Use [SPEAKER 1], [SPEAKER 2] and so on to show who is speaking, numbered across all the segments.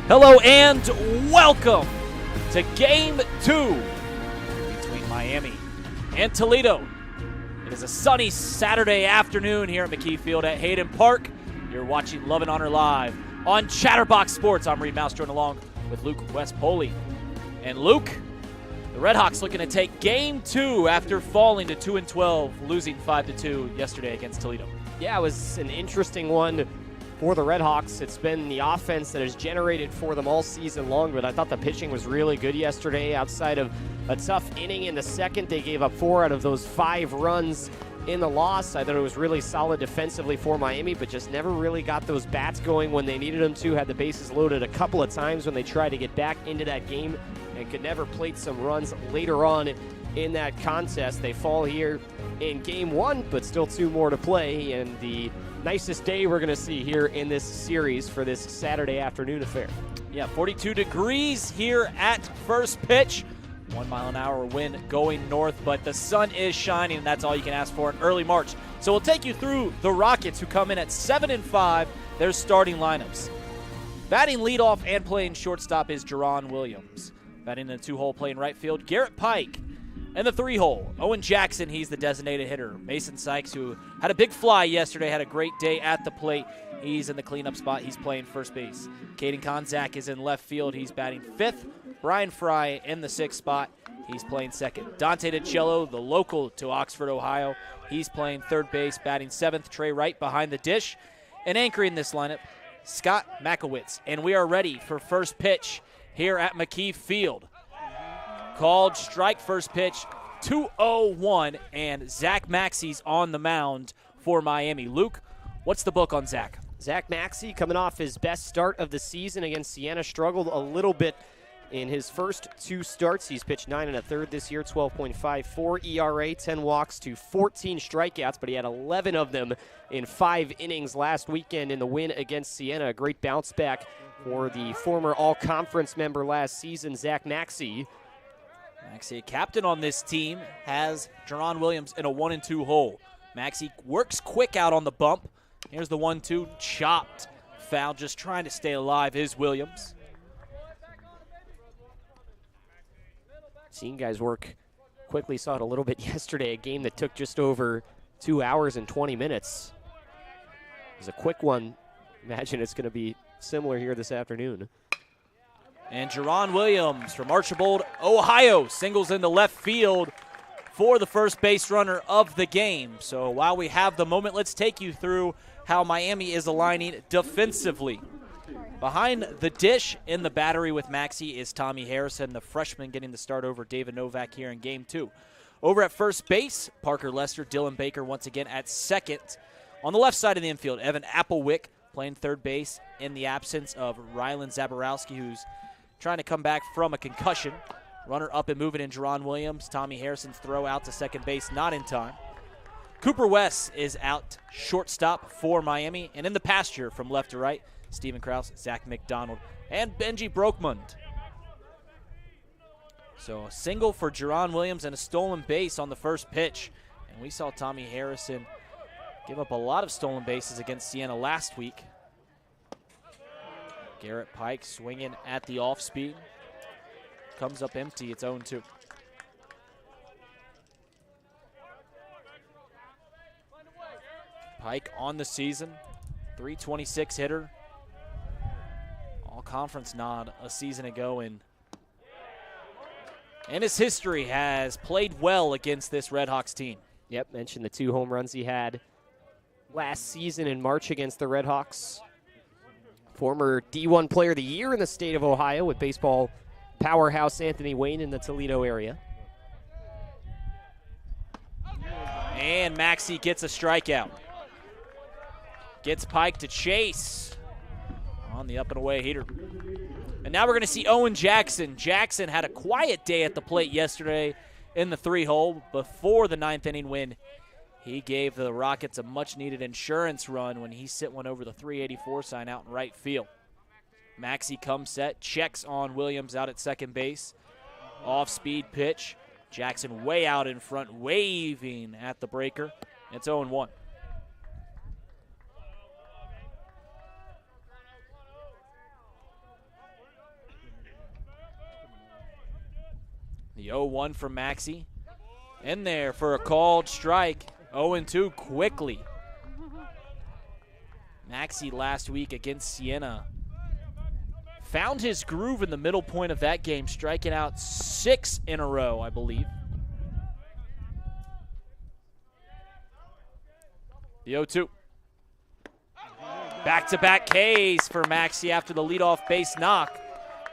[SPEAKER 1] Hello and welcome to Game 2 between Miami and Toledo. It is a sunny Saturday afternoon here at McKee Field at Hayden Park. You're watching Love and Honor Live on Chatterbox Sports. I'm Reed Mouse, joined along with Luke West-Poli. And Luke, the RedHawks looking to take Game 2 after falling to 2-12, losing 5-2 yesterday against Toledo.
[SPEAKER 2] Yeah, it was an interesting one for the RedHawks. It's been the offense that has generated for them all season long, but I thought the pitching was really good yesterday. Outside of a tough inning in the second, they gave up 4 out of those 5 runs in the loss. I thought it was really solid defensively for Miami, but just never really got those bats going when they needed them to. Had the bases loaded a couple of times when they tried to get back into that game and could never plate some runs later on in that contest. They fall here in Game 1, but still 2 more to play, and the nicest day we're going to see here in this series for this Saturday afternoon affair.
[SPEAKER 1] Yeah, 42 degrees here at first pitch. 1 mile an hour wind going north, but the sun is shining, and that's all you can ask for in early March. So we'll take you through the Rockets, who come in at 7-5, their starting lineups. Batting leadoff and playing shortstop is Jerron Williams. Batting in the 2-hole, playing right field, Garrett Pike. And the 3-hole, Owen Jackson, he's the designated hitter. Mason Sykes, who had a big fly yesterday, had a great day at the plate. He's in the cleanup spot. He's playing first base. Caden Konzak is in left field. He's batting 5th. Brian Fry in the 6th spot. He's playing 2nd. Dante DiCello, the local to Oxford, Ohio. He's playing 3rd base, batting 7th. Trey Wright behind the dish. And anchoring this lineup, Scott Makowitz. And we are ready for first pitch here at McKee Field. Called strike, first pitch, 2-0-1, and Zach Maxey's on the mound for Miami. Luke, what's the book on Zach?
[SPEAKER 2] Zach Maxey coming off his best start of the season against Siena. Struggled a little bit in his first 2 starts. He's pitched 9 1/3 this year, 12.54 ERA, 10 walks to 14 strikeouts, but he had 11 of them in 5 innings last weekend in the win against Siena. A great bounce back for the former all-conference member last season, Zach Maxey.
[SPEAKER 1] Maxey, a captain on this team, has Jerron Williams in a 1-2 hole. Maxey works quick out on the bump. Here's the 1-2, chopped foul, just trying to stay alive is Williams.
[SPEAKER 2] Seeing guys work quickly, saw it a little bit yesterday, a game that took just over 2 hours and 20 minutes. It was a quick one. Imagine it's going to be similar here this afternoon.
[SPEAKER 1] And Jerron Williams from Archibald, Ohio, singles into left field for the first base runner of the game. So while we have the moment, let's take you through how Miami is aligning defensively. Behind the dish in the battery with Maxey is Tommy Harrison, the freshman, getting the start over David Novak here in Game 2. Over at first base, Parker Lester, Dylan Baker once again at second. On the left side of the infield, Evan Applewick playing third base in the absence of Rylan Zaborowski, who's trying to come back from a concussion. Runner up and moving in Jerron Williams. Tommy Harrison's throw out to second base, not in time. Cooper West is out shortstop for Miami. And in the pasture from left to right, Stephen Krause, Zach McDonald, and Benji Brokmund. So a single for Jerron Williams and a stolen base on the first pitch. And we saw Tommy Harrison give up a lot of stolen bases against Siena last week. Garrett Pike swinging at the off speed. Comes up empty, it's 0-2. Pike on the season, .326 hitter. All-conference nod a season ago, and in his history has played well against this RedHawks team.
[SPEAKER 2] Yep, mentioned the 2 home runs he had last season in March against the RedHawks. Former D1 Player of the Year in the state of Ohio with baseball powerhouse Anthony Wayne in the Toledo area.
[SPEAKER 1] And Maxey gets a strikeout. Gets Pike to chase on the up and away heater. And now we're going to see Owen Jackson. Jackson had a quiet day at the plate yesterday in the 3-hole before the 9th inning win. He gave the Rockets a much-needed insurance run when he sent one over the 384 sign out in right field. Maxey comes set, checks on Williams out at second base. Off-speed pitch. Jackson way out in front, waving at the breaker. It's 0-1. The 0-1 from Maxey. In there for a called strike. 0-2 quickly. Maxey last week against Siena found his groove in the middle point of that game, striking out 6 in a row, I believe. The 0-2. Back-to-back Ks for Maxey after the leadoff base knock.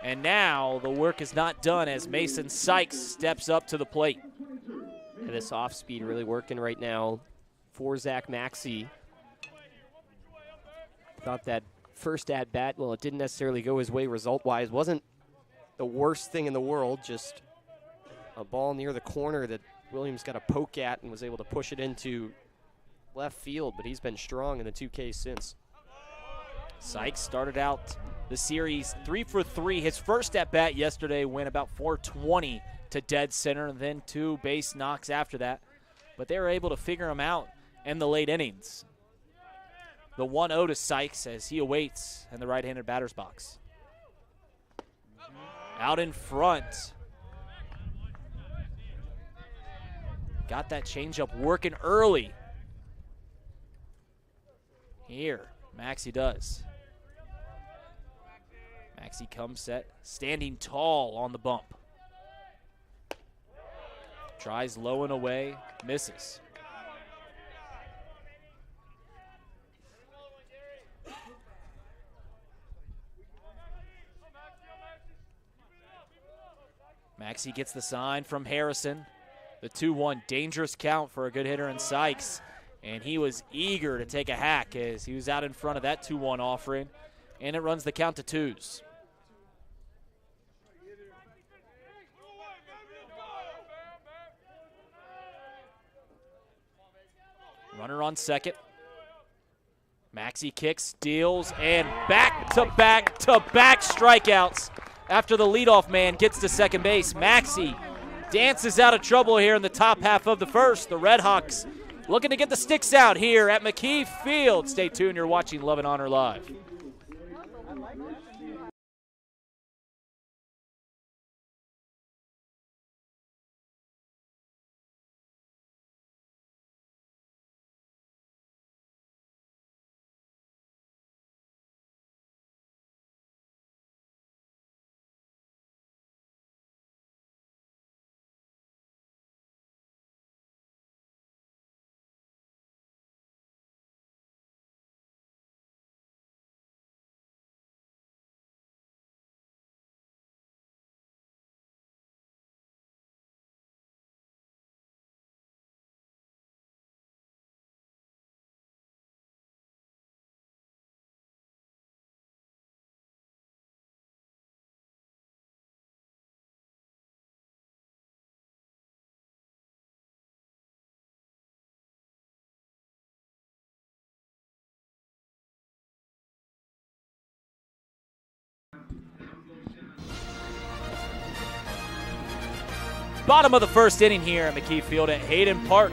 [SPEAKER 1] And now the work is not done as Mason Sykes steps up to the plate.
[SPEAKER 2] And this off-speed really working right now for Zach Maxey. Thought that first at-bat, well, it didn't necessarily go his way result-wise. Wasn't the worst thing in the world, just a ball near the corner that Williams got a poke at and was able to push it into left field, but he's been strong in the 2Ks since.
[SPEAKER 1] Sykes started out the series 3 for 3. His first at-bat yesterday went about 420 to dead center, and then 2 base knocks after that. But they were able to figure him out in the late innings. The 1-0 to Sykes as he awaits in the right-handed batter's box. Out in front. Got that changeup working early. Here, Maxey does. Maxey comes set, standing tall on the bump. Tries low and away, misses. Maxey gets the sign from Harrison. The 2-1 dangerous count for a good hitter in Sykes. And he was eager to take a hack as he was out in front of that 2-1 offering. And it runs the count to 2s. Runner on second. Maxey kicks, steals, and back-to-back-to-back strikeouts after the leadoff man gets to second base. Maxey dances out of trouble here in the top half of the first. The RedHawks looking to get the sticks out here at McKee Field. Stay tuned. You're watching Love and Honor Live. Bottom of the first inning here at McKee Field at Hayden Park.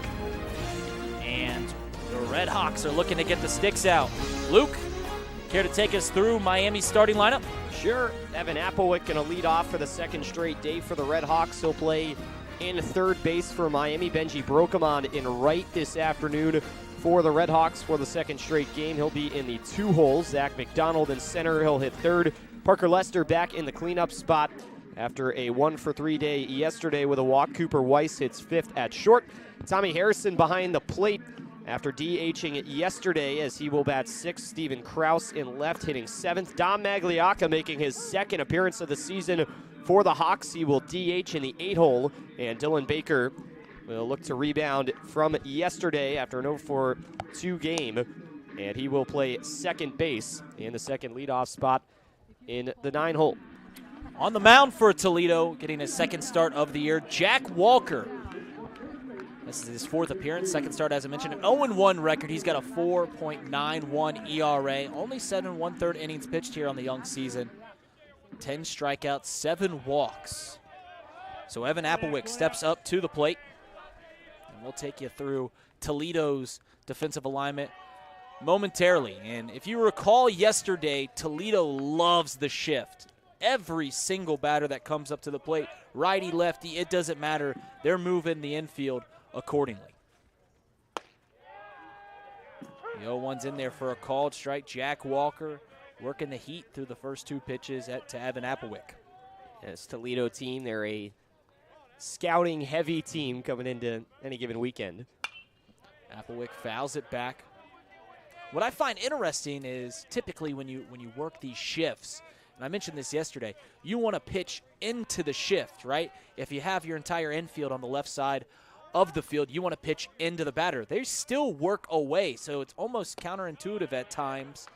[SPEAKER 1] And the RedHawks are looking to get the sticks out. Luke, care to take us through Miami's starting lineup?
[SPEAKER 2] Sure. Evan Applewick going to lead off for the second straight day for the RedHawks. He'll play in third base for Miami. Benji Brokamon in right this afternoon for the RedHawks for the second straight game. He'll be in the 2 holes. Zach McDonald in center. He'll hit third. Parker Lester back in the cleanup spot after a 1-for-3 day yesterday with a walk. Cooper Weiss hits 5th at short. Tommy Harrison behind the plate after DHing yesterday as he will bat 6th. Steven Krause in left hitting 7th. Dom Magliacca making his second appearance of the season for the Hawks. He will DH in the 8 hole. And Dylan Baker will look to rebound from yesterday after an 0-for-2 game. And he will play second base in the second leadoff spot in the 9 hole.
[SPEAKER 1] On the mound for Toledo, getting his second start of the year, Jack Walker. This is his 4th appearance, second start as I mentioned. An 0-1 record. He's got a 4.91 ERA. Only 7 1/3 innings pitched here on the young season. 10 strikeouts, 7 walks. So Evan Applewick steps up to the plate. And we'll take you through Toledo's defensive alignment momentarily. And if you recall yesterday, Toledo loves the shift. every single batter that comes up to the plate. Righty, lefty, it doesn't matter. They're moving the infield accordingly. The 0-1's in there for a called strike. Jack Walker working the heat through the first 2 pitches to Evan Applewick.
[SPEAKER 2] This Toledo team, they're a scouting-heavy team coming into any given weekend.
[SPEAKER 1] Applewick fouls it back. What I find interesting is typically when you work these shifts, and I mentioned this yesterday, you want to pitch into the shift, right? If you have your entire infield on the left side of the field, you want to pitch into the batter. They still work away, so it's almost counterintuitive at times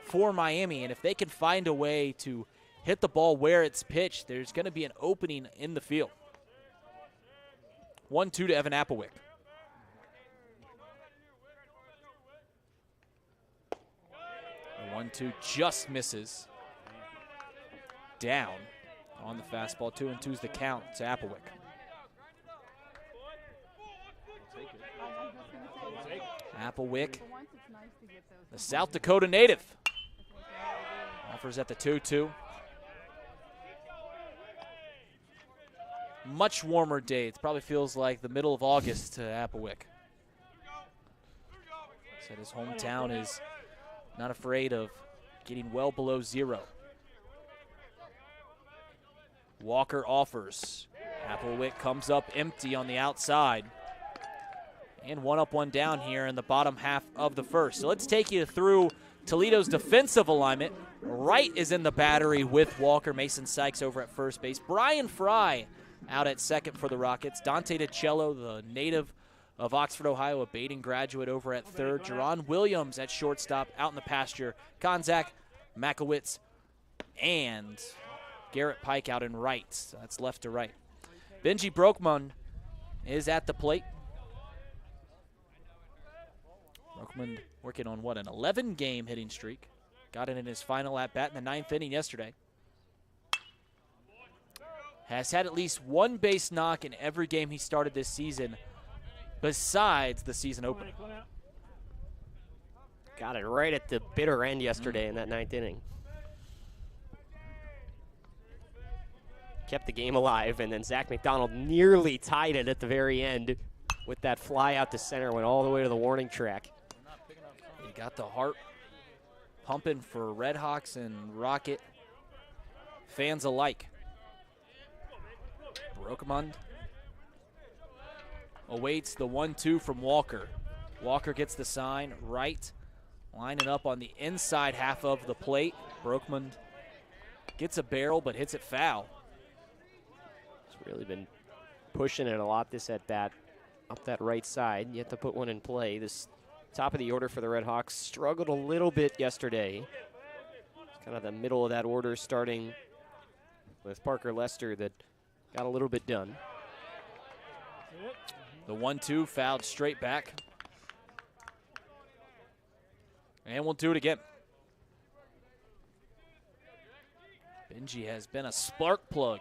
[SPEAKER 1] for Miami, and if they can find a way to hit the ball where it's pitched, there's going to be an opening in the field. 1-2 to Evan Applewick. The 1-2 just misses. Down on the fastball. 2-2's the count to Applewick. Applewick, the South Dakota native, offers at the 2-2. Much warmer day. It probably feels like the middle of August to Applewick. Said his hometown is not afraid of getting well below 0. Walker offers. Applewick comes up empty on the outside. And 1 up, 1 down here in the bottom half of the first. So let's take you through Toledo's defensive alignment. Wright is in the battery with Walker. Mason Sykes over at first base. Brian Fry out at second for the Rockets. Dante DiCello, the native of Oxford, Ohio, a Baden graduate, over at third. Jerron Williams at shortstop, out in the pasture. Konzak, Makowitz, and Garrett Pike out in right. So that's left to right. Benji Brokman is at the plate. Brokman working on, what, an 11-game hitting streak. Got it in his final at-bat in the 9th inning yesterday. Has had at least 1 base knock in every game he started this season, besides the season opener.
[SPEAKER 2] Got it right at the bitter end yesterday in that 9th inning. Kept the game alive, and then Zach McDonald nearly tied it at the very end with that fly out to center, went all the way to the warning track.
[SPEAKER 1] He got the heart pumping for RedHawks and Rocket fans alike. Brokman awaits the 1-2 from Walker. Walker gets the sign. Wright lining up on the inside half of the plate. Brokman gets a barrel but hits it foul.
[SPEAKER 2] He's really been pushing it a lot this at bat, up that right side. Yet to put one in play. This top of the order for the RedHawks struggled a little bit yesterday. It's kind of the middle of that order, starting with Parker Lester, that got a little bit done.
[SPEAKER 1] The 1-2 fouled straight back. And we'll do it again. Benji has been a spark plug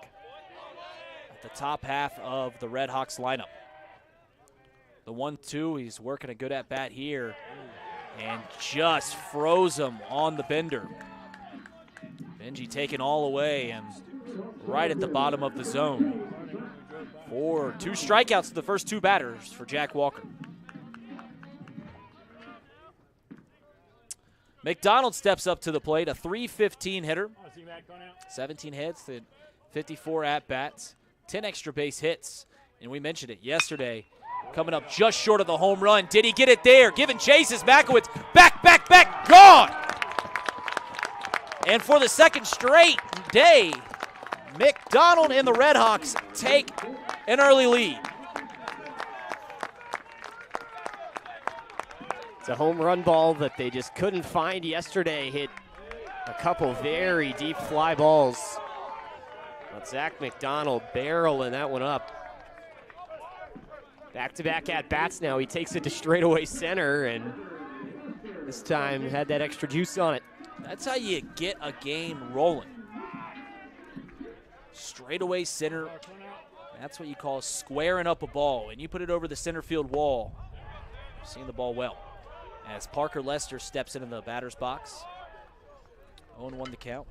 [SPEAKER 1] at the top half of the RedHawks lineup. The 1-2, he's working a good at-bat here and just froze him on the bender. Benji taken all away and right at the bottom of the zone for 2 strikeouts to the first 2 batters for Jack Walker. McDonald steps up to the plate, a .315 hitter, 17 hits, 54 at-bats, 10 extra base hits, and we mentioned it yesterday, coming up just short of the home run. Did he get it there? Giving chases, Makowitz, back, gone! And for the second straight day, McDonald and the RedHawks take an early lead.
[SPEAKER 2] It's a home run ball that they just couldn't find yesterday. Hit a couple very deep fly balls. But Zach McDonald barreling that one up. Back-to-back at-bats now. He takes it to straightaway center, and this time had that extra juice on it.
[SPEAKER 1] That's how you get a game rolling. Straightaway center. That's what you call squaring up a ball. And you put it over the center field wall. Seeing the ball well. As Parker Lester steps into the batter's box. 0-1 the count.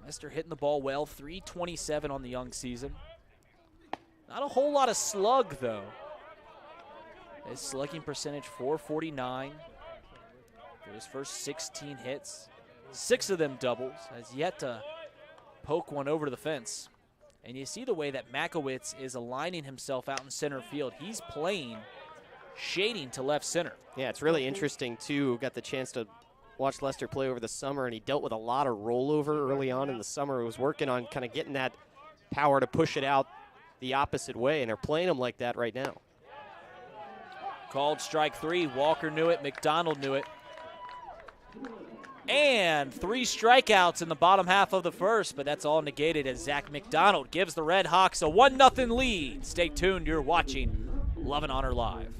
[SPEAKER 1] Lester hitting the ball well, 327 on the young season. Not a whole lot of slug, though. His slugging percentage, 449. For his first 16 hits, 6 of them doubles. Has yet to poke one over to the fence. And you see the way that Makowitz is aligning himself out in center field. He's playing, shading to left center.
[SPEAKER 2] Yeah, it's really interesting, too. Got the chance to watch Lester play over the summer, and he dealt with a lot of rollover early on in the summer. He was working on kind of getting that power to push it out the opposite way, and they're playing him like that right now.
[SPEAKER 1] Called strike 3. Walker knew it. McDonald knew it. And 3 strikeouts in the bottom half of the first, but that's all negated as Zach McDonald gives the RedHawks a 1-0 lead. Stay tuned. You're watching Love and Honor Live.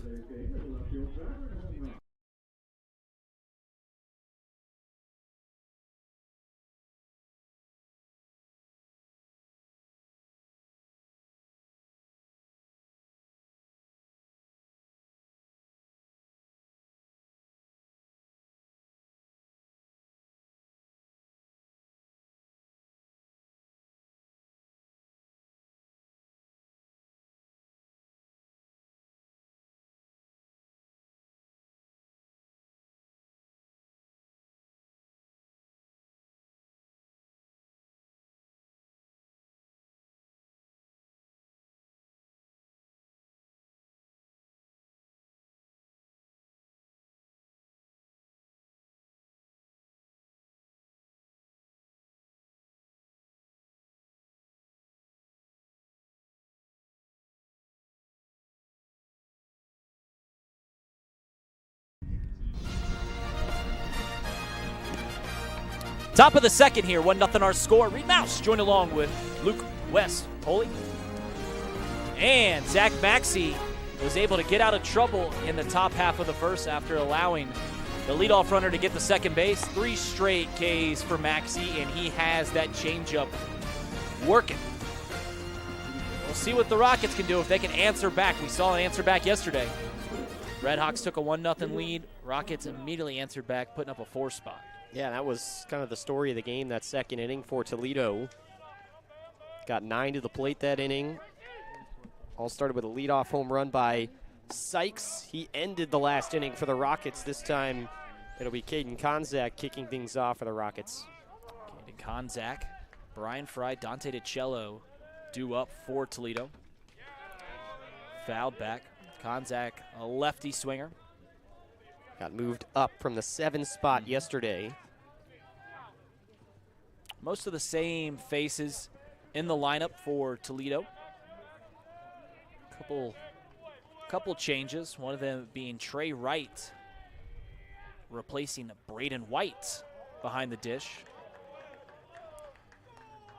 [SPEAKER 1] Top of the second here, 1-0 our score. Reed Mouse joined along with Luke West, Holy. And Zach Maxey was able to get out of trouble in the top half of the first after allowing the leadoff runner to get to second base. 3 straight Ks for Maxey, and he has that changeup working. We'll see what the Rockets can do if they can answer back. We saw an answer back yesterday. RedHawks took a 1-0 lead. Rockets immediately answered back, putting up a 4 spot.
[SPEAKER 2] Yeah, that was kind of the story of the game, that second inning for Toledo. Got 9 to the plate that inning. All started with a leadoff home run by Sykes. He ended the last inning for the Rockets. This time it'll be Caden Konzak kicking things off for the Rockets.
[SPEAKER 1] Caden Konzak, Brian Fry, Dante DiCello due up for Toledo. Fouled back. Konzak, a lefty swinger.
[SPEAKER 2] Got moved up from the 7 spot yesterday.
[SPEAKER 1] Most of the same faces in the lineup for Toledo. Couple changes, one of them being Trey Wright replacing Braden White behind the dish.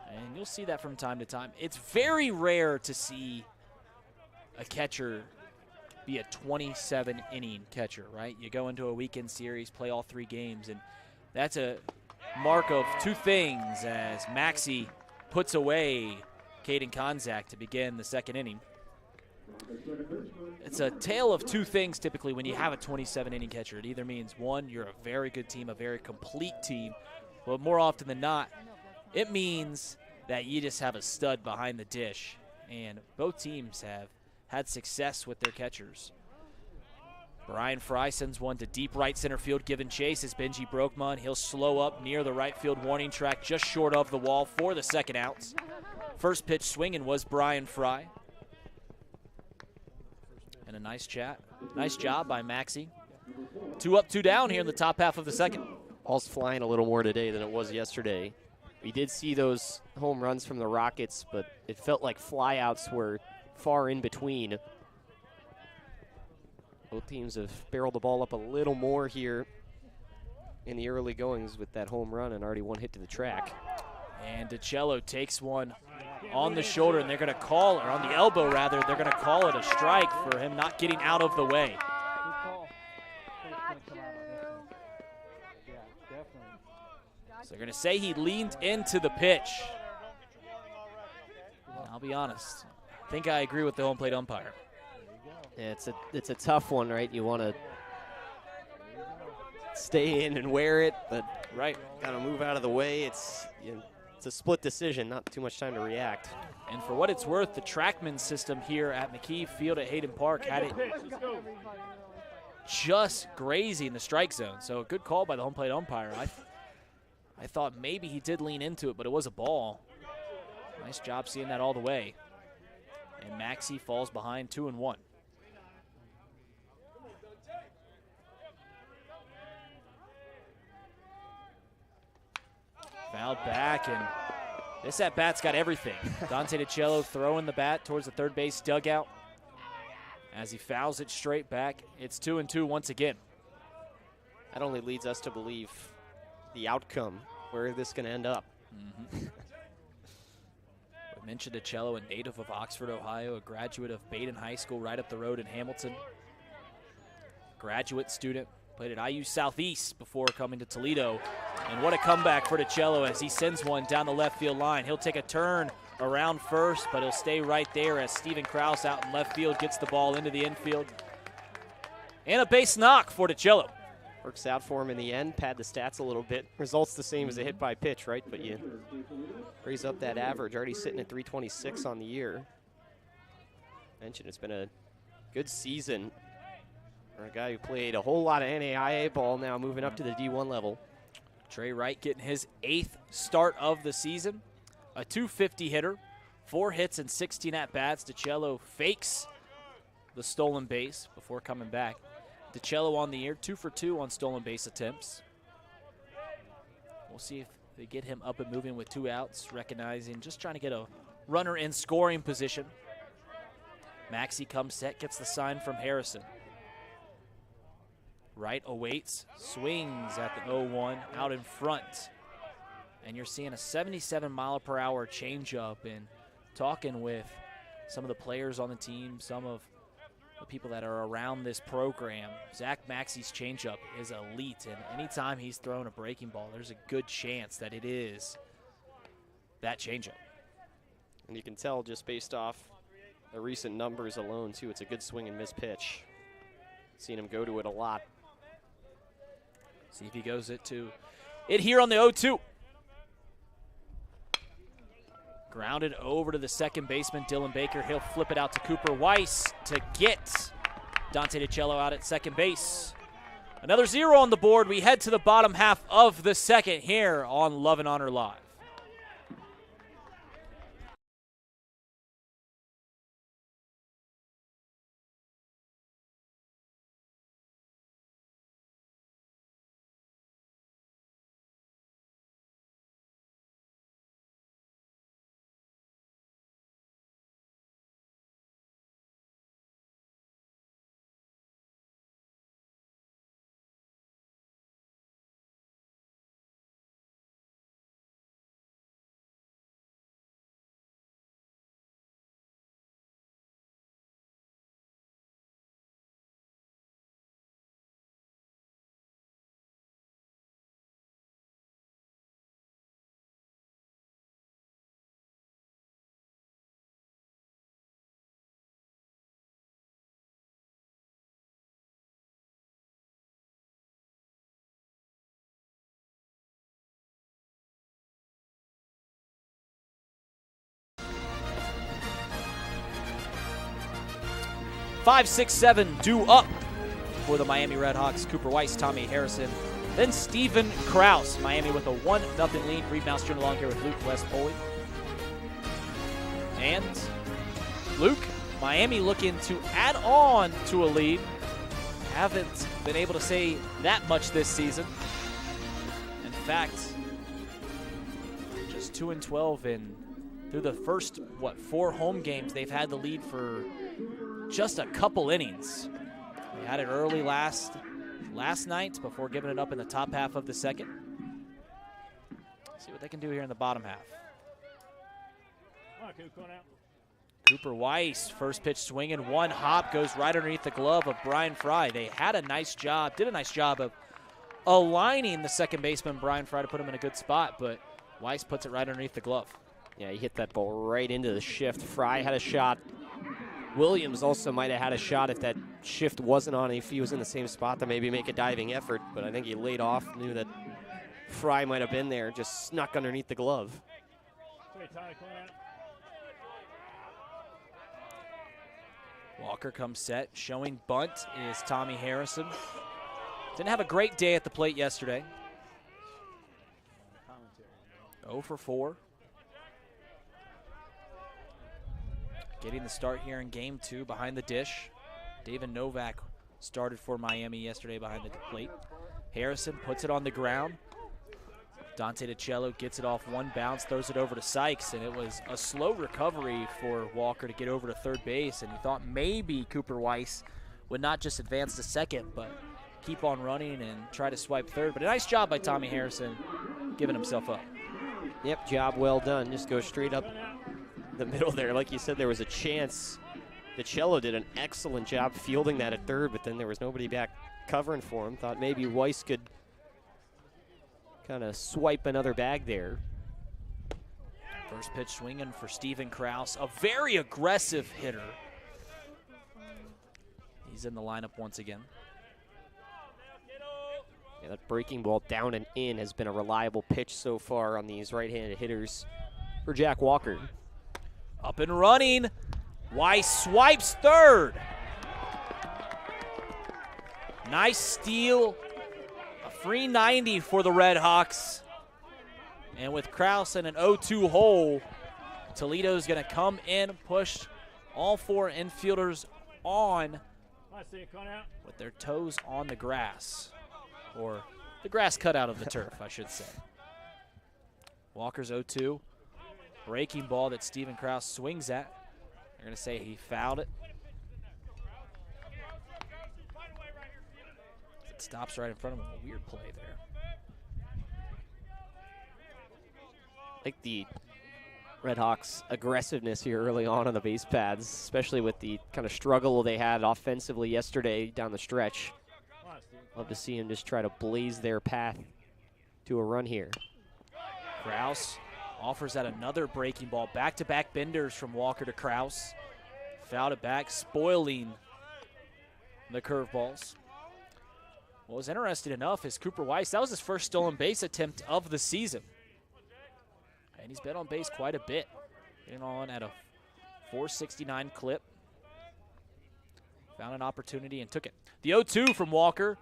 [SPEAKER 1] And you'll see that from time to time. It's very rare to see a catcher be a 27-inning catcher, right? You go into a weekend series, play all 3 games, and that's a mark of 2 things as Maxey puts away Caden Konzak to begin the second inning. It's a tale of 2 things typically when you have a 27-inning catcher. It either means, 1, you're a very good team, a very complete team, but more often than not, it means that you just have a stud behind the dish, and both teams have had success with their catchers. Brian Fry sends one to deep right center field. Giving chase is Benji Brokman. He'll slow up near the right field warning track, just short of the wall for the second out. First pitch swinging was Brian Fry. And a nice job by Maxey. 2 up, 2 down here in the top half of the second.
[SPEAKER 2] Ball's flying a little more today than it was yesterday. We did see those home runs from the Rockets, but it felt like flyouts were far in between. Both teams have barreled the ball up a little more here in the early goings with that home run and already 1 hit to the track.
[SPEAKER 1] And DiCello takes one on the shoulder, and they're going to call it, or on the elbow rather, they're going to call it a strike for him not getting out of the way. So they're going to say he leaned into the pitch. I'll be honest. I think I agree with the home plate umpire.
[SPEAKER 2] Yeah, it's a tough one, right? You want to stay in and wear it, but
[SPEAKER 1] right,
[SPEAKER 2] got to move out of the way. It's It's a split decision, not too much time to react.
[SPEAKER 1] And for what it's worth, the TrackMan system here at McKee Field at Hayden Park had it just grazing the strike zone. So a good call by the home plate umpire. I thought maybe he did lean into it, but it was a ball. Nice job seeing that all the way. And Maxey falls behind 2-1. Fouled back, and this at-bat's got everything. Dante DiCello throwing the bat towards the third base dugout. As he fouls it straight back, it's 2-2 once again.
[SPEAKER 2] That only leads us to believe the outcome, where this can end up.
[SPEAKER 1] We mentioned DiCello, a native of Oxford, Ohio, a graduate of Baden High School right up the road in Hamilton. Graduate student, played at IU Southeast before coming to Toledo. And what a comeback for DiCello as he sends one down the left field line. He'll take a turn around first, but he'll stay right there as Steven Krause out in left field gets the ball into the infield. And a base knock for DiCello.
[SPEAKER 2] Works out for him in the end, pad the stats a little bit. Results the same as a hit by pitch, right? But you raise up that average, already sitting at 326 on the year. Mentioned it's been a good season for a guy who played a whole lot of NAIA ball, now moving up to the D1 level.
[SPEAKER 1] Trey Wright getting his 8th start of the season. A .250 hitter, 4 hits and 16 at-bats. DiCello fakes the stolen base before coming back. DiCello on the year, 2 for 2 on stolen base attempts. We'll see if they get him up and moving with 2 outs, recognizing just trying to get a runner in scoring position. Maxey comes set, gets the sign from Harrison. Wright awaits, swings at the 0-1 out in front. And you're seeing a 77-mile-per-hour changeup. And talking with some of the players on the team, some of the people that are around this program, Zach Maxey's changeup is elite. And anytime he's throwing a breaking ball, there's a good chance that it is that changeup.
[SPEAKER 2] And you can tell just based off the recent numbers alone, too, it's a good swing and miss pitch. Seen him go to it a lot.
[SPEAKER 1] See if he goes it here on the 0-2. Grounded over to the second baseman, Dylan Baker. He'll flip it out to Cooper Weiss to get Dante DiCello out at second base. Another 0 on the board. We head to the bottom half of the second here on Love and Honor Live. Five, 6, 7 due up for the Miami RedHawks. Cooper Weiss, Tommy Harrison, then Steven Krause. Miami with a 1-0 lead. Reed Mouse along here with Luke West-Poley. And Luke, Miami looking to add on to a lead. Haven't been able to say that much this season. In fact, just 2-12 in through the first, 4 home games, they've had the lead for just a couple innings. They had it early last night before giving it up in the top half of the second. See what they can do here in the bottom half. Cooper Weiss, first pitch swinging, 1 hop, goes right underneath the glove of Brian Fry. They did a nice job of aligning the second baseman, Brian Fry, to put him in a good spot, but Weiss puts it right underneath the glove.
[SPEAKER 2] Yeah, he hit that ball right into the shift. Fry had a shot. Williams also might have had a shot if that shift wasn't on, if he was in the same spot to maybe make a diving effort, but I think he laid off, knew that Fry might have been there, just snuck underneath the glove.
[SPEAKER 1] Walker comes set, showing bunt is Tommy Harrison. Didn't have a great day at the plate yesterday. 0 for 4. Getting the start here in game 2 behind the dish. David Novak started for Miami yesterday behind the plate. Harrison puts it on the ground. Dante DiCello gets it off one bounce, throws it over to Sykes, and it was a slow recovery for Walker to get over to third base, and he thought maybe Cooper Weiss would not just advance to second, but keep on running and try to swipe third. But a nice job by Tommy Harrison giving himself up.
[SPEAKER 2] Yep, job well done. Just go straight up the middle there. Like you said, there was a chance. DiCello did an excellent job fielding that at third, but then there was nobody back covering for him. Thought maybe Weiss could kind of swipe another bag there.
[SPEAKER 1] First pitch swinging for Steven Krause, a very aggressive hitter. He's in the lineup once again.
[SPEAKER 2] Yeah, that breaking ball down and in has been a reliable pitch so far on these right-handed hitters for Jack Walker.
[SPEAKER 1] Up and running. Weiss swipes third. Nice steal. A free 90 for the RedHawks. And with Krause in an 0-2 hole, Toledo's going to come in, push all 4 infielders on with their toes on the grass. Or the grass cut out of the turf, I should say. Walker's 0-2. Breaking ball that Steven Krause swings at. They're going to say he fouled it. It stops right in front of him. A weird play there.
[SPEAKER 2] I like the RedHawks' aggressiveness here early on the base paths, especially with the kind of struggle they had offensively yesterday down the stretch. Love to see him just try to blaze their path to a run here.
[SPEAKER 1] Krause offers out another breaking ball. Back-to-back benders from Walker to Krause. Fouled it back, spoiling the curveballs. What was interesting enough is Cooper Weiss, that was his first stolen base attempt of the season. And he's been on base quite a bit. Getting on at a 469 clip. Found an opportunity and took it. The 0-2 from Walker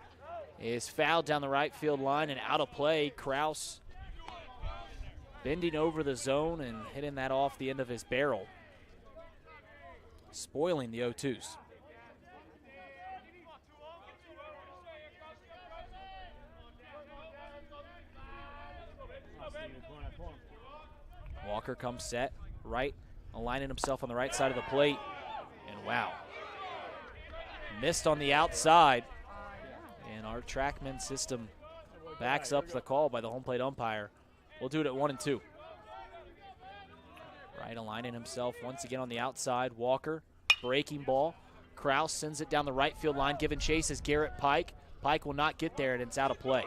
[SPEAKER 1] is fouled down the right field line and out of play. Krause bending over the zone and hitting that off the end of his barrel. Spoiling the 0-2s. Walker comes set, right, aligning himself on the right side of the plate. And wow, missed on the outside. And our TrackMan system backs up the call by the home plate umpire. We'll do it at 1-2. Right, aligning himself once again on the outside. Walker, breaking ball. Krause sends it down the right field line. Giving chase is Garrett Pike. Pike will not get there, and it's out of play.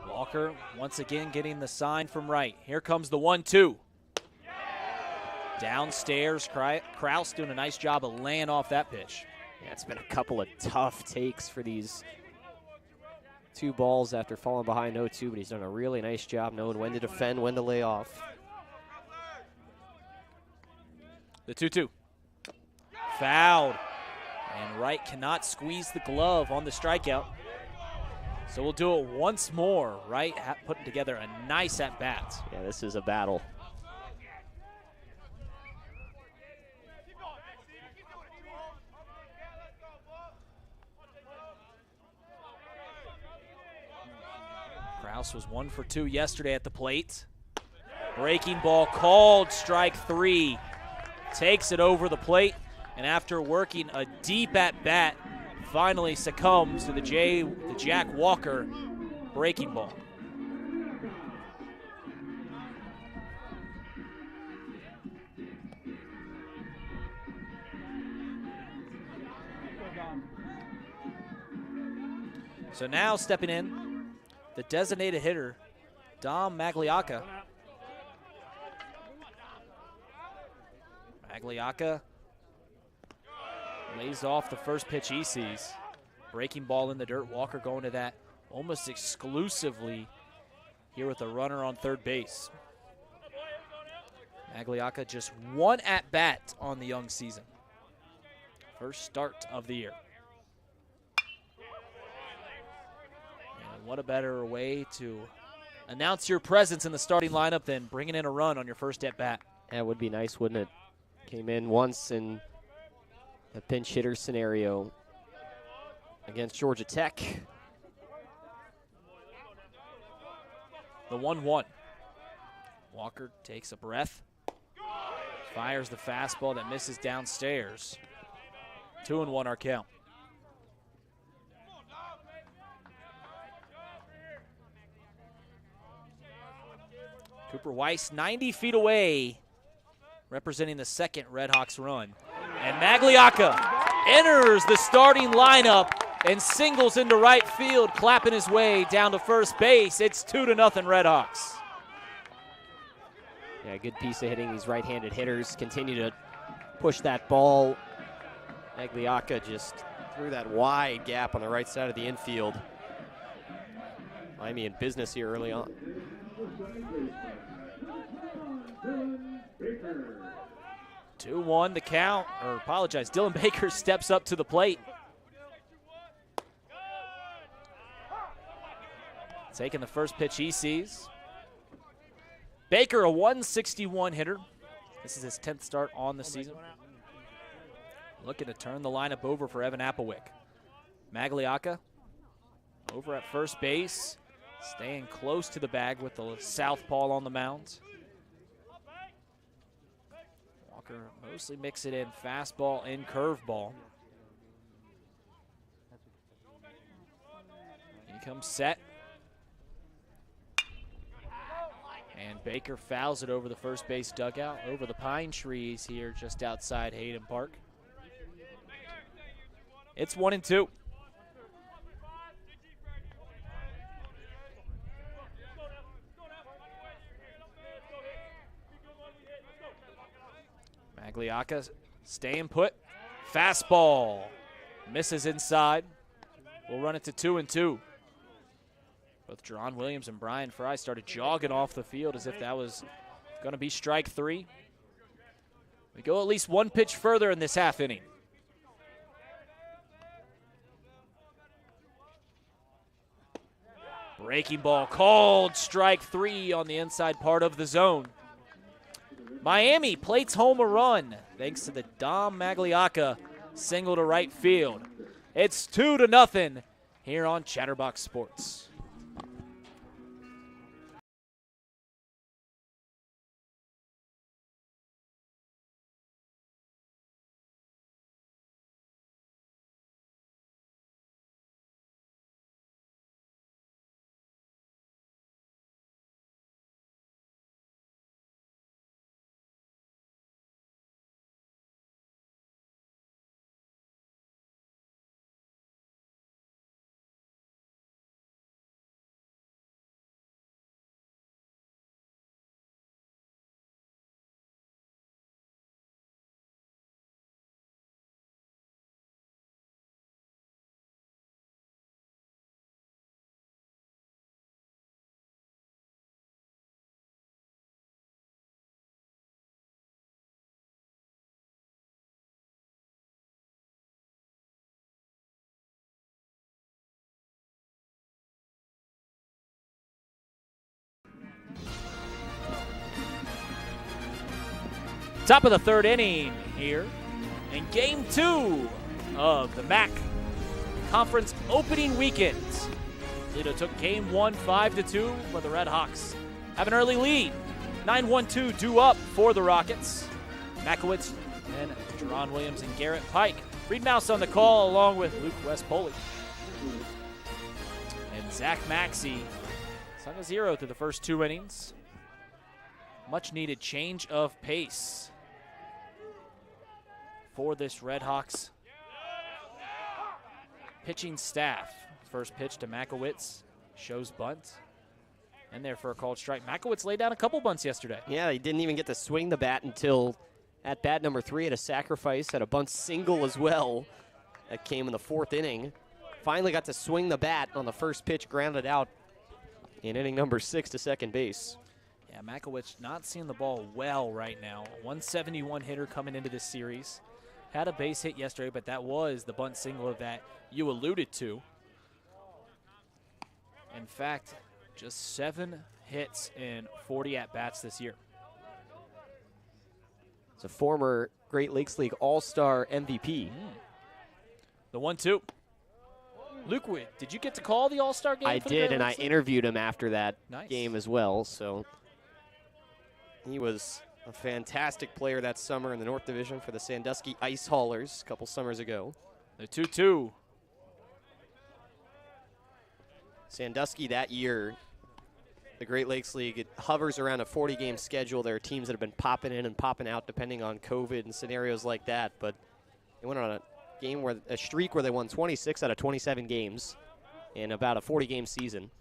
[SPEAKER 1] Walker once again getting the sign from right. Here comes the 1-2. Downstairs, Krause doing a nice job of laying off that pitch.
[SPEAKER 2] Yeah, it's been a couple of tough takes for these 2 balls after falling behind 0-2, but he's done a really nice job knowing when to defend, when to lay off.
[SPEAKER 1] The 2-2. Fouled. And Wright cannot squeeze the glove on the strikeout. So we'll do it once more. Wright putting together a nice at-bat.
[SPEAKER 2] Yeah, this is a battle.
[SPEAKER 1] Krause was 1 for 2 yesterday at the plate. Breaking ball called, strike 3. Takes it over the plate, and after working a deep at-bat, finally succumbs to the Jack Walker breaking ball. So now stepping in, the designated hitter, Thom Magliocca. Magliocca lays off the first pitch he sees. Breaking ball in the dirt. Walker going to that almost exclusively here with a runner on third base. Magliocca just one at-bat on the young season. First start of the year. And what a better way to announce your presence in the starting lineup than bringing in a run on your first at-bat.
[SPEAKER 2] That would be nice, wouldn't it? Came in once in a pinch hitter scenario against Georgia Tech.
[SPEAKER 1] The 1-1. Walker takes a breath. Fires the fastball that misses downstairs. 2-1 our count. Cooper Weiss 90 feet away, representing the second RedHawks run. And Magliocca enters the starting lineup and singles into right field, clapping his way down to first base. It's 2-0 RedHawks.
[SPEAKER 2] Yeah, good piece of hitting. These right-handed hitters continue to push that ball. Magliocca just threw that wide gap on the right side of the infield. Miami in business here early on.
[SPEAKER 1] 2-1 the count, or apologize, Dylan Baker steps up to the plate. Taking the first pitch he sees. Baker, a 161 hitter. This is his 10th start on the season. Looking to turn the lineup over for Evan Applewick. Magliocca over at first base, staying close to the bag with the southpaw on the mound. Walker mostly mix it in fastball and curveball. He comes set. And Baker fouls it over the first base dugout, over the pine trees here just outside Hayden Park. It's 1-2. Magliocca staying put. Fastball misses inside. We'll run it to 2-2. Both Jerron Williams and Brian Fry started jogging off the field as if that was going to be strike three. We go at least one pitch further in this half inning. Breaking ball called, strike three on the inside part of the zone. Miami plates home a run thanks to the Thom Magliocca single to right field. It's 2-0 here on Chatterbox Sports. Top of the third inning here in Game 2 of the MAC Conference opening weekend. Toledo took Game 1 5-2, but the RedHawks have an early lead. 9-1-2 due up for the Rockets. Makowitz and Jerron Williams and Garrett Pike. Reed Mouse on the call along with Luke West-Poley. And Zach Maxey sung a 0 through the first 2 innings. Much needed change of pace for this RedHawks pitching staff. First pitch to Makowitz, shows bunt. And there for a called strike. Makowitz laid down a couple bunts yesterday.
[SPEAKER 2] Yeah, he didn't even get to swing the bat until at bat number 3 at a sacrifice, at a bunt single as well. That came in the 4th inning. Finally got to swing the bat on the first pitch, grounded out in inning number 6 to second base.
[SPEAKER 1] Yeah, Makowitz not seeing the ball well right now. A 171 hitter coming into this series. Had a base hit yesterday, but that was the bunt single that you alluded to. In fact, just 7 hits in 40 at-bats this year.
[SPEAKER 2] It's a former Great Lakes League All-Star MVP.
[SPEAKER 1] The 1-2. Luke, did you get to call the All-Star game?
[SPEAKER 2] I did, and I interviewed him after that
[SPEAKER 1] Nice.
[SPEAKER 2] game as well. So he was a fantastic player that summer in the North Division for the Sandusky Ice Haulers a couple summers ago.
[SPEAKER 1] The 2-2.
[SPEAKER 2] Sandusky that year, the Great Lakes League, it hovers around a 40-game schedule. There are teams that have been popping in and popping out depending on COVID and scenarios like that. But they went on a streak where they won 26 out of 27 games in about a 40-game season.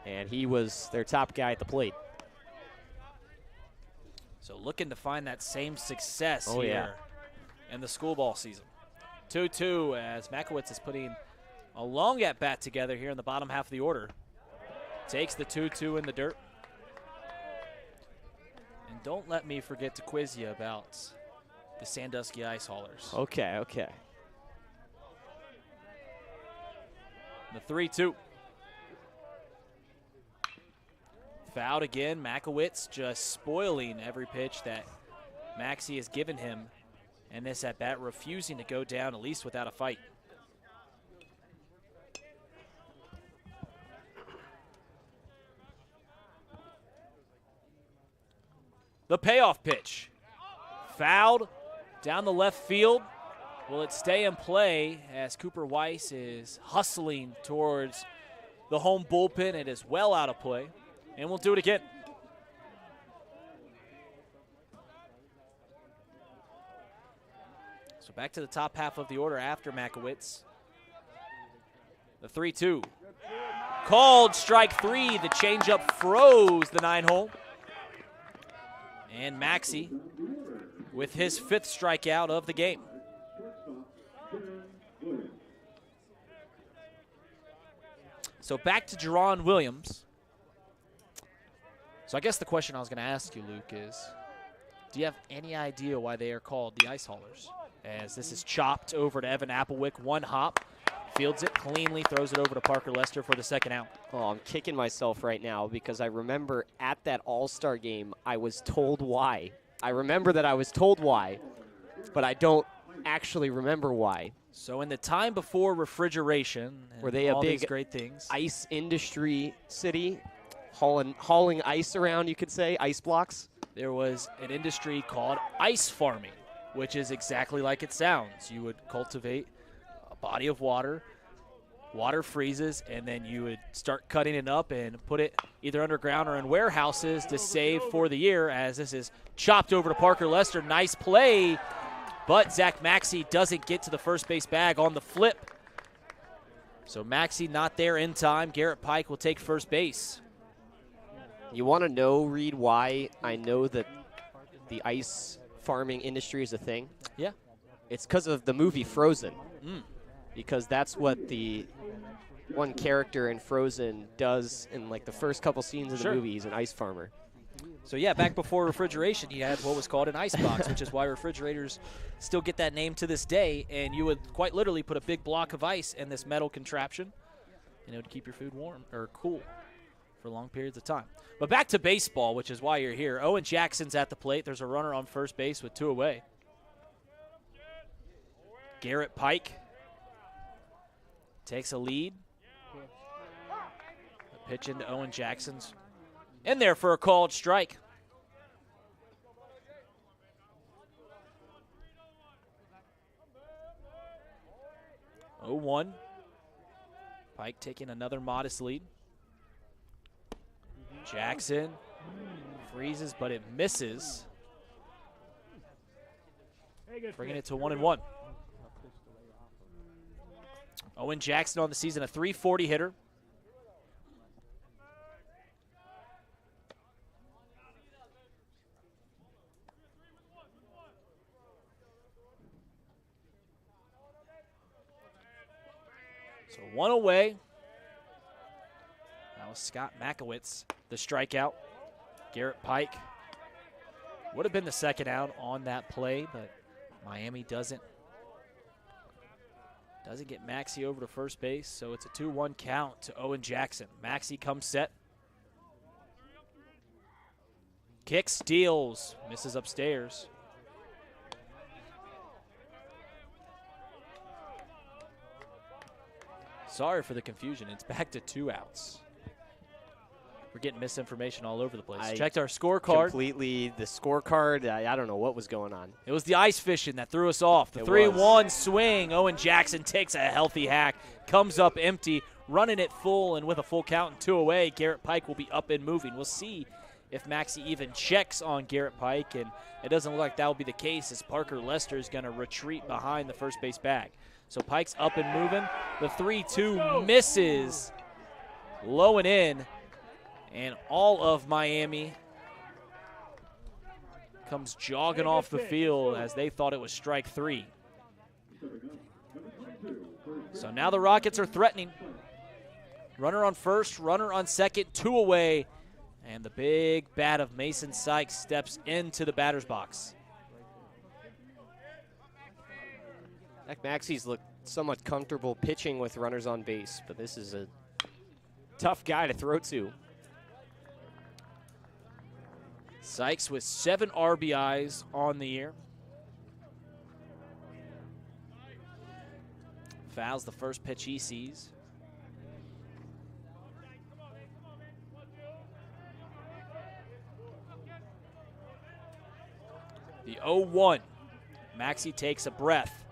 [SPEAKER 2] And he was their top guy at the plate.
[SPEAKER 1] So looking to find that same success here in the school ball season. 2-2 as Makowitz is putting a long at-bat together here in the bottom half of the order. Takes the 2-2 in the dirt. And don't let me forget to quiz you about the Sandusky Ice Haulers.
[SPEAKER 2] Okay.
[SPEAKER 1] The 3-2. Fouled again. Makowitz just spoiling every pitch that Maxey has given him. And this at bat refusing to go down, at least without a fight. The payoff pitch. Fouled down the left field. Will it stay in play as Cooper Weiss is hustling towards the home bullpen? It is well out of play. And we'll do it again. So back to the top half of the order after Makowitz. The 3-2. Called strike 3. The changeup froze the 9-hole. And Maxey with his 5th strikeout of the game. So back to Jerron Williams. So I guess the question I was going to ask you, Luke, is do you have any idea why they are called the Ice Haulers? As this is chopped over to Evan Applewick, 1 hop, fields it cleanly, throws it over to Parker Lester for the 2nd out.
[SPEAKER 2] Oh, I'm kicking myself right now because I remember at that All-Star game, I was told why. I remember that I was told why, but I don't actually remember why.
[SPEAKER 1] So in the time before refrigeration, and
[SPEAKER 2] were they
[SPEAKER 1] all
[SPEAKER 2] a big
[SPEAKER 1] these great things,
[SPEAKER 2] ice industry city, hauling ice around, you could say, ice blocks?
[SPEAKER 1] There was an industry called ice farming, which is exactly like it sounds. You would cultivate a body of water, water freezes, and then you would start cutting it up and put it either underground or in warehouses to save for the year, as this is chopped over to Parker Lester. Nice play, but Zach Maxey doesn't get to the first base bag on the flip. So Maxey not there in time. Garrett Pike will take first base.
[SPEAKER 2] You want to know, Reed, why I know that the ice farming industry is a thing?
[SPEAKER 1] Yeah.
[SPEAKER 2] It's because of the movie Frozen. Because that's what the one character in Frozen does in like the first couple scenes of the movie. He's an ice farmer.
[SPEAKER 1] So yeah, back before refrigeration, he had what was called an ice box, which is why refrigerators still get that name to this day. And you would quite literally put a big block of ice in this metal contraption, and it would keep your food warm or cool for long periods of time. But back to baseball, which is why you're here. Owen Jackson's at the plate. There's a runner on first base with 2 away. Garrett Pike takes a lead. A pitch into Owen Jackson's in there for a called strike. Oh, 1. Pike taking another modest lead. Jackson freezes, but it misses. Bringing it to 1-1. Owen Jackson on the season, a .340 hitter. So one away. That was Scott Makowitz, the strikeout. Garrett Pike would have been the second out on that play, but Miami doesn't get Maxey over to first base, so it's a 2-1 count to Owen Jackson. Maxey comes set. Kicks, steals, misses upstairs. Sorry for the confusion. It's back to 2 outs. We're getting misinformation all over the place. Checked our scorecard.
[SPEAKER 2] Completely, the scorecard, I don't know what was going on.
[SPEAKER 1] It was the ice fishing that threw us off. The 3-1 swing. Owen Jackson takes a healthy hack, comes up empty, running it full, and with a full count and 2 away, Garrett Pike will be up and moving. We'll see if Maxey even checks on Garrett Pike, and it doesn't look like that will be the case as Parker Lester is going to retreat behind the first base bag. So Pike's up and moving. The 3-2 misses, low and in. And all of Miami comes jogging off the field as they thought it was strike 3. So now the Rockets are threatening. Runner on first, runner on second, 2 away. And the big bat of Mason Sykes steps into the batter's box.
[SPEAKER 2] Zach Maxey's looked somewhat comfortable pitching with runners on base, but this is a tough guy to throw to.
[SPEAKER 1] Sykes with 7 RBIs on the year. Fouls the first pitch he sees. The 0-1. Maxey takes a breath.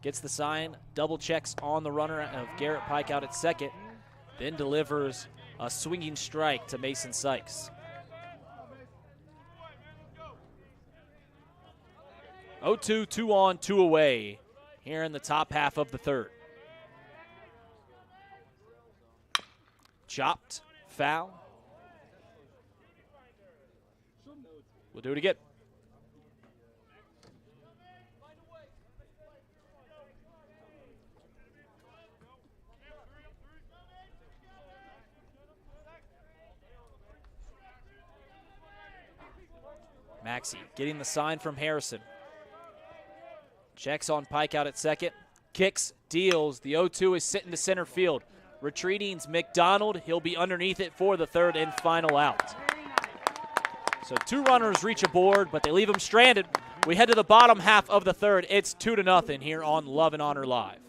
[SPEAKER 1] Gets the sign, double checks on the runner of Garrett Pike out at second, then delivers a swinging strike to Mason Sykes. 0-2, 2 on, 2 away here in the top half of the third. Chopped, foul. We'll do it again. Maxey getting the sign from Harrison. Checks on Pike out at second. Kicks, deals. The 0-2 is sitting to center field. Retreating's McDonald. He'll be underneath it for the third and final out. So 2 runners reach aboard, but they leave them stranded. We head to the bottom half of the third. It's 2-0 here on Love and Honor Live.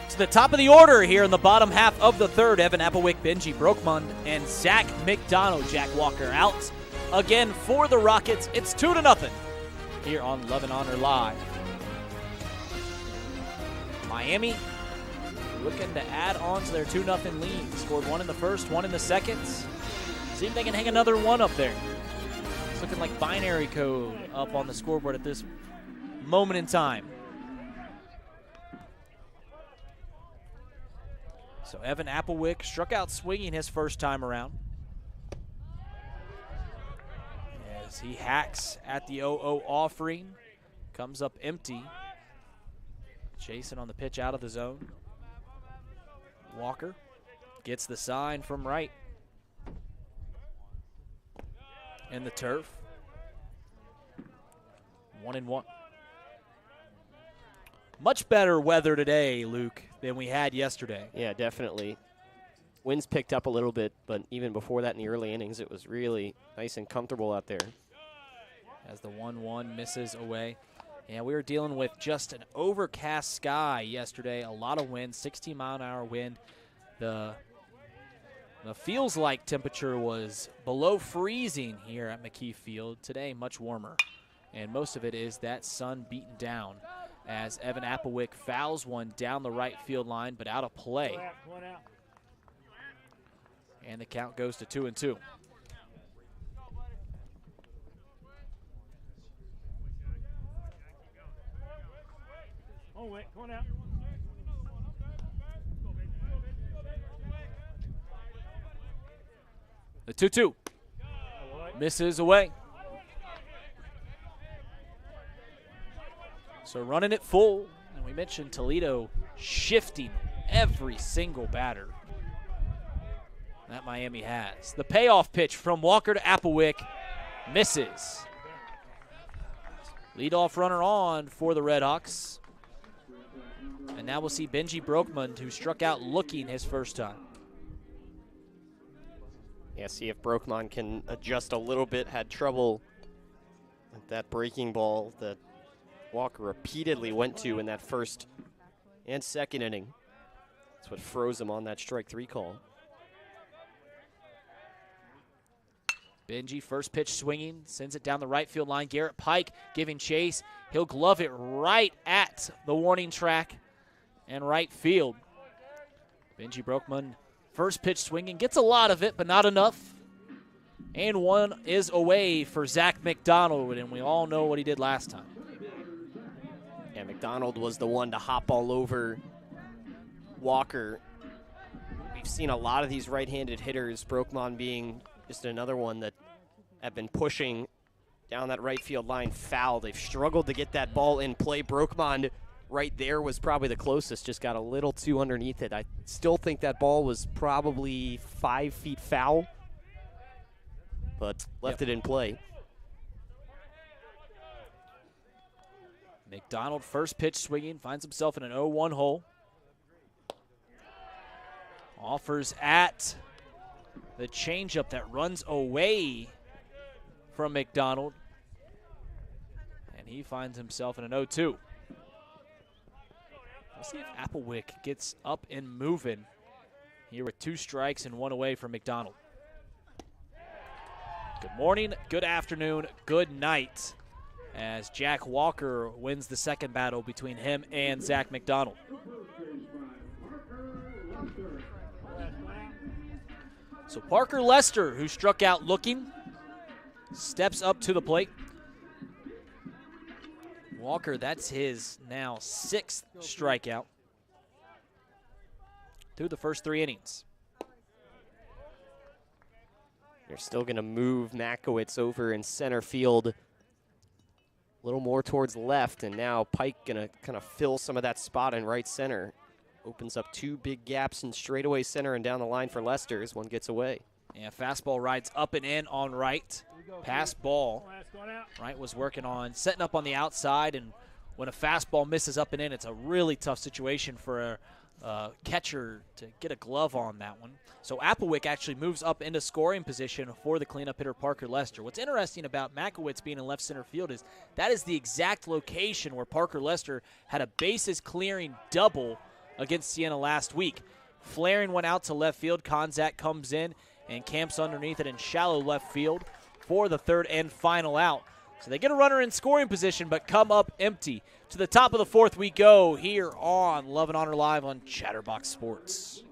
[SPEAKER 1] To the top of the order here in the bottom half of the third. Evan Applewick, Benji Brokmund, and Zach McDonald. Jack Walker out again for the Rockets. It's 2-0 here on Love and Honor Live. Miami looking to add on to their 2-0 lead. Scored 1 in the first, 1 in the second. See if they can hang another 1 up there. It's looking like binary code up on the scoreboard at this moment in time. So Evan Applewick struck out swinging his first time around. As he hacks at the 0-0 offering, comes up empty. Chasing on the pitch out of the zone. Walker gets the sign from right. In the turf. 1-1. Much better weather today, Luke, than we had yesterday.
[SPEAKER 2] Yeah, definitely. Winds picked up a little bit, but even before that in the early innings, it was really nice and comfortable out there.
[SPEAKER 1] As the 1-1 misses away. And we were dealing with just an overcast sky yesterday. A lot of wind, 16-mile-an-hour wind. The feels like temperature was below freezing here at McKee Field. Today, much warmer. And most of it is that sun beaten down as Evan Applewick fouls one down the right field line, but out of play. And the count goes to 2-2.
[SPEAKER 3] Oh, wait, come on out.
[SPEAKER 1] The 2-2 misses away. So running it full, and we mentioned Toledo shifting every single batter that Miami has. The payoff pitch from Walker to Applewick misses. Leadoff runner on for the RedHawks. And now we'll see Benji Brokman, who struck out looking his first time.
[SPEAKER 2] Yeah, see if Brokman can adjust a little bit. Had trouble with that breaking ball that Walker repeatedly went to in that first and second inning. That's what froze him on that strike 3 call.
[SPEAKER 1] Benji, first pitch swinging, sends it down the right field line. Garrett Pike giving chase. He'll glove it right at the warning track and right field. Benji Brokman, first pitch swinging, gets a lot of it, but not enough. And one is away for Zach McDonald, and we all know what he did last time.
[SPEAKER 2] Yeah, McDonald was the one to hop all over Walker. We've seen a lot of these right-handed hitters, Brokman being just another one that have been pushing down that right field line foul. They've struggled to get that ball in play. Brokman right there was probably the closest, just got a little too underneath it. I still think that ball was probably 5 feet foul, but left it in play.
[SPEAKER 1] McDonald, first pitch swinging, finds himself in an 0-1 hole. Offers at the changeup that runs away from McDonald. And he finds himself in an 0-2. Let's see if Applewick gets up and moving here with 2 strikes and 1 away from McDonald. Good morning, good afternoon, good night, as Jack Walker wins the second battle between him and Zach McDonald. So Parker Lester, who struck out looking, steps up to the plate. Walker, that's his now 6th strikeout through the first 3 innings.
[SPEAKER 2] They're still going to move Makowitz over in center field a little more towards left, and now Pike going to kind of fill some of that spot in right center. Opens up 2 big gaps in straightaway center and down the line for Lester as one gets away.
[SPEAKER 1] Yeah, fastball rides up and in on right. Pass ball. Right was working on setting up on the outside, and when a fastball misses up and in, it's a really tough situation for a catcher to get a glove on that one. So Applewick actually moves up into scoring position for the cleanup hitter Parker Lester. What's interesting about Makowitz being in left center field is that is the exact location where Parker Lester had a bases clearing double against Siena last week. Flaring one out to left field. Konzak comes in and camps underneath it in shallow left field for the 3rd and final out. So they get a runner in scoring position, but come up empty. To the top of the 4th we go here on Love and Honor Live on Chatterbox Sports.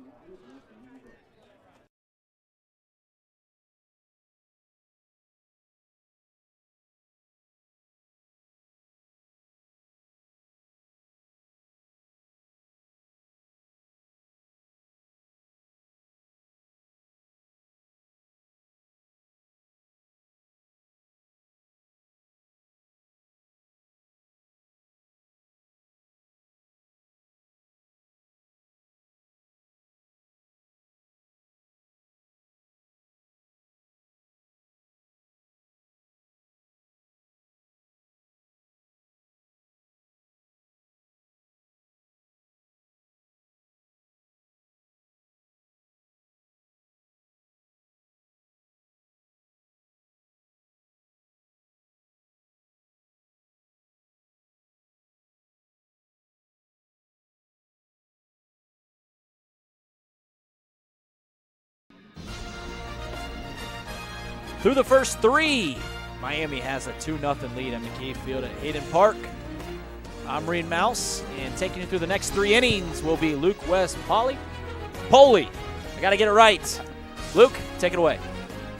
[SPEAKER 1] Through the first 3, Miami has a 2-0 lead at McKee Field at Hayden Park. I'm Reed Mouse, and taking you through the next 3 innings will be Luke West Polly. I got to get it right. Luke, take it away.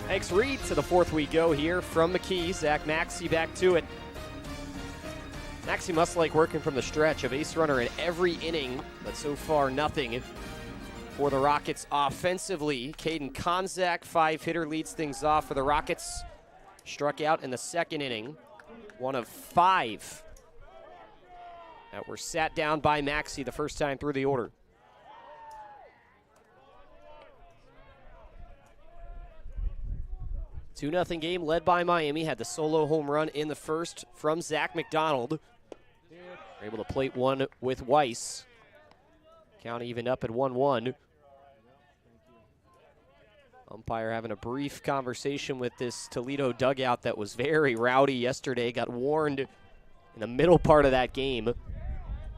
[SPEAKER 2] Thanks, Reed. To the 4th we go here from McKee. Zach Maxey back to it. Maxey must like working from the stretch. A base runner in every inning, but so far nothing for the Rockets offensively. Caden Konzak, 5-hitter, leads things off for the Rockets. Struck out in the 2nd inning. 1 of 5 that were sat down by Maxey the first time through the order. Two 2-0 game led by Miami. Had the solo home run in the first from Zach McDonald. They're able to plate one with Weiss. Count even up at 1-1. Umpire having a brief conversation with this Toledo dugout that was very rowdy yesterday. Got warned in the middle part of that game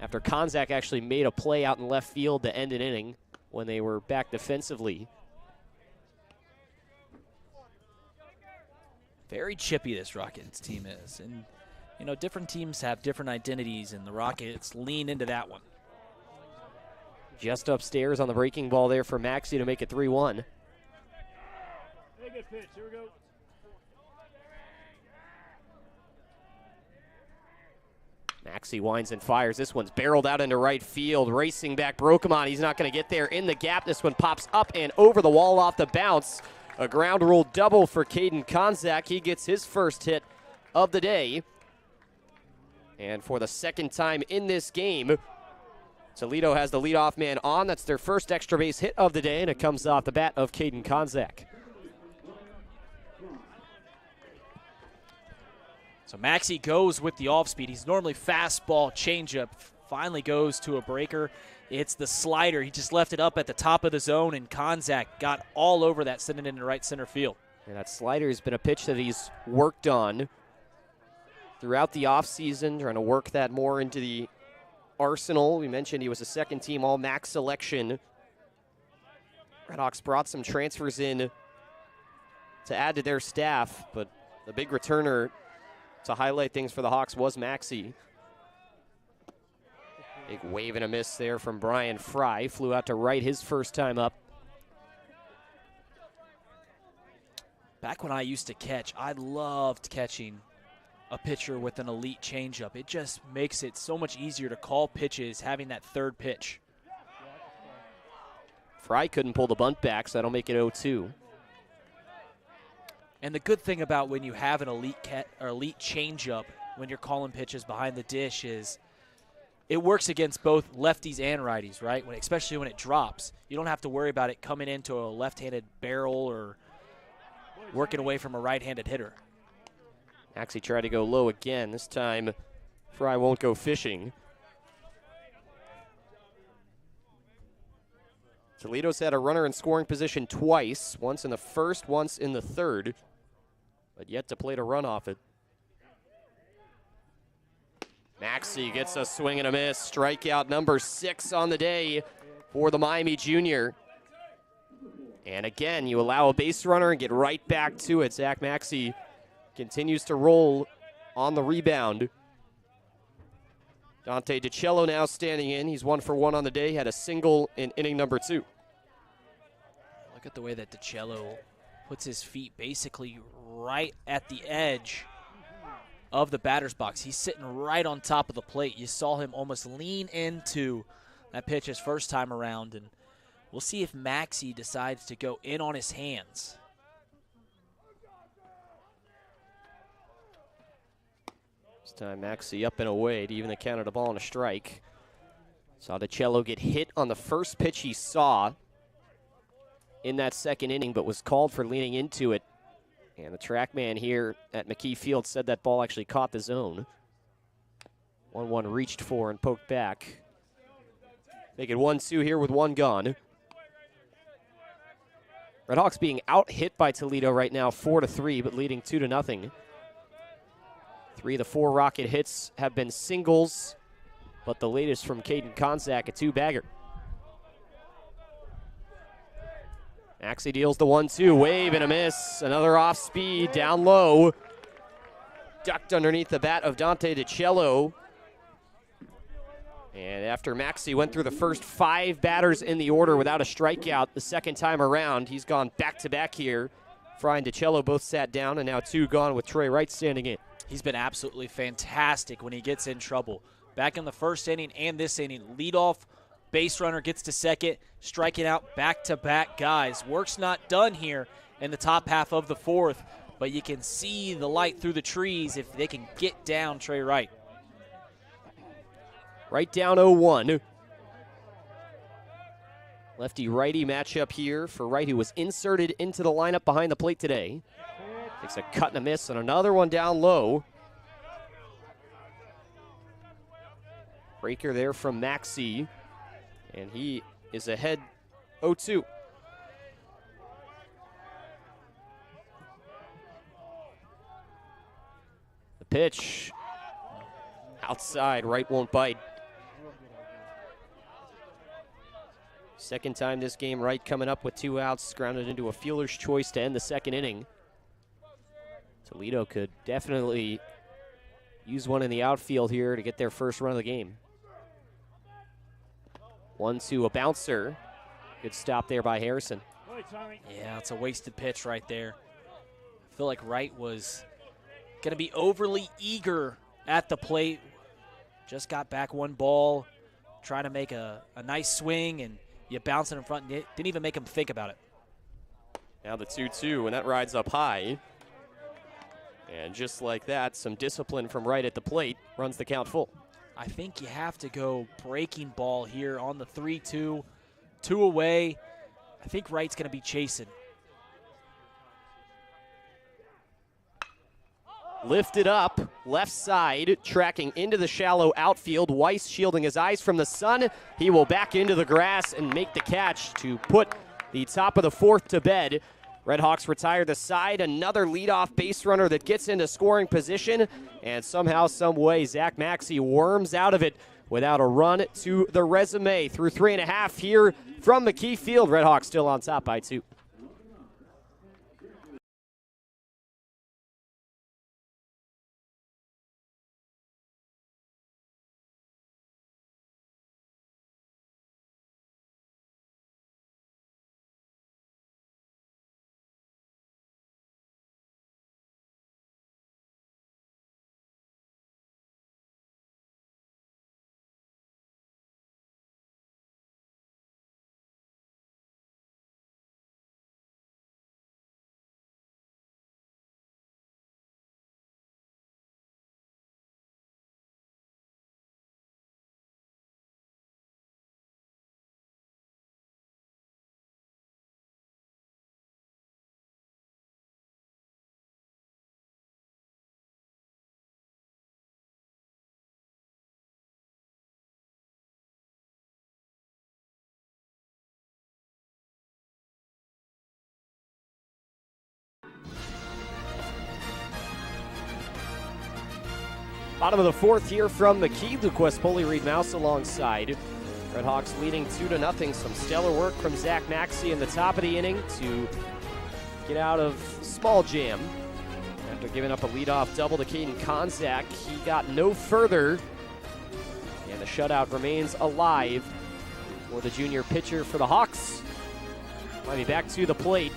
[SPEAKER 2] after Konzak actually made a play out in left field to end an inning when they were back defensively.
[SPEAKER 1] Very chippy this Rockets team is. And, you know, different teams have different identities, and the Rockets lean into that one.
[SPEAKER 2] Just upstairs on the breaking ball there for Maxey to make it 3-1.
[SPEAKER 3] Hey, good pitch. Here we go.
[SPEAKER 2] Maxey winds and fires. This one's barreled out into right field. Racing back, Brennaman. He's not going to get there in the gap. This one pops up and over the wall off the bounce. A ground rule double for Caden Konzak. He gets his first hit of the day. And for the 2nd time in this game, Toledo has the leadoff man on. That's their first extra base hit of the day, and it comes off the bat of Caden Konzak.
[SPEAKER 1] So Maxey goes with the off-speed. He's normally fastball, changeup. Finally goes to a breaker. It's the slider. He just left it up at the top of the zone, and Konzak got all over that, sending it into right center field.
[SPEAKER 2] And that slider has been a pitch that he's worked on throughout the offseason, trying to work that more into the arsenal. We mentioned he was a 2nd-team All-MAC selection. RedHawks brought some transfers in to add to their staff, but the big returner to highlight things for the Hawks was Maxey. Big wave and a miss there from Brian Fry. Flew out to right his first time up.
[SPEAKER 1] Back when I used to catch, I loved catching a pitcher with an elite changeup. It just makes it so much easier to call pitches having that 3rd pitch.
[SPEAKER 2] Fry couldn't pull the bunt back, so that'll make it 0-2.
[SPEAKER 1] And the good thing about when you have an elite changeup when you're calling pitches behind the dish is it works against both lefties and righties, right? Especially when it drops. You don't have to worry about it coming into a left-handed barrel or working away from a right-handed hitter.
[SPEAKER 2] Maxey tried to go low again. This time, Fry won't go fishing. Toledo's had a runner in scoring position twice, once in the first, once in the 3rd, but yet to plate a run off it. Maxey gets a swing and a miss. Strikeout number 6 on the day for the Miami junior. And again, you allow a base runner and get right back to it. Zach Maxey continues to roll on the rebound. Dante DiCello now standing in. He's 1 for 1 on the day. Had a single in inning number 2.
[SPEAKER 1] Look at the way that DiCello puts his feet basically right at the edge of the batter's box. He's sitting right on top of the plate. You saw him almost lean into that pitch his first time around, and we'll see if Maxey decides to go in on his hands.
[SPEAKER 2] This time Maxey up and away to even the count of the ball and a strike. Saw DiCello get hit on the first pitch he saw in that 2nd inning, but was called for leaning into it. And the track man here at McKee Field said that ball actually caught the zone. 1-1 reached for and poked back. Make it 1-2 here with 1 gone. RedHawks being out hit by Toledo right now 4-3, but leading 2-0. 3 of the 4 Rocket hits have been singles, but the latest from Caden Konzak, a 2-bagger. Maxey deals the 1-2, wave and a miss. Another off speed, down low. Ducked underneath the bat of Dante DiCello. And after Maxey went through the first 5 batters in the order without a strikeout the second time around, he's gone back-to-back here. Fry and DiCello both sat down, and now 2 gone with Trey Wright standing in.
[SPEAKER 1] He's been absolutely fantastic when he gets in trouble. Back in the first inning and this inning, leadoff base runner gets to second, striking out back-to-back guys. Work's not done here in the top half of the 4th, but you can see the light through the trees if they can get down Trey Wright.
[SPEAKER 2] Right down 0-1. Lefty-righty matchup here for Wright, who was inserted into the lineup behind the plate today. Takes a cut and a miss, and another one down low. Breaker there from Maxey, and he is ahead 0-2. The pitch outside, Wright won't bite. Second time this game, Wright coming up with 2 outs, grounded into a fielder's choice to end the second inning. Toledo could definitely use one in the outfield here to get their first run of the game. 1-2, a bouncer. Good stop there by Harrison.
[SPEAKER 1] Yeah, it's a wasted pitch right there. I feel like Wright was going to be overly eager at the plate. Just got back 1 ball, trying to make a nice swing, and you bounce it in front. Didn't even make him think about it.
[SPEAKER 2] Now the 2-2, and that rides up high. And just like that, some discipline from Wright at the plate runs the count full.
[SPEAKER 1] I think you have to go breaking ball here on the 3-2, 2 away. I think Wright's going to be chasing.
[SPEAKER 2] Lifted up, left side, tracking into the shallow outfield. Weiss shielding his eyes from the sun. He will back into the grass and make the catch to put the top of the 4th to bed. RedHawks retire the side. Another leadoff base runner that gets into scoring position. And somehow, some way, Zach Maxey worms out of it without a run to the resume. Through 3.5 here from McKee Field. RedHawks still on top by 2. Bottom of the 4th here from McKee. Luke Westpoli, Reed Mouse alongside. RedHawks leading 2-0. Some stellar work from Zach Maxey in the top of the inning to get out of small jam. After giving up a leadoff double to Caden Konzak, he got no further. And the shutout remains alive for the junior pitcher for the Hawks. Might be back to the plate.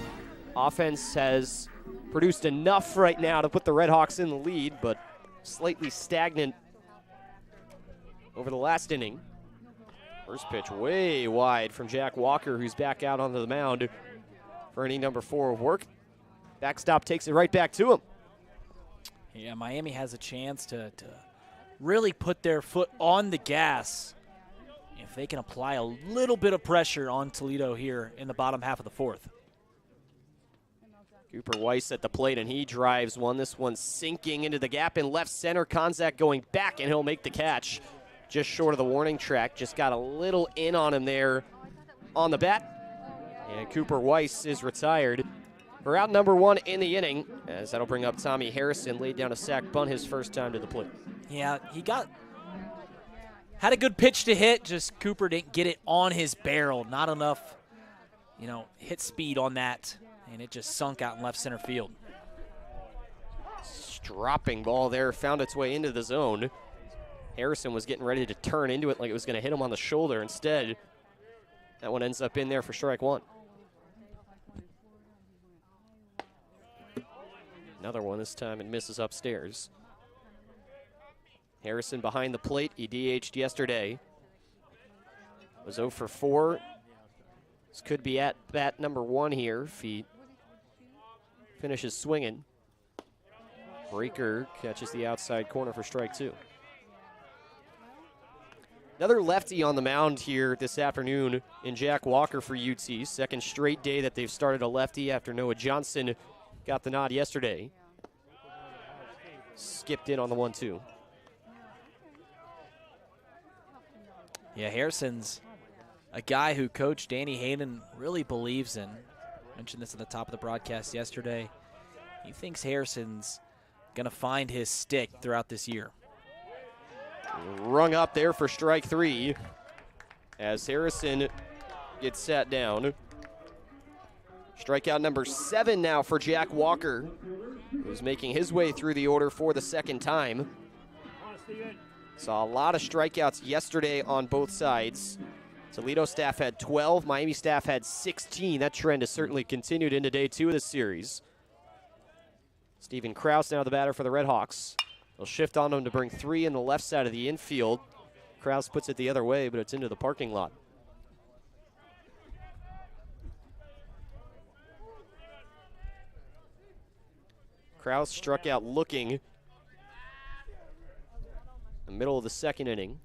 [SPEAKER 2] Offense has produced enough right now to put the RedHawks in the lead, but slightly stagnant over the last inning. First pitch way wide from Jack Walker, who's back out onto the mound for inning number 4 of work. Backstop takes it right back to him.
[SPEAKER 1] Yeah, Miami has a chance to really put their foot on the gas if they can apply a little bit of pressure on Toledo here in the bottom half of the 4th.
[SPEAKER 2] Cooper Weiss at the plate, and he drives one. This one sinking into the gap in left center. Konzak going back, and he'll make the catch. Just short of the warning track. Just got a little in on him there on the bat. And Cooper Weiss is retired for out number 1 in the inning, as that'll bring up Tommy Harrison. Laid down a sac bunt his first time to the plate.
[SPEAKER 1] Yeah, he had a good pitch to hit, just Cooper didn't get it on his barrel. Not enough. hit speed on that, and it just sunk out in left center field.
[SPEAKER 2] Dropping ball there, found its way into the zone. Harrison was getting ready to turn into it like it was going to hit him on the shoulder. Instead, that one ends up in there for strike one. Another one this time, and misses upstairs. Harrison behind the plate. He DH'd yesterday. Was 0 for 4. This could be at bat number 1 here if he finishes swinging. Breaker catches the outside corner for strike 2. Another lefty on the mound here this afternoon in Jack Walker for UT. Second straight day that they've started a lefty after Noah Johnson got the nod yesterday. Skipped in on the 1-2.
[SPEAKER 1] Yeah, Harrison's a guy who Coach Danny Hayden really believes in. I mentioned this at the top of the broadcast yesterday. He thinks Harrison's going to find his stick throughout this year.
[SPEAKER 2] Rung up there for strike 3 as Harrison gets sat down. Strikeout number 7 now for Jack Walker, who's making his way through the order for the second time. Saw a lot of strikeouts yesterday on both sides. Toledo staff had 12, Miami staff had 16. That trend has certainly continued into day 2 of this series. Steven Krause now the batter for the RedHawks. They'll shift on him to bring 3 in the left side of the infield. Krause puts it the other way, but it's into the parking lot. Krause struck out looking. The middle of the second inning.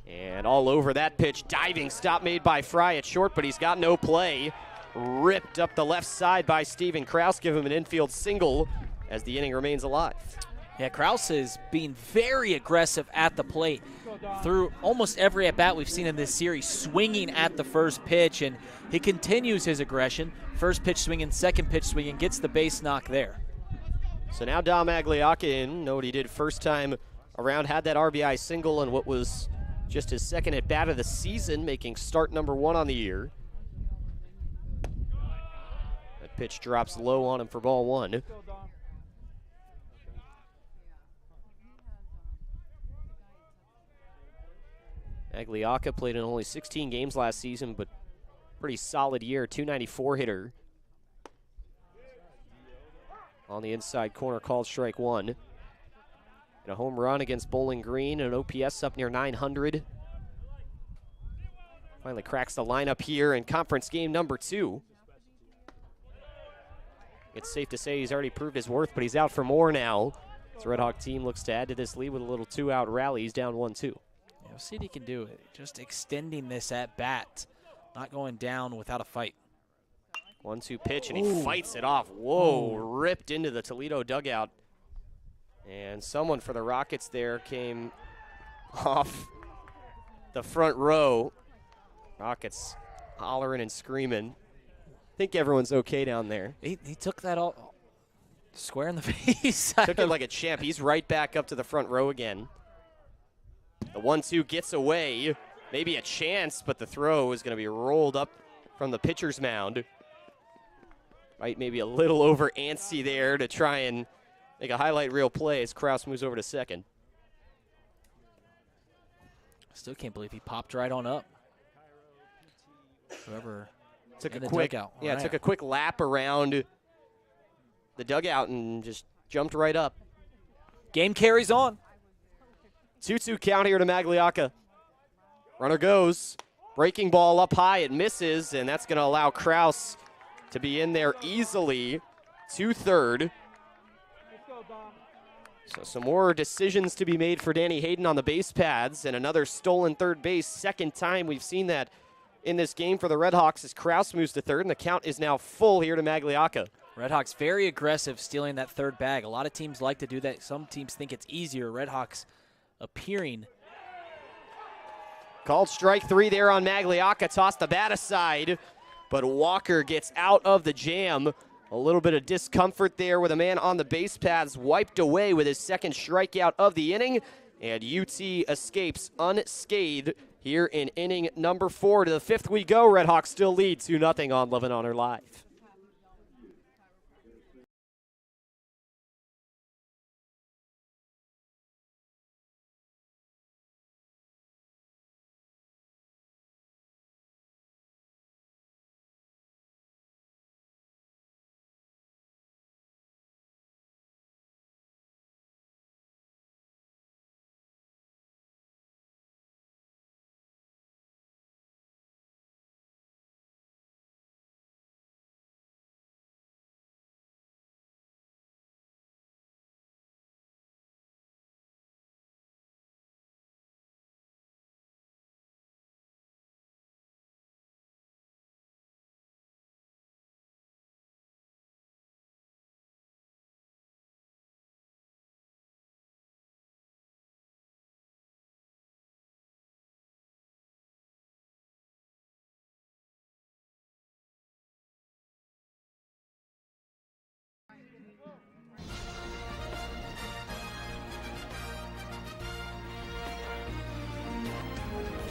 [SPEAKER 2] And all over that pitch, diving stop made by Fry at short, but he's got no play. Ripped up the left side by Steven Krause, give him an infield single as the inning remains alive.
[SPEAKER 1] Yeah, Krause is being very aggressive at the plate. Through almost every at-bat we've seen in this series, swinging at the first pitch, and he continues his aggression. First pitch swinging, second pitch swinging, gets the base knock there.
[SPEAKER 2] So now Thom in, know what he did first time around, had that RBI single and what was just his second at-bat of the season, making start number 1 on the year. That pitch drops low on him for ball 1. Agliaca played in only 16 games last season, but pretty solid year, 294 hitter. On the inside corner, called strike 1. And a home run against Bowling Green, and an OPS up near 900. Finally cracks the lineup here in conference game number 2. It's safe to say he's already proved his worth, but he's out for more now. The Red Hawk team looks to add to this lead with a little 2-out rally. He's down 1-2.
[SPEAKER 1] We'll see if he can do it. Just extending this at bat, not going down without a fight.
[SPEAKER 2] 1-2 pitch, and he fights it off. Whoa, ripped into the Toledo dugout. And someone for the Rockets there came off the front row. Rockets hollering and screaming. I think everyone's okay down there.
[SPEAKER 1] He took that all square in the face.
[SPEAKER 2] Took it like a champ. He's right back up to the front row again. The 1-2 gets away. Maybe a chance, but the throw is going to be rolled up from the pitcher's mound. Right, maybe a little over antsy there to try and make a highlight reel play as Krause moves over to second.
[SPEAKER 1] Still can't believe he popped right on up. Whoever
[SPEAKER 2] took
[SPEAKER 1] in
[SPEAKER 2] a
[SPEAKER 1] the
[SPEAKER 2] quick,
[SPEAKER 1] dugout.
[SPEAKER 2] yeah,
[SPEAKER 1] Right.
[SPEAKER 2] took a quick lap around the dugout and just jumped right up.
[SPEAKER 1] Game carries on.
[SPEAKER 2] 2-2 count here to Magliocca. Runner goes. Breaking ball up high. It misses, and that's going to allow Krause to be in there easily to third. So some more decisions to be made for Danny Hayden on the base pads, and another stolen third base. Second time we've seen that in this game for the RedHawks as Krause moves to third, and the count is now full here to Magliocca.
[SPEAKER 1] RedHawks very aggressive stealing that third bag. A lot of teams like to do that. Some teams think it's easier. RedHawks appearing.
[SPEAKER 2] Called strike 3 there on Magliocca. Tossed the bat aside, but Walker gets out of the jam. A little bit of discomfort there with a man on the base paths, wiped away with his second strikeout of the inning, and UT escapes unscathed here in inning number 4. To the 5th we go. RedHawks still lead 2-0 on Love and Honor Live.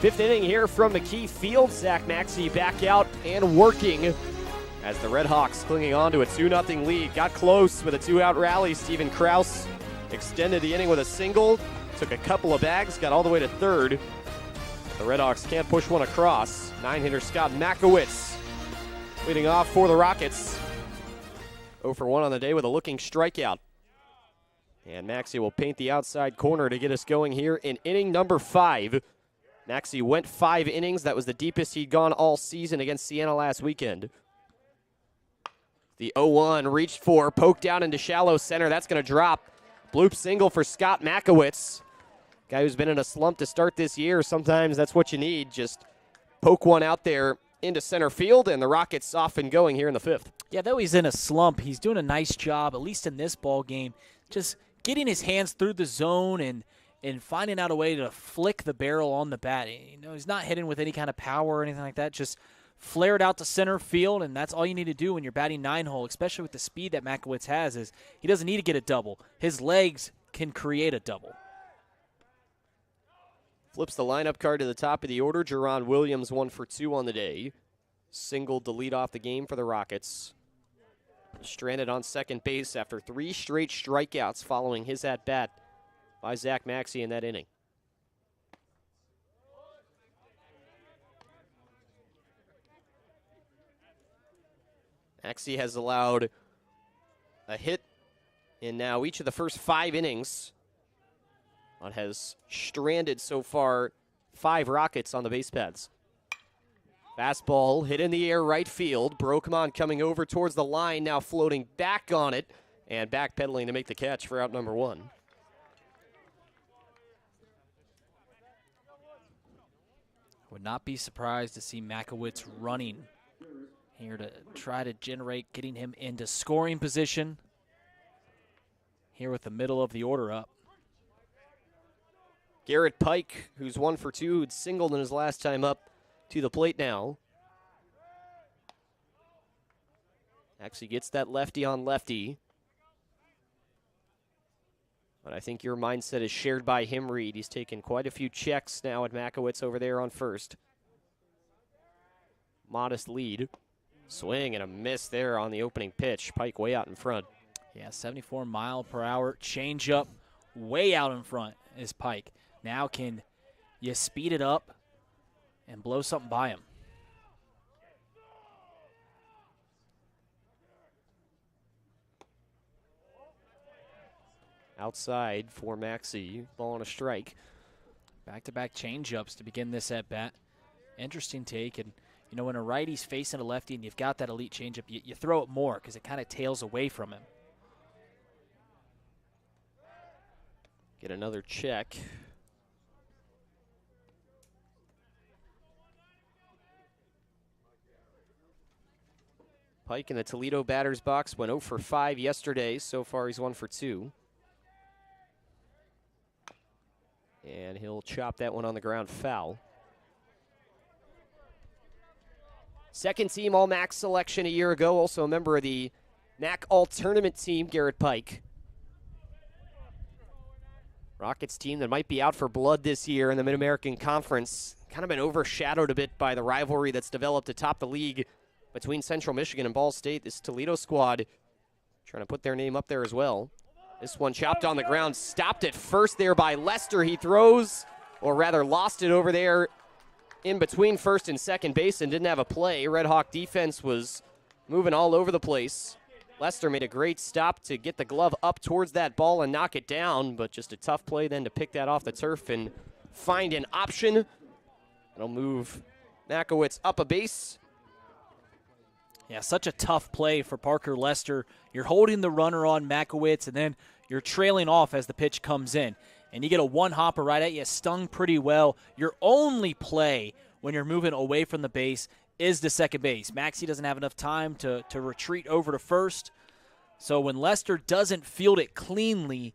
[SPEAKER 2] Fifth inning here from McKee Field. Zach Maxey back out and working as the RedHawks clinging on to a 2-0 lead. Got close with a 2-out rally. Steven Krause extended the inning with a single. Took a couple of bags, got all the way to third. The RedHawks can't push one across. 9-hitter Scott Makowitz leading off for the Rockets. 0 for 1 on the day with a looking strikeout. And Maxey will paint the outside corner to get us going here in inning number 5. Maxey went 5 innings. That was the deepest he'd gone all season against Siena last weekend. The 0-1 reached for, poked down into shallow center. That's going to drop. Bloop single for Scott Makowitz. Guy who's been in a slump to start this year. Sometimes that's what you need. Just poke one out there into center field, and the Rockets off and going here in the 5th.
[SPEAKER 1] Yeah, though he's in a slump, he's doing a nice job, at least in this ball game, just getting his hands through the zone and finding out a way to flick the barrel on the bat. You know, he's not hitting with any kind of power or anything like that. Just flare it out to center field, and that's all you need to do when you're batting 9-hole, especially with the speed that Makowitz has. Is he doesn't need to get a double. His legs can create a double.
[SPEAKER 2] Flips the lineup card to the top of the order. Jerron Williams 1 for 2 on the day. Singled to lead off the game for the Rockets. Stranded on second base after 3 straight strikeouts following his at-bat by Zach Maxey in that inning. Maxey has allowed a hit in now each of the first 5 innings, but has stranded so far 5 Rockets on the base paths. Fastball hit in the air right field. Brokemon coming over towards the line, now floating back on it and backpedaling to make the catch for out number 1.
[SPEAKER 1] Would not be surprised to see Makowitz running here to try to generate getting him into scoring position here with the middle of the order up.
[SPEAKER 2] Garrett Pike, who's 1 for 2, who'd singled in his last time up to the plate now. Actually gets that lefty on lefty. But I think your mindset is shared by him, Reed. He's taken quite a few checks now at Makowitz over there on first. Modest lead. Swing and a miss there on the opening pitch. Pike way out in front.
[SPEAKER 1] Yeah, 74-mile-per-hour changeup way out in front is Pike. Now can you speed it up and blow something by him?
[SPEAKER 2] Outside for Maxey, ball on a strike.
[SPEAKER 1] Back-to-back changeups to begin this at-bat. Interesting take, and you know when a righty's facing a lefty and you've got that elite changeup, you throw it more because it kind of tails away from him.
[SPEAKER 2] Get another check. Pike in the Toledo batter's box went 0 for 5 yesterday. So far he's 1 for 2. And he'll chop that one on the ground foul. Second team All-MAC selection a year ago. Also a member of the MAC All-Tournament team, Garrett Pike. Rockets team that might be out for blood this year in the Mid-American Conference. Kind of been overshadowed a bit by the rivalry that's developed atop the league between Central Michigan and Ball State. This Toledo squad trying to put their name up there as well. This one chopped on the ground, stopped it first there by Lester. He throws, or rather lost it over there in between first and second base and didn't have a play. Red Hawk defense was moving all over the place. Lester made a great stop to get the glove up towards that ball and knock it down, but just a tough play then to pick that off the turf and find an option. That'll move Makowitz up a base.
[SPEAKER 1] Yeah, such a tough play for Parker Lester. You're holding the runner on Makowitz, and then you're trailing off as the pitch comes in. And you get a one-hopper right at you, stung pretty well. Your only play when you're moving away from the base is the second base. Maxey doesn't have enough time to retreat over to first. So when Lester doesn't field it cleanly,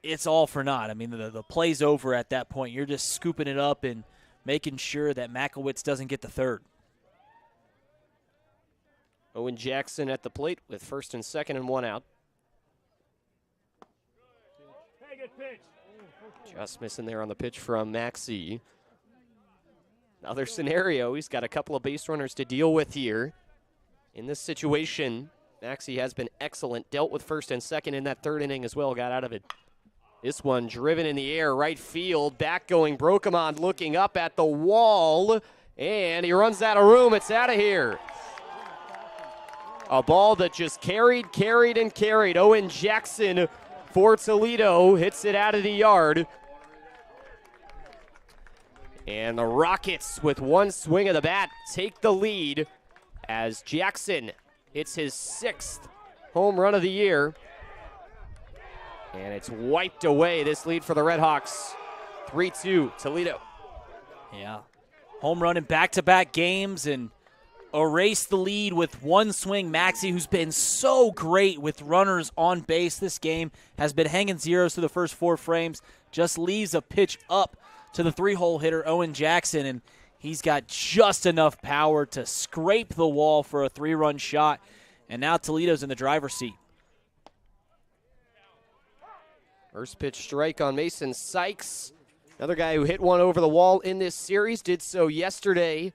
[SPEAKER 1] it's all for naught. I mean, the play's over at that point. You're just scooping it up and making sure that Makowitz doesn't get the third.
[SPEAKER 2] Owen Jackson at the plate with first and second and one out.
[SPEAKER 3] Hey, good pitch.
[SPEAKER 2] Just missing there on the pitch from Maxey. Another scenario, he's got a couple of base runners to deal with here. In this situation, Maxey has been excellent, dealt with first and second in that third inning as well, got out of it. This one driven in the air, right field, back going Brennaman looking up at the wall, and he runs out of room. It's out of here. A ball that just carried. Owen Jackson for Toledo hits it out of the yard. And the Rockets, with one swing of the bat, take the lead as Jackson hits his 6th home run of the year. And it's wiped away, this lead for the RedHawks. 3-2, Toledo.
[SPEAKER 1] Yeah. Home run in back-to-back games and erase the lead with one swing. Maxey, who's been so great with runners on base this game, has been hanging zeros through the first 4 frames, just leaves a pitch up to the 3-hole hitter, Owen Jackson, and he's got just enough power to scrape the wall for a 3-run shot, and now Toledo's in the driver's seat.
[SPEAKER 2] First pitch strike on Mason Sykes. Another guy who hit one over the wall in this series, did so yesterday.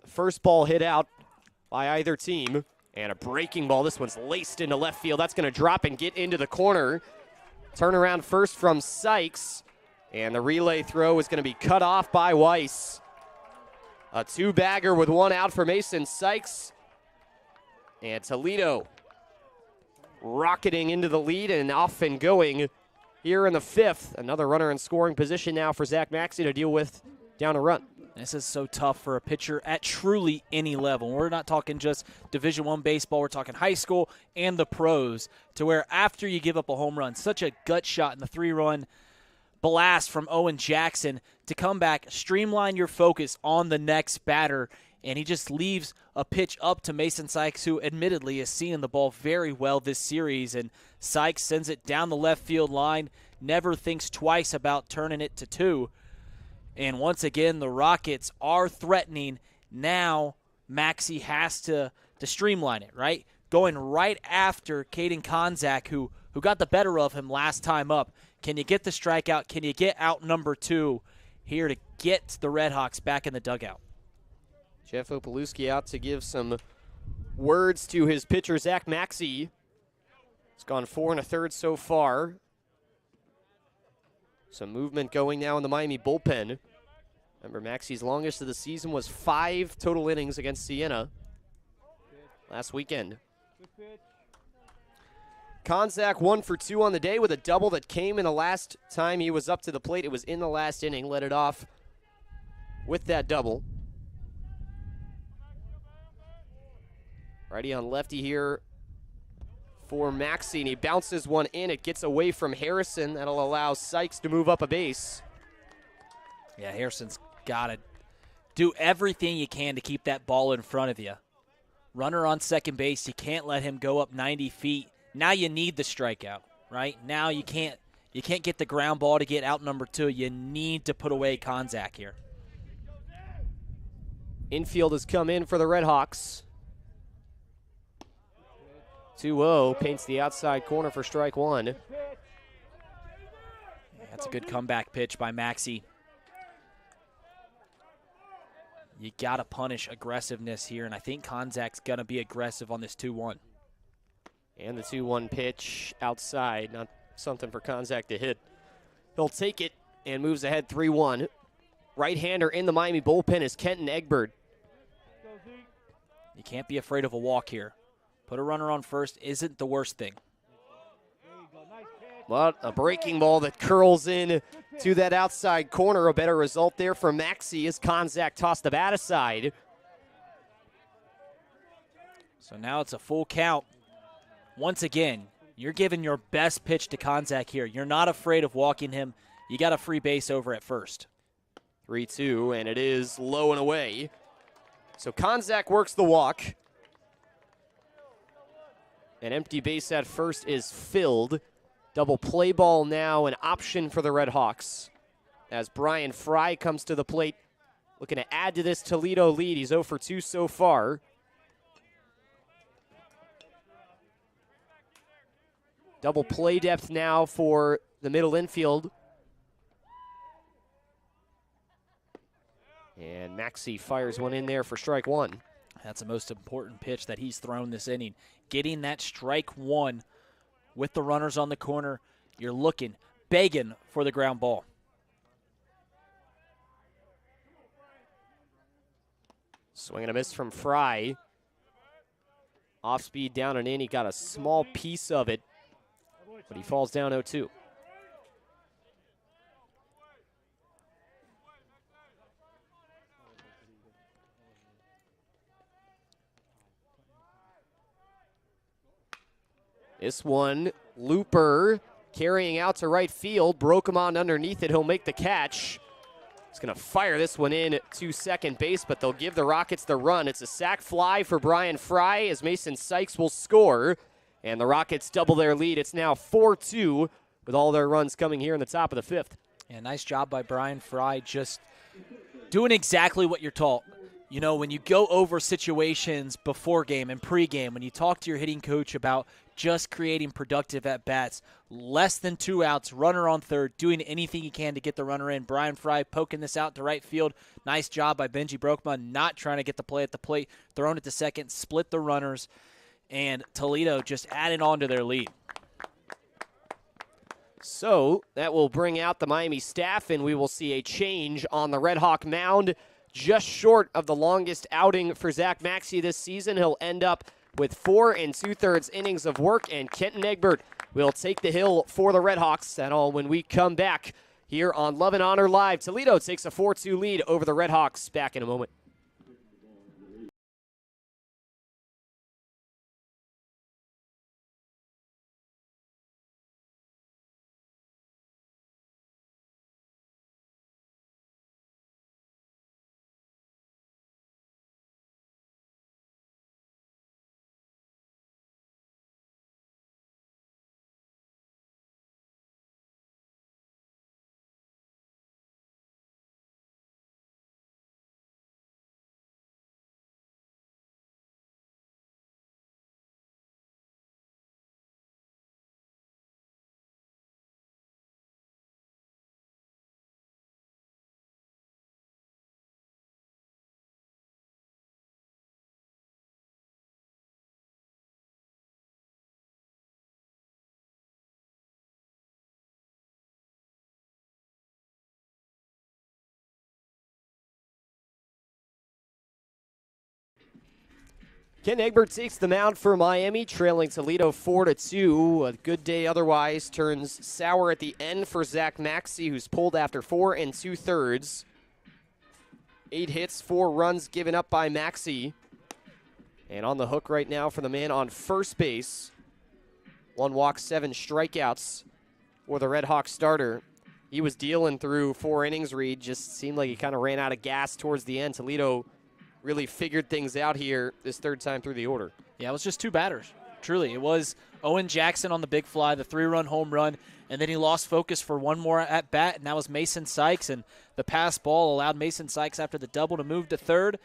[SPEAKER 2] The first ball hit out by either team, and a breaking ball. This one's laced into left field. That's going to drop and get into the corner. Turn around first from Sykes. And the relay throw is going to be cut off by Weiss. A 2-bagger with 1 out for Mason Sykes. And Toledo rocketing into the lead and off and going here in the 5th. Another runner in scoring position now for Zach Maxey to deal with down a run.
[SPEAKER 1] This is so tough for a pitcher at truly any level. We're not talking just Division I baseball. We're talking high school and the pros, to where after you give up a home run, such a gut shot in the 3-run blast from Owen Jackson, to come back, streamline your focus on the next batter, and he just leaves a pitch up to Mason Sykes, who admittedly is seeing the ball very well this series, and Sykes sends it down the left field line, never thinks twice about turning it to 2. And once again, the Rockets are threatening. Now Maxey has to streamline it, right? Going right after Caden Konzak, who got the better of him last time up. Can you get the strikeout? Can you get out number 2 here to get the RedHawks back in the dugout?
[SPEAKER 2] Jeff Opalewski out to give some words to his pitcher, Zach Maxey. It's gone 4 1/3 so far. Some movement going now in the Miami bullpen. Remember, Maxey's longest of the season was 5 total innings against Siena last weekend. Konzak 1 for 2 on the day with a double that came in the last time he was up to the plate. It was in the last inning, led it off with that double. Righty on lefty here for Maxey, and he bounces one in. It gets away from Harrison. That'll allow Sykes to move up a base.
[SPEAKER 1] Yeah, Harrison's got to do everything you can to keep that ball in front of you. Runner on second base, you can't let him go up 90 feet. Now you need the strikeout, right? Now you can't get the ground ball to get out number 2. You need to put away Konzak here.
[SPEAKER 2] Infield has come in for the RedHawks. 2-0, paints the outside corner for strike 1.
[SPEAKER 1] That's a good comeback pitch by Maxey. You got to punish aggressiveness here, and I think Konzak's going to be aggressive on this 2-1.
[SPEAKER 2] And the 2-1 pitch outside, not something for Konzak to hit. He'll take it and moves ahead 3-1. Right-hander in the Miami bullpen is Kenton Egbert.
[SPEAKER 1] You can't be afraid of a walk here. Put a runner on first isn't the worst thing.
[SPEAKER 2] But a breaking ball that curls in to that outside corner. A better result there for Maxey as Konzak tossed the bat aside.
[SPEAKER 1] So now it's a full count. Once again, you're giving your best pitch to Konzak here. You're not afraid of walking him. You got a free base over at first.
[SPEAKER 2] 3-2, and it is low and away. So Konzak works the walk. An empty base at first is filled. Double play ball now, an option for the RedHawks. As Brian Fry comes to the plate, looking to add to this Toledo lead. He's 0 for 2 so far. Double play depth now for the middle infield. And Maxey fires one in there for strike one.
[SPEAKER 1] That's the most important pitch that he's thrown this inning. Getting that strike one with the runners on the corner, you're looking, begging for the ground ball.
[SPEAKER 2] Swing and a miss from Fry. Off speed down and in. He got a small piece of it, but he falls down 0-2. This one, Looper carrying out to right field. Broke him on underneath it. He'll make the catch. He's going to fire this one in to second base, but they'll give the Rockets the run. It's a sac fly for Brian Fry as Mason Sykes will score. And the Rockets double their lead. It's now 4-2 with all their runs coming here in the top of the fifth.
[SPEAKER 1] Yeah, nice job by Brian Fry, just doing exactly what you're taught. You know, when you go over situations before game and pregame, when you talk to your hitting coach about just creating productive at-bats, less than 2 outs, runner on third, doing anything you can to get the runner in. Brian Fry poking this out to right field. Nice job by Benji Brokman, not trying to get the play at the plate, throwing it to second, split the runners, and Toledo just added on to their lead.
[SPEAKER 2] So that will bring out the Miami staff, and we will see a change on the Red Hawk mound. Just short of the longest outing for Zach Maxey this season. He'll end up with 4 2/3 innings of work, and Kenton Egbert will take the hill for the RedHawks. That all when we come back here on Love and Honor Live. Toledo takes a 4-2 lead over the RedHawks. Back in a moment. Ken Egbert takes the mound for Miami, trailing Toledo 4-2. A good day otherwise turns sour at the end for Zach Maxey, who's pulled after 4 2/3. 8 hits, 4 runs given up by Maxey. And on the hook right now for the man on first base. 1 walk, 7 strikeouts for the Red Hawks starter. He was dealing through 4 innings, Reed. Just seemed like he kind of ran out of gas towards the end. Toledo really figured things out here this third time through the order.
[SPEAKER 1] Yeah, it was just 2 batters. Truly, it was Owen Jackson on the big fly, the 3-run home run, and then he lost focus for 1 more at bat, and that was Mason Sykes, and the pass ball allowed Mason Sykes after the double to move to third,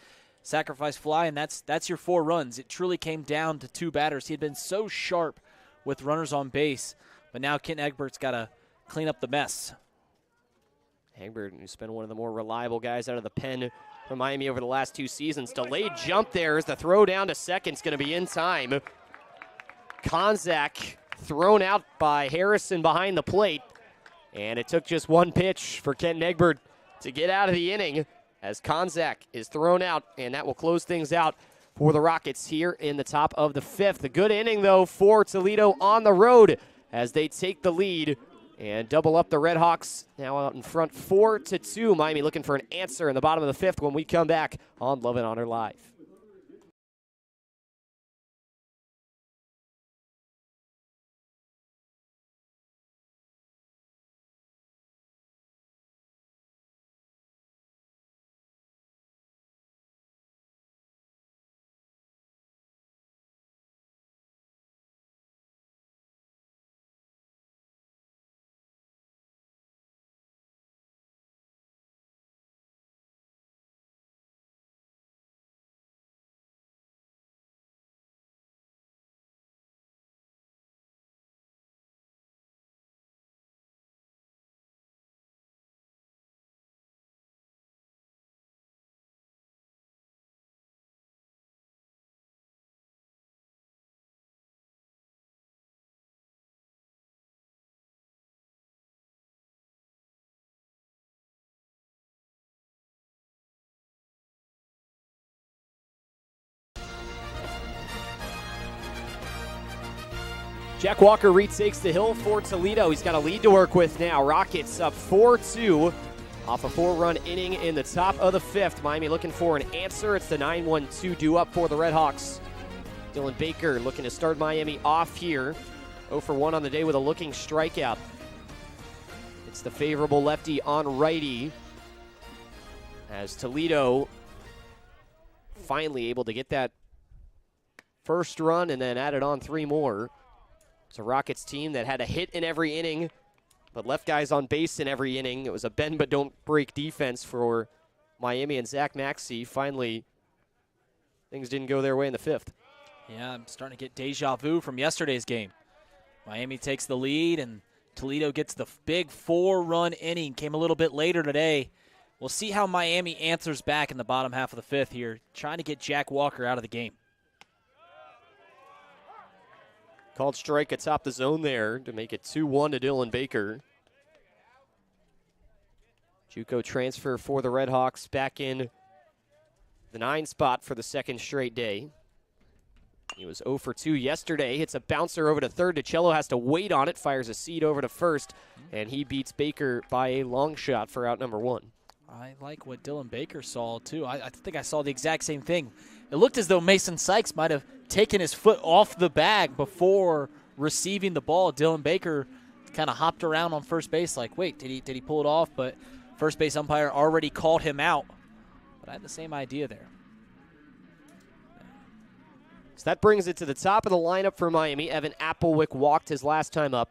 [SPEAKER 1] sacrifice fly, and that's your 4 runs. It truly came down to 2 batters. He had been so sharp with runners on base, but now Kent Egbert's got to clean up the mess.
[SPEAKER 2] Hagberg, who's been one of the more reliable guys out of the pen for Miami over the last 2 seasons. Delayed jump there as the throw down to second is going to be in time. Konzak thrown out by Harrison behind the plate. And it took just 1 pitch for Ken Egbert to get out of the inning as Konzak is thrown out, and that will close things out for the Rockets here in the top of the 5th. A good inning, though, for Toledo on the road as they take the lead and double up the RedHawks. Now out in front 4-2. Miami looking for an answer in the bottom of the 5th when we come back on Love and Honor Live. Jack Walker retakes the hill for Toledo. He's got a lead to work with now. Rockets up 4-2 off a 4-run inning in the top of the 5th. Miami looking for an answer. It's the 9-1-2 due up for the RedHawks. Dylan Baker looking to start Miami off here. 0 for 1 on the day with a looking strikeout. It's the favorable lefty on righty as Toledo finally able to get that first run and then added on 3 more. It's a Rockets team that had a hit in every inning, but left guys on base in every inning. It was a bend but don't break defense for Miami and Zach Maxey. Finally, things didn't go their way in the 5th.
[SPEAKER 1] Yeah, I'm starting to get deja vu from yesterday's game. Miami takes the lead, and Toledo gets the big 4-run inning. Came a little bit later today. We'll see how Miami answers back in the bottom half of the 5th here, trying to get Jack Walker out of the game.
[SPEAKER 2] Called strike atop the zone there to make it 2-1 to Dylan Baker. JUCO transfer for the RedHawks back in the 9 spot for the 2nd straight day. He was 0 for 2 yesterday. Hits a bouncer over to third. DiCello has to wait on it, fires a seed over to first, and he beats Baker by a long shot for out number 1.
[SPEAKER 1] I like what Dylan Baker saw, too. I think I saw the exact same thing. It looked as though Mason Sykes might have taken his foot off the bag before receiving the ball. Dylan Baker kind of hopped around on first base like, wait, did he pull it off? But first base umpire already called him out. But I had the same idea there.
[SPEAKER 2] So that brings it to the top of the lineup for Miami. Evan Applewick walked his last time up.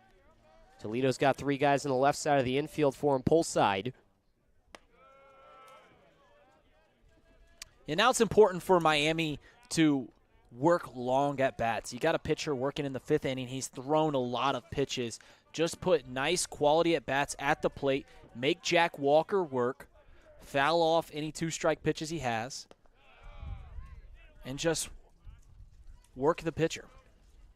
[SPEAKER 2] Toledo's got 3 guys on the left side of the infield for him, pull side.
[SPEAKER 1] And now it's important for Miami to work long at bats. You got a pitcher working in the 5th inning. He's thrown a lot of pitches. Just put nice quality at bats at the plate. Make Jack Walker work. Foul off any 2-strike pitches he has. And just work the pitcher.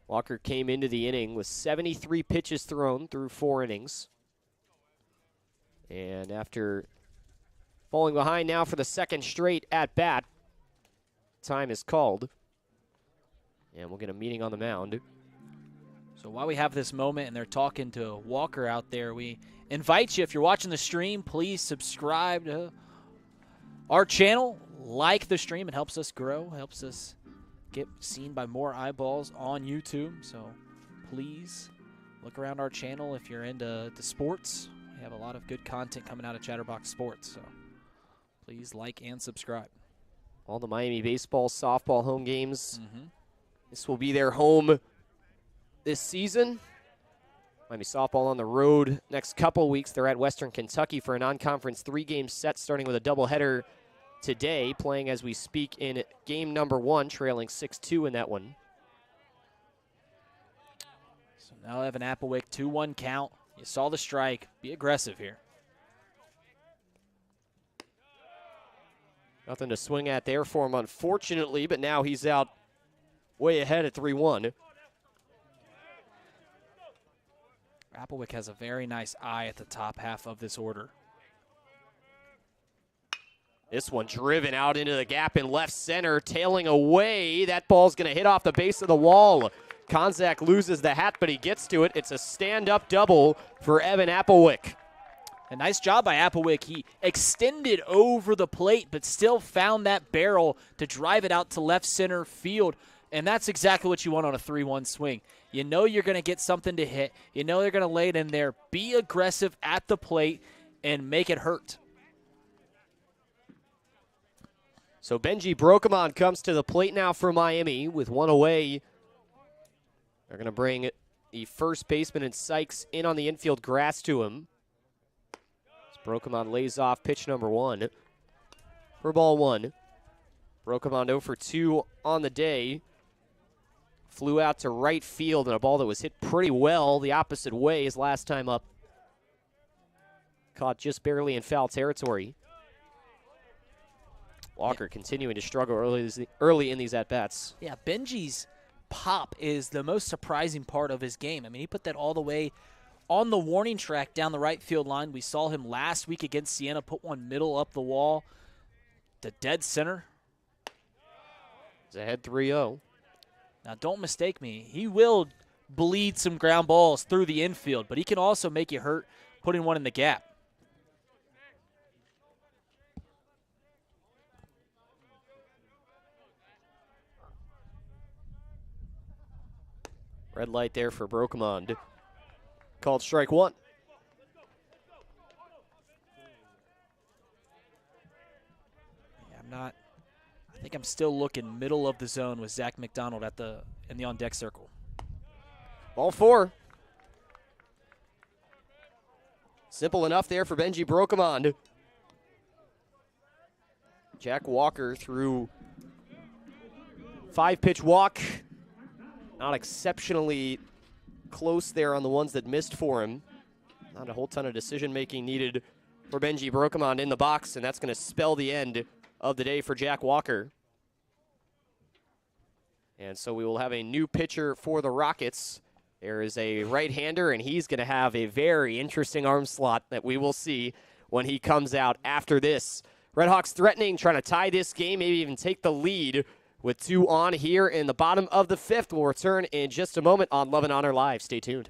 [SPEAKER 2] Walker came into the inning with 73 pitches thrown through 4 innings. And after falling behind now for the 2nd straight at bat, time is called. And we'll get a meeting on the mound.
[SPEAKER 1] So while we have this moment and they're talking to Walker out there, we invite you, if you're watching the stream, please subscribe to our channel. Like the stream. It helps us grow, helps us get seen by more eyeballs on YouTube. So please look around our channel if you're into the sports. We have a lot of good content coming out of Chatterbox Sports. So please like and subscribe.
[SPEAKER 2] All the Miami baseball, softball home games. This will be their home this season. Miami softball on the road next couple weeks. They're at Western Kentucky for a non-conference 3-game set, starting with a doubleheader today, playing as we speak in game number 1, trailing 6-2 in that one.
[SPEAKER 1] So now Evan Applewick, 2-1 count. You saw the strike. Be aggressive here.
[SPEAKER 2] Nothing to swing at there for him, unfortunately, but now he's out way ahead at 3-1.
[SPEAKER 1] Applewick has a very nice eye at the top half of this order.
[SPEAKER 2] This one driven out into the gap in left center, tailing away. That ball's going to hit off the base of the wall. Konzak loses the hat, but he gets to it. It's a stand-up double for Evan Applewick.
[SPEAKER 1] A nice job by Applewick. He extended over the plate, but still found that barrel to drive it out to left center field. And that's exactly what you want on a 3-1 swing. You know you're going to get something to hit. You know they're going to lay it in there. Be aggressive at the plate and make it hurt.
[SPEAKER 2] So Benji Brokamon comes to the plate now for Miami with one away. They're going to bring the first baseman and Sykes in on the infield grass to him. As Brokamon lays off pitch number 1. For ball 1. Brokamon 0 for 2 on the day. Flew out to right field in a ball that was hit pretty well the opposite way his last time up. Caught just barely in foul territory. Walker continuing to struggle early in these at-bats.
[SPEAKER 1] Yeah, Benji's pop is the most surprising part of his game. I mean, he put that all the way on the warning track down the right field line. We saw him last week against Siena put one middle up the wall to dead center.
[SPEAKER 2] It's ahead 3-0.
[SPEAKER 1] Now, don't mistake me. He will bleed some ground balls through the infield, but he can also make you hurt putting one in the gap.
[SPEAKER 2] Red light there for Brokamon. Called strike 1.
[SPEAKER 1] Yeah, I think I'm still looking middle of the zone with Zach McDonald in the on-deck circle.
[SPEAKER 2] Ball 4. Simple enough there for Benji Brokamon. Jack Walker threw 5-pitch walk. Not exceptionally close there on the ones that missed for him. Not a whole ton of decision-making needed for Benji Brokamon in the box, and that's going to spell the end of the day for Jack Walker. And so we will have a new pitcher for the Rockets. There is a right-hander, and he's going to have a very interesting arm slot that we will see when he comes out after this. RedHawks threatening, trying to tie this game, maybe even take the lead with 2 on here in the bottom of the 5th. We'll return in just a moment on Love and Honor Live. Stay tuned.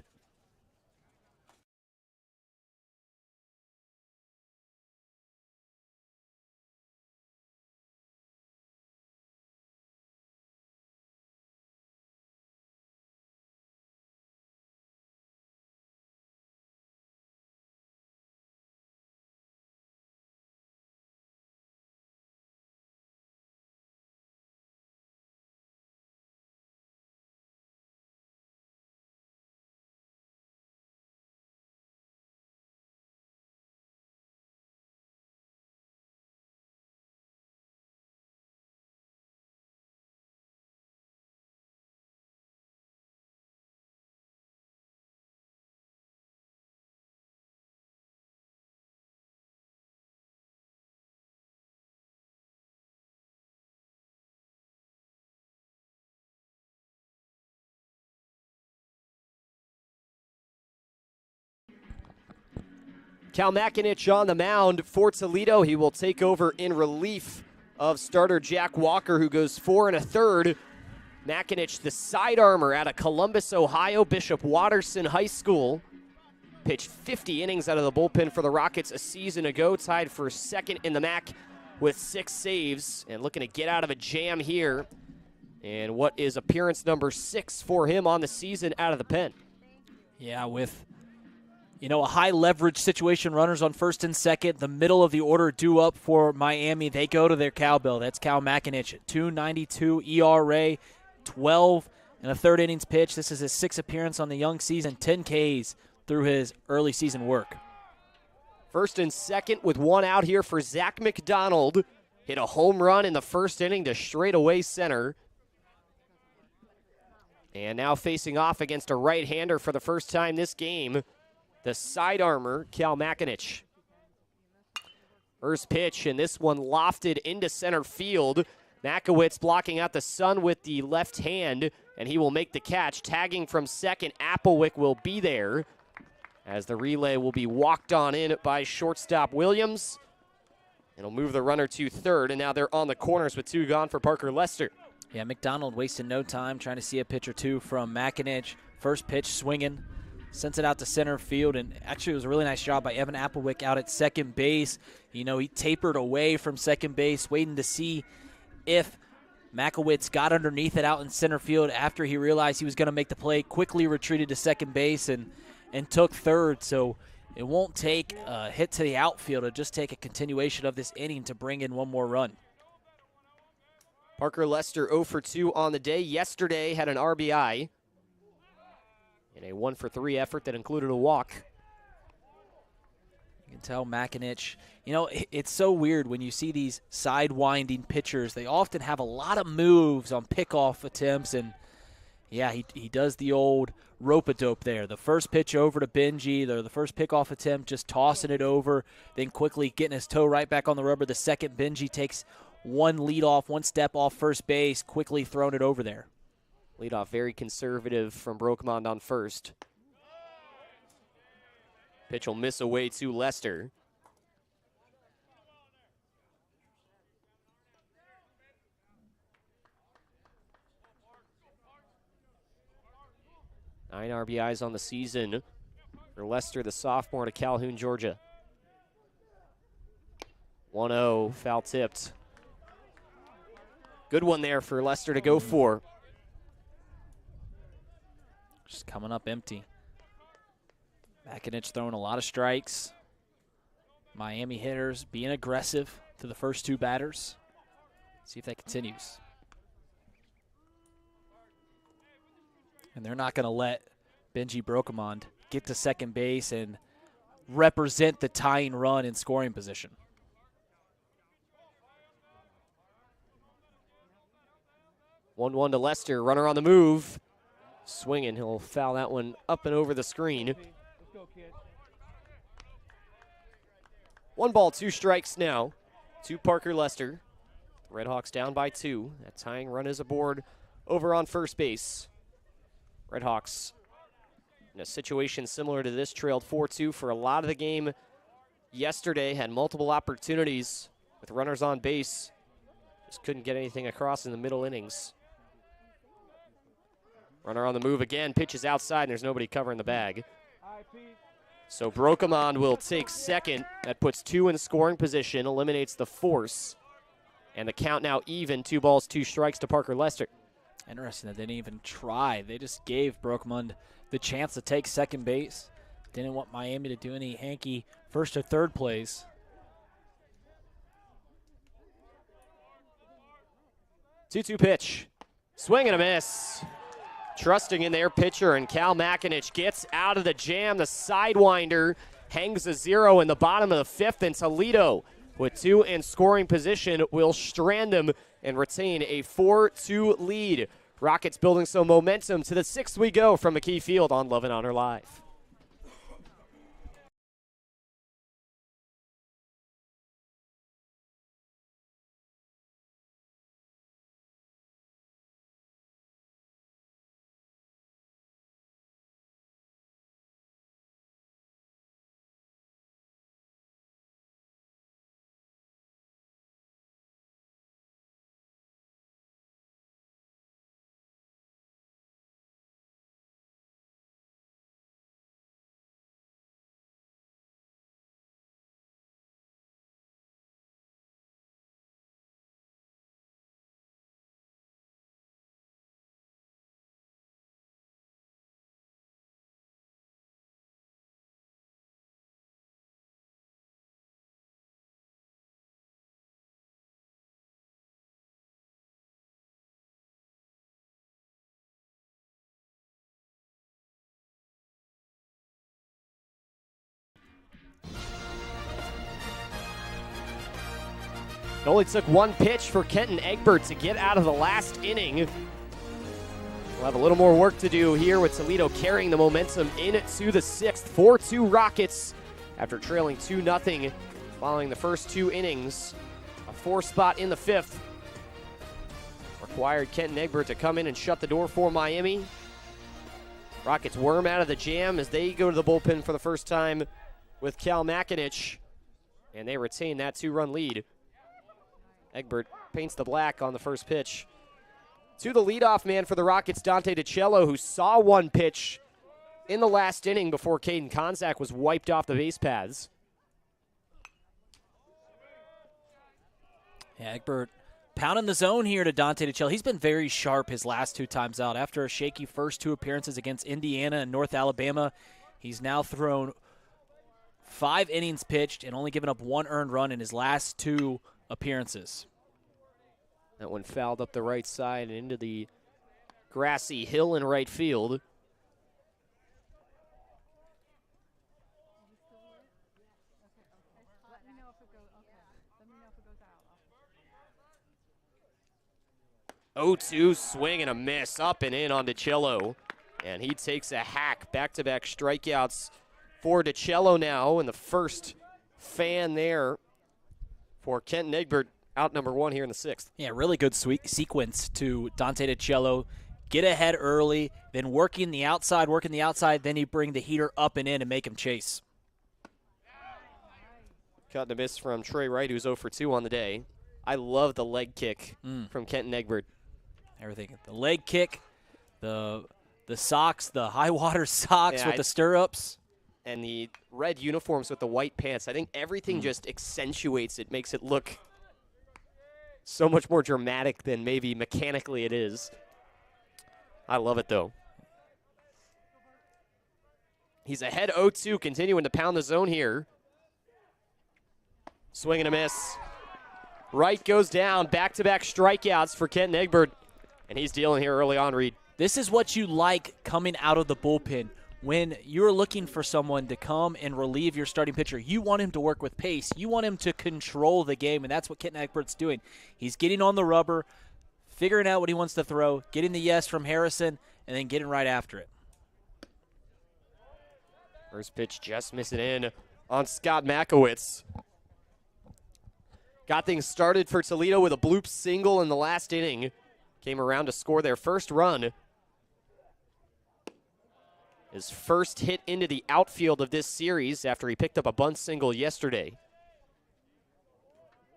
[SPEAKER 2] Cal Makinich on the mound for Toledo. He will take over in relief of starter Jack Walker, who goes 4 1/3. Makinich, the side armor out of Columbus, Ohio, Bishop Watterson High School. Pitched 50 innings out of the bullpen for the Rockets a season ago. Tied for second in the MAC with 6 saves. And looking to get out of a jam here. And what is appearance number 6 for him on the season out of the pen.
[SPEAKER 1] Yeah, with a high leverage situation, runners on first and second, the middle of the order due up for Miami. They go to their cowbell. That's Cal Makinich at 2.92 ERA, 12 1/3 innings pitch. This is his 6th appearance on the young season, 10 Ks through his early season work.
[SPEAKER 2] First and second with 1 out here for Zach McDonald. Hit a home run in the first inning to straightaway center. And now facing off against a right-hander for the first time this game, the side armor, Cal Makinich. First pitch, and this one lofted into center field. Makowitz blocking out the sun with the left hand, and he will make the catch. Tagging from second, Applewick will be there, as the relay will be walked on in by shortstop Williams. It'll move the runner to third, and now they're on the corners with 2 gone for Parker Lester.
[SPEAKER 1] Yeah, McDonald wasting no time trying to see a pitch or two from Makinich. First pitch swinging, sends it out to center field, and actually it was a really nice job by Evan Applewick out at second base. You know, he tapered away from second base, waiting to see if Makowitz got underneath it out in center field after he realized he was going to make the play, quickly retreated to second base and took third. So it won't take a hit to the outfield. It'll just take a continuation of this inning to bring in one more run.
[SPEAKER 2] Parker Lester 0 for 2 on the day. Yesterday had an RBI in a 1 for 3 effort that included a walk.
[SPEAKER 1] You can tell Makinich, you know, it's so weird when you see these side-winding pitchers. They often have a lot of moves on pickoff attempts, and, yeah, he does the old rope-a-dope there. The first pitch over to Benji, the first pickoff attempt, just tossing it over, then quickly getting his toe right back on the rubber. The second, Benji takes one lead off, one step off first base, quickly throwing it over there.
[SPEAKER 2] Leadoff very conservative from Brokemond on first. Pitch will miss away to Lester. Nine RBIs on the season for Lester, the sophomore, to Calhoun, Georgia. 1-0, foul tipped. Good one there for Lester to go for.
[SPEAKER 1] Just coming up empty. Makinich throwing a lot of strikes. Miami hitters being aggressive to the first 2 batters. See if that continues. And they're not going to let Benji Brokemond get to second base and represent the tying run in scoring position.
[SPEAKER 2] 1-1 to Lester. Runner on the move. Swinging. He'll foul that one up and over the screen. 1 ball, 2 strikes now to Parker Lester. RedHawks down by 2. That tying run is aboard over on first base. RedHawks in a situation similar to this, trailed 4-2 for a lot of the game yesterday. Had multiple opportunities with runners on base. Just couldn't get anything across in the middle innings. Runner on the move again, pitches outside, and there's nobody covering the bag. So Brokemond will take second. That puts 2 in scoring position, eliminates the force. And the count now even, 2 balls, 2 strikes to Parker Lester.
[SPEAKER 1] Interesting that they didn't even try. They just gave Brokemond the chance to take second base. Didn't want Miami to do any hanky first or third plays.
[SPEAKER 2] Two-two pitch. Swing and a miss. Trusting in their pitcher, and Cal Makinich gets out of the jam. The sidewinder hangs a 0 in the bottom of the 5th, and Toledo, with 2 in scoring position, will strand them and retain a 4-2 lead. Rockets building some momentum. To the 6th we go from McKee Field on Love and Honor Live. It only took 1 pitch for Kenton Egbert to get out of the last inning. We'll have a little more work to do here with Toledo carrying the momentum into the 6th. 4-2 Rockets after trailing 2-0 following the first 2 innings. A 4 spot in the 5th. Required Kenton Egbert to come in and shut the door for Miami. Rockets worm out of the jam as they go to the bullpen for the first time with Cal Makinich, and they retain that 2-run lead. Egbert paints the black on the first pitch. To the leadoff man for the Rockets, Dante DiCello, who saw 1 pitch in the last inning before Caden Konzak was wiped off the base paths.
[SPEAKER 1] Yeah, Egbert pounding the zone here to Dante DiCello. He's been very sharp his last 2 times out. After a shaky first 2 appearances against Indiana and North Alabama, he's now thrown 5 innings pitched and only given up 1 earned run in his last 2 appearances.
[SPEAKER 2] That one fouled up the right side and into the grassy hill in right field. Oh, 2 swing and a miss, up and in on DiCello. And he takes a hack, back-to-back strikeouts for DiCello now, and the first fan there for Kenton Egbert, out number 1 here in the 6th.
[SPEAKER 1] Yeah, really good sequence to Dante DiCello. Get ahead early, then working the outside, then you bring the heater up and in and make him chase.
[SPEAKER 2] Cut and a miss from Trey Wright, who's 0 for 2 on the day. I love the leg kick from Kenton Egbert.
[SPEAKER 1] Everything. The leg kick, the socks, the high water socks with the stirrups.
[SPEAKER 2] And the red uniforms with the white pants. I think everything just accentuates it, makes it look so much more dramatic than maybe mechanically it is. I love it, though. He's ahead 0-2, continuing to pound the zone here. Swing and a miss. Wright goes down. Back-to-back strikeouts for Kenton Egbert. And he's dealing here early on, Reed.
[SPEAKER 1] This is what you like coming out of the bullpen. When you're looking for someone to come and relieve your starting pitcher, you want him to work with pace. You want him to control the game, and that's what Kenton Egbert's doing. He's getting on the rubber, figuring out what he wants to throw, getting the yes from Harrison, and then getting right after it.
[SPEAKER 2] First pitch just missing in on Scott Makowitz. Got things started for Toledo with a bloop single in the last inning. Came around to score their first run. His first hit into the outfield of this series after he picked up a bunt single yesterday.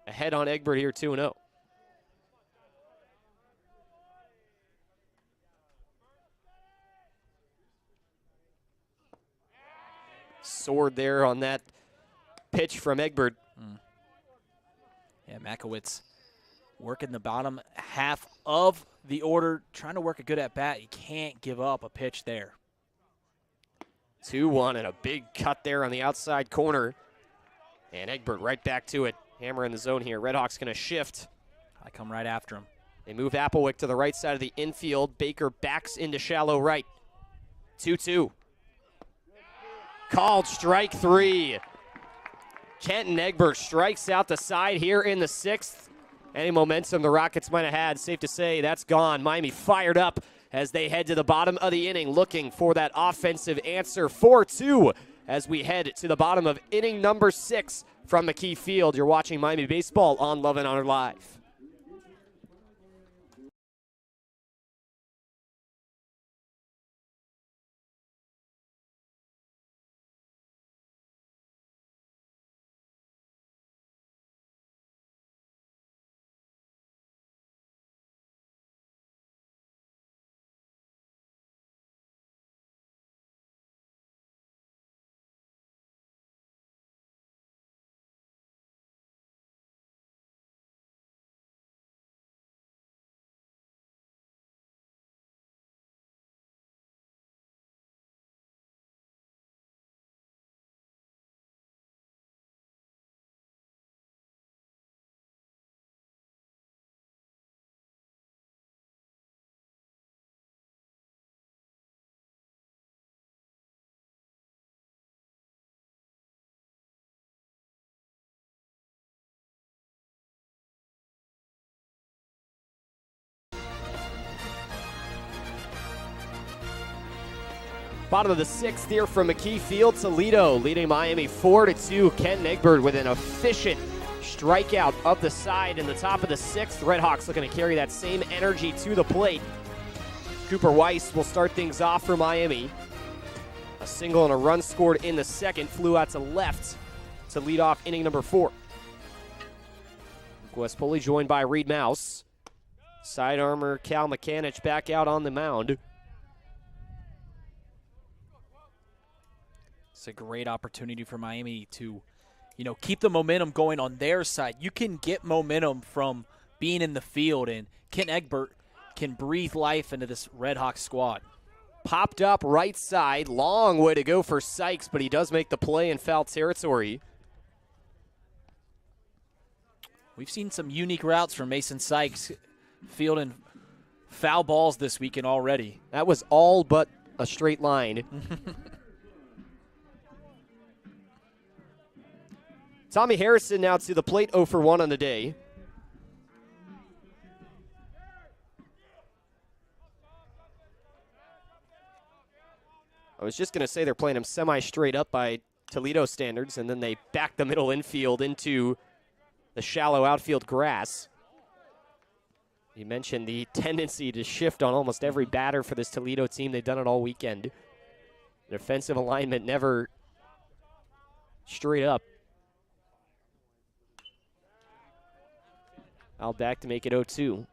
[SPEAKER 2] Ahead on Egbert here, 2-0. Soared there on that pitch from Egbert.
[SPEAKER 1] Yeah, Makowitz working the bottom half of the order, trying to work a good at-bat. You can't give up a pitch there.
[SPEAKER 2] 2-1 and a big cut there on the outside corner. And Egbert right back to it. Hammer in the zone here. RedHawks going to shift.
[SPEAKER 1] I come right after him.
[SPEAKER 2] They move Applewick to the right side of the infield. Baker backs into shallow right. 2-2. Called strike 3. Kenton Egbert strikes out the side here in the 6th. Any momentum the Rockets might have had, safe to say, that's gone. Miami fired up as they head to the bottom of the inning, looking for that offensive answer. 4-2 as we head to the bottom of inning number 6 from McKee Field. You're watching Miami Baseball on Love and Honor Live. Bottom of the 6th here from McKee Field. Toledo leading Miami 4-2. Ken Egbert with an efficient strikeout up the side in the top of the 6th. RedHawks looking to carry that same energy to the plate. Cooper Weiss will start things off for Miami. A single and a run scored in the 2nd. Flew out to left to lead off inning number 4. Westpoli joined by Reed Mouse. Side armor Cal McCanich back out on the mound.
[SPEAKER 1] It's a great opportunity for Miami to, keep the momentum going on their side. You can get momentum from being in the field, and Ken Egbert can breathe life into this RedHawks squad.
[SPEAKER 2] Popped up right side. Long way to go for Sykes, but he does make the play in foul territory.
[SPEAKER 1] We've seen some unique routes from Mason Sykes fielding foul balls this weekend already.
[SPEAKER 2] That was all but a straight line. Tommy Harrison now to the plate, 0 for 1 on the day. I was just going to say they're playing him semi-straight up by Toledo standards, and then they back the middle infield into the shallow outfield grass. You mentioned the tendency to shift on almost every batter for this Toledo team. They've done it all weekend. Their defensive alignment never straight up. Foul back to make it 0-2.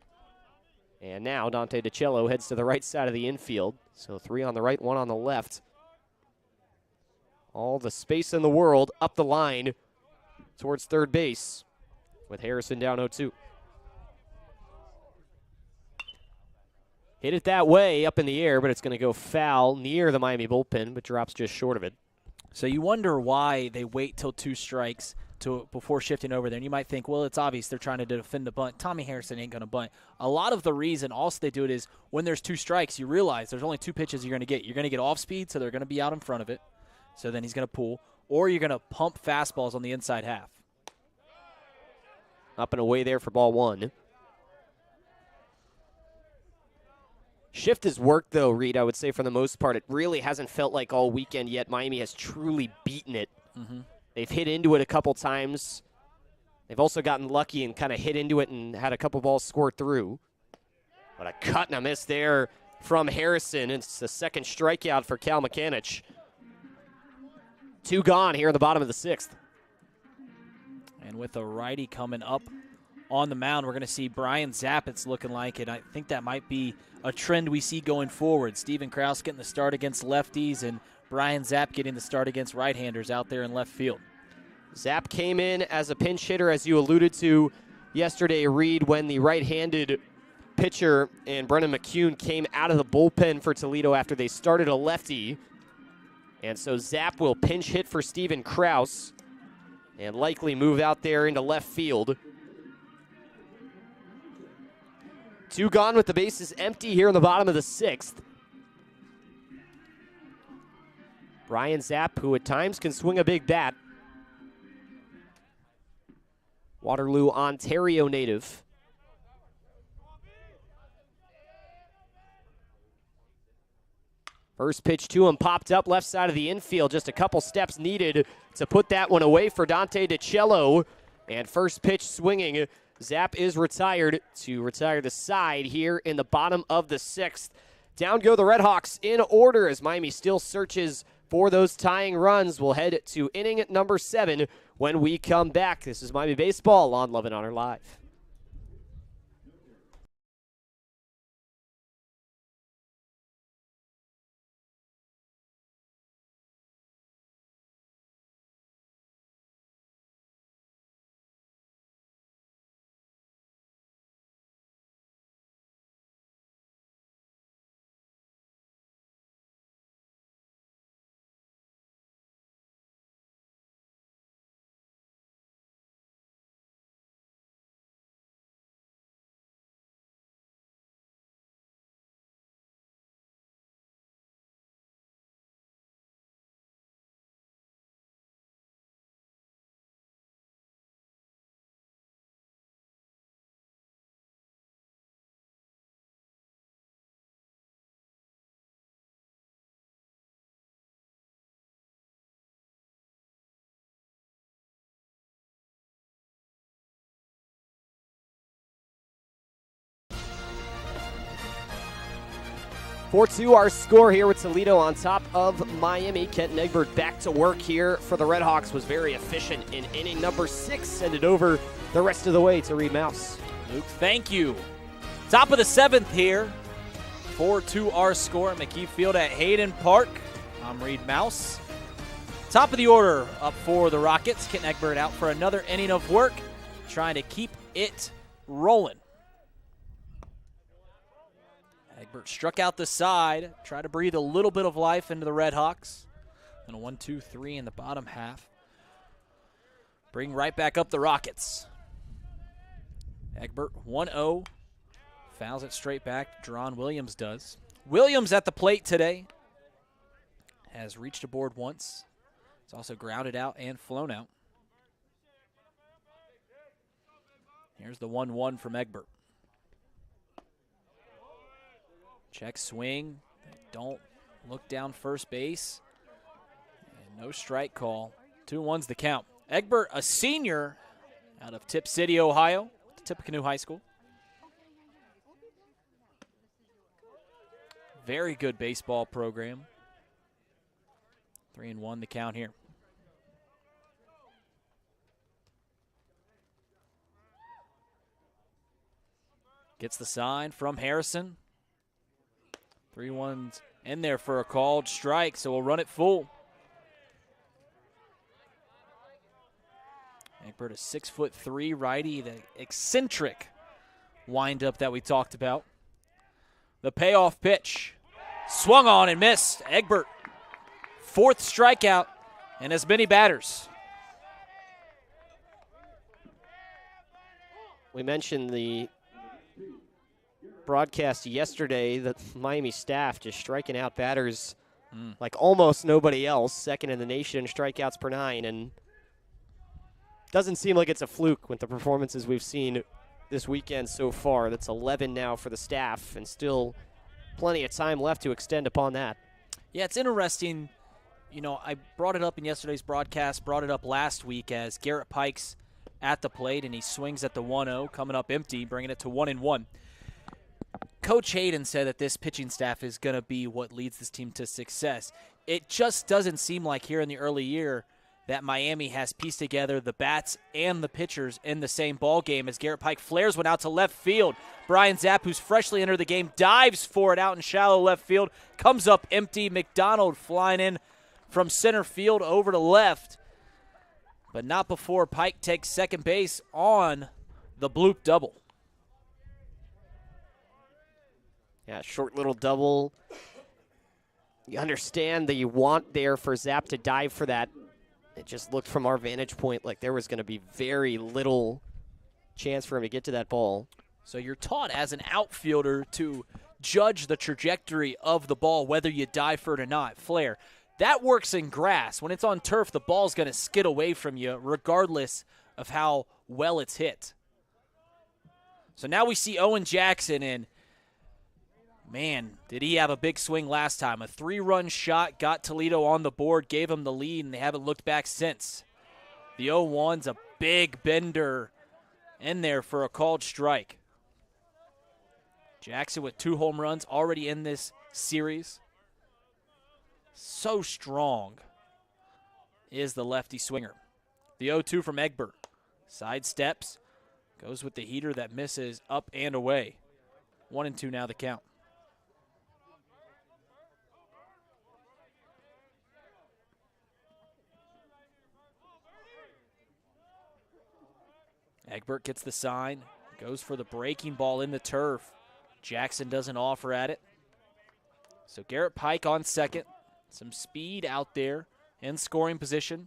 [SPEAKER 2] And now Dante DiCello heads to the right side of the infield. So 3 on the right, 1 on the left. All the space in the world up the line towards third base with Harrison down 0-2. Hit it that way up in the air, but it's going to go foul near the Miami bullpen, but drops just short of it.
[SPEAKER 1] So you wonder why they wait till 2 strikes before shifting over there. And you might think, well, it's obvious they're trying to defend the bunt. Tommy Harrison ain't going to bunt. A lot of the reason also they do it is when there's 2 strikes, you realize there's only 2 pitches you're going to get. You're going to get off speed, so they're going to be out in front of it. So then he's going to pull. Or you're going to pump fastballs on the inside half.
[SPEAKER 2] Up and away there for ball 1. Shift has worked, though, Reed, I would say, for the most part. It really hasn't felt like all weekend yet Miami has truly beaten it.
[SPEAKER 1] Mm-hmm.
[SPEAKER 2] They've hit into it a couple times. They've also gotten lucky and kind of hit into it and had a couple balls scored through. But a cut and a miss there from Harrison. It's the 2nd strikeout for Cal McCanich. 2 gone here in the bottom of the 6th.
[SPEAKER 1] And with a righty coming up on the mound, we're going to see Brian Zapp, it's looking like it. I think that might be a trend we see going forward. Steven Krause getting the start against lefties and Brian Zapp getting the start against right-handers out there in left field.
[SPEAKER 2] Zapp came in as a pinch hitter, as you alluded to yesterday, Reed, when the right-handed pitcher and Brennan McCune came out of the bullpen for Toledo after they started a lefty. And so Zapp will pinch hit for Steven Krause and likely move out there into left field. 2 gone with the bases empty here in the bottom of the 6th. Brian Zapp, who at times can swing a big bat. Waterloo, Ontario native. First pitch to him popped up left side of the infield. Just a couple steps needed to put that one away for Dante DiCello. And first pitch swinging. Zapp is retired to retire the side here in the bottom of the 6th. Down go the RedHawks in order as Miami still searches for those tying runs. We'll head to inning number 7 when we come back. This is Miami Baseball on Love and Honor Live. 4-2 our score here with Toledo on top of Miami. Kenton Egbert back to work here for the RedHawks. Was very efficient in inning number 6. Send it over the rest of the way to Reed Mouse.
[SPEAKER 1] Luke, thank you. Top of the 7th here. 4-2 our score at McKee Field at Hayden Park. I'm Reed Mouse. Top of the order up for the Rockets. Kenton Egbert out for another inning of work, trying to keep it rolling. Egbert struck out the side, tried to breathe a little bit of life into the RedHawks. And a 1-2-3 in the bottom half. Bring right back up the Rockets. Egbert 1-0. Fouls it straight back. Deron Williams does. Williams at the plate today. Has reached a board once. It's also grounded out and flown out. Here's the 1-1 from Egbert. Check swing. Don't look down first base. And no strike call. 2-1's the count. Egbert, a senior out of Tip City, Ohio, Tippecanoe High School. Very good baseball program. 3-1 the count here. Gets the sign from Harrison. 3-1's in there for a called strike, so we'll run it full. Egbert, a 6'3" righty, the eccentric windup that we talked about. The payoff pitch. Swung on and missed. Egbert, 4th strikeout and as many batters.
[SPEAKER 2] We mentioned the broadcast yesterday that Miami staff just striking out batters like almost nobody else, 2nd in the nation in strikeouts per 9, and doesn't seem like it's a fluke with the performances we've seen this weekend so far. That's 11 now for the staff, and still plenty of time left to extend upon that.
[SPEAKER 1] Yeah, it's interesting. You know, I brought it up in yesterday's broadcast, brought it up last week as Garrett Pike's at the plate, and he swings at the 1-0, coming up empty, bringing it to 1-1. Coach Hayden said that this pitching staff is going to be what leads this team to success. It just doesn't seem like here in the early year that Miami has pieced together the bats and the pitchers in the same ball game as Garrett Pike flares one out to left field. Brian Zapp, who's freshly entered the game, dives for it out in shallow left field, comes up empty. McDonald flying in from center field over to left, but not before Pike takes second base on the bloop double.
[SPEAKER 2] Yeah, short little double. You understand that you want there for Zapp to dive for that. It just looked from our vantage point like there was going to be very little chance for him to get to that ball.
[SPEAKER 1] So you're taught as an outfielder to judge the trajectory of the ball, whether you dive for it or not. Flare. That works in grass. When it's on turf, the ball's going to skid away from you regardless of how well it's hit. So now we see Owen Jackson, and man, did he have a big swing last time. A 3-run shot got Toledo on the board, gave them the lead, and they haven't looked back since. The 0-1's a big bender in there for a called strike. Jackson with 2 home runs already in this series. So strong is the lefty swinger. The 0-2 from Egbert. Side steps, goes with the heater that misses up and away. 1-2 now the count. Egbert gets the sign, goes for the breaking ball in the turf. Jackson doesn't offer at it. So Garrett Pike on second. Some speed out there in scoring position.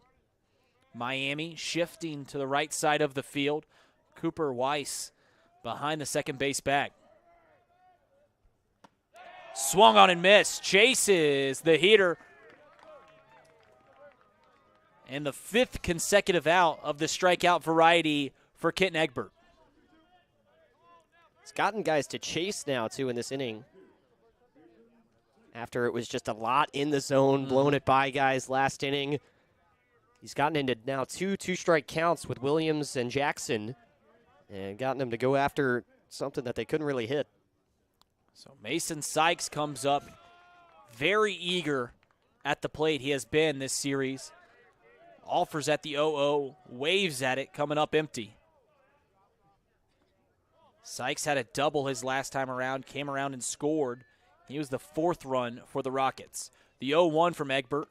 [SPEAKER 1] Miami shifting to the right side of the field. Cooper Weiss behind the second base bag. Swung on and missed. Chases the heater. And the 5th consecutive out of the strikeout variety for Kenton Egbert.
[SPEAKER 2] It's gotten guys to chase now, too, in this inning. After it was just a lot in the zone, blowing it by guys last inning. He's gotten into now 2 two-strike counts with Williams and Jackson and gotten them to go after something that they couldn't really hit.
[SPEAKER 1] So Mason Sykes comes up. very eager at the plate. He has been this series. Offers at the 0-0, waves at it, coming up empty. Sykes had a double his last time around, came around and scored. He was the 4th run for the Rockets. The 0-1 from Egbert.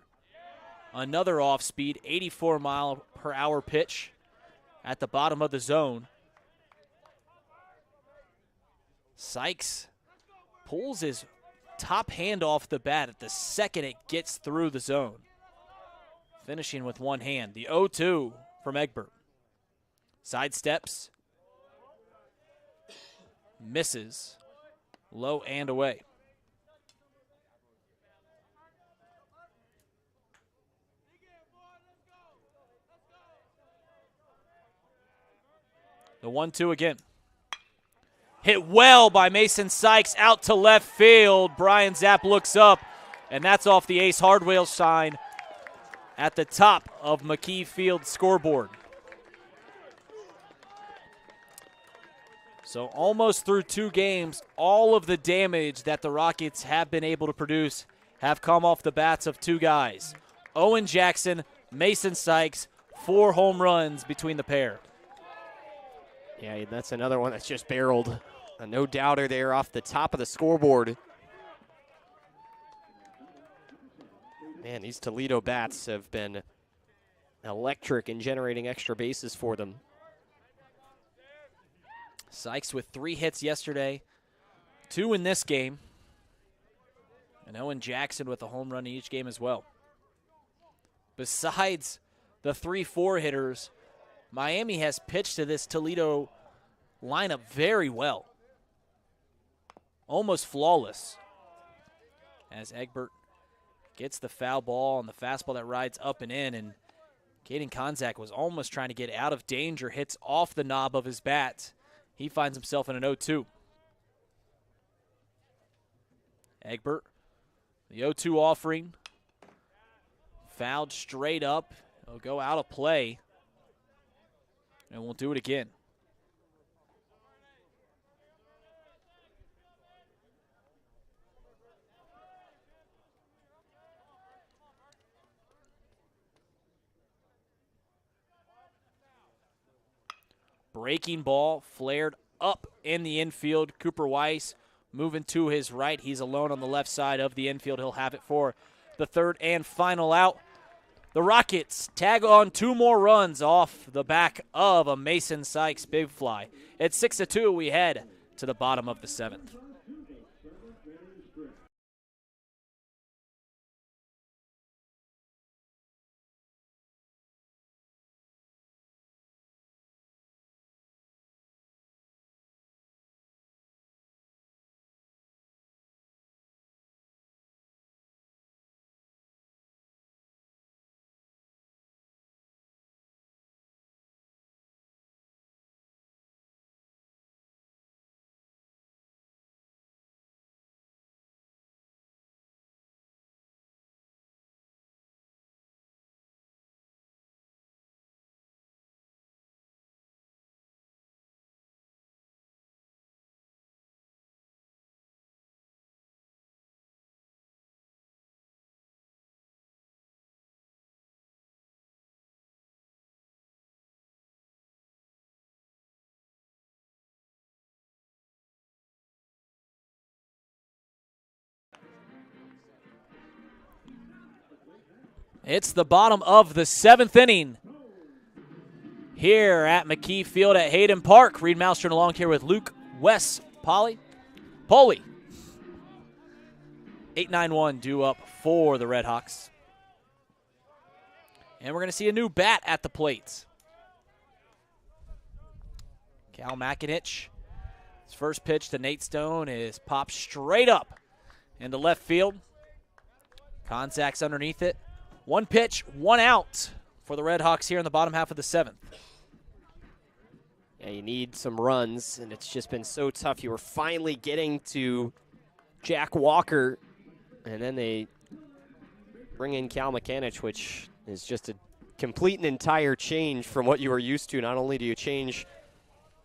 [SPEAKER 1] Another off-speed, 84-mile-per-hour pitch at the bottom of the zone. Sykes pulls his top hand off the bat at the second it gets through the zone. Finishing with one hand. The 0-2 from Egbert. Side steps. Misses. Low and away. The 1-2 again. Hit well by Mason Sykes out to left field. Brian Zapp looks up, and that's off the Ace Hardware sign at the top of McKee Field scoreboard. So almost through 2 games, all of the damage that the Rockets have been able to produce have come off the bats of 2 guys. Owen Jackson, Mason Sykes, 4 home runs between the pair.
[SPEAKER 2] Yeah, that's another one that's just barreled. A no-doubter there off the top of the scoreboard. Man, these Toledo bats have been electric in generating extra bases for them.
[SPEAKER 1] Sykes with 3 hits yesterday, 2 in this game. And Owen Jackson with a home run in each game as well. Besides the 3-4 hitters, Miami has pitched to this Toledo lineup very well. Almost flawless. As Egbert gets the foul ball and the fastball that rides up and in, and Caden Konzak was almost trying to get out of danger, hits off the knob of his bat. He finds himself in an 0-2. Egbert, the 0-2 offering. Fouled straight up. He'll go out of play. And we'll do it again. Breaking ball, flared up in the infield. Cooper Weiss moving to his right. He's alone on the left side of the infield. He'll have it for the 3rd and final out. The Rockets tag on 2 more runs off the back of a Mason Sykes big fly. At 6-2, we head to the bottom of the 7th. It's the bottom of the 7th inning here at McKee Field at Hayden Park. Reed Malmstrom along here with Luke, Wes, Polly. 8-9-1 due up for the RedHawks. And we're going to see a new bat at the plate. Cal Makinich. His first pitch to Nate Stone is popped straight up into left field. Konzak's underneath it. 1 pitch, 1 out for the RedHawks here in the bottom half of the 7th.
[SPEAKER 2] Yeah, you need some runs, and it's just been so tough. You were finally getting to Jack Walker, and then they bring in Cal Makinich, which is just a complete and entire change from what you were used to. Not only do you change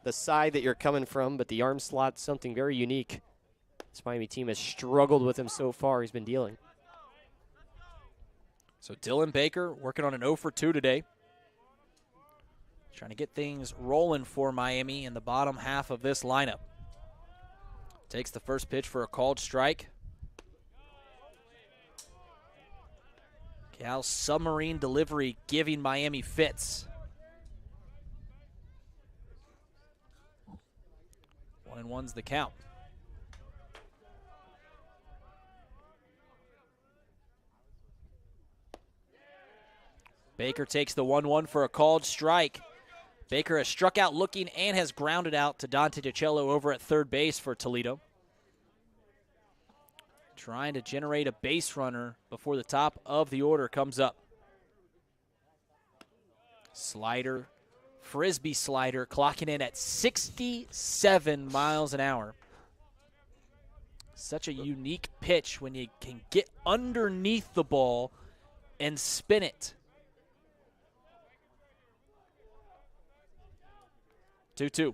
[SPEAKER 2] the side that you're coming from, but the arm slot, something very unique. This Miami team has struggled with him so far. He's been dealing.
[SPEAKER 1] So Dylan Baker working on an 0 for 2 today. Trying to get things rolling for Miami in the bottom half of this lineup. Takes the first pitch for a called strike. Cal's submarine delivery giving Miami fits. 1-1's the count. Baker takes the 1-1 for a called strike. Baker has struck out looking and has grounded out to Dante DiCello over at third base for Toledo. Trying to generate a base runner before the top of the order comes up. Slider, frisbee slider, clocking in at 67 miles an hour. Such a unique pitch when you can get underneath the ball and spin it. 2-2.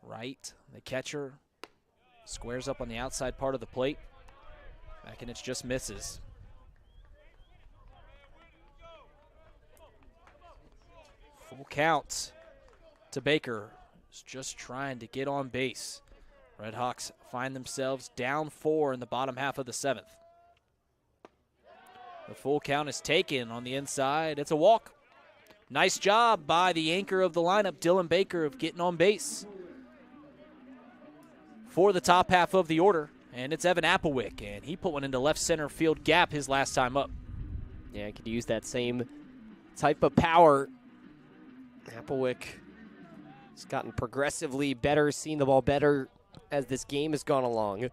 [SPEAKER 1] Right, the catcher squares up on the outside part of the plate. Back and it just misses. Full count to Baker. He's just trying to get on base. RedHawks find themselves down 4 in the bottom half of the 7th. The full count is taken on the inside. It's a walk. Nice job by the anchor of the lineup, Dylan Baker, of getting on base for the top half of the order. And it's Evan Applewick, and he put one into left center field gap his last time up.
[SPEAKER 2] Yeah, I could use that same type of power. Applewick has gotten progressively better, seen the ball better as this game has gone along.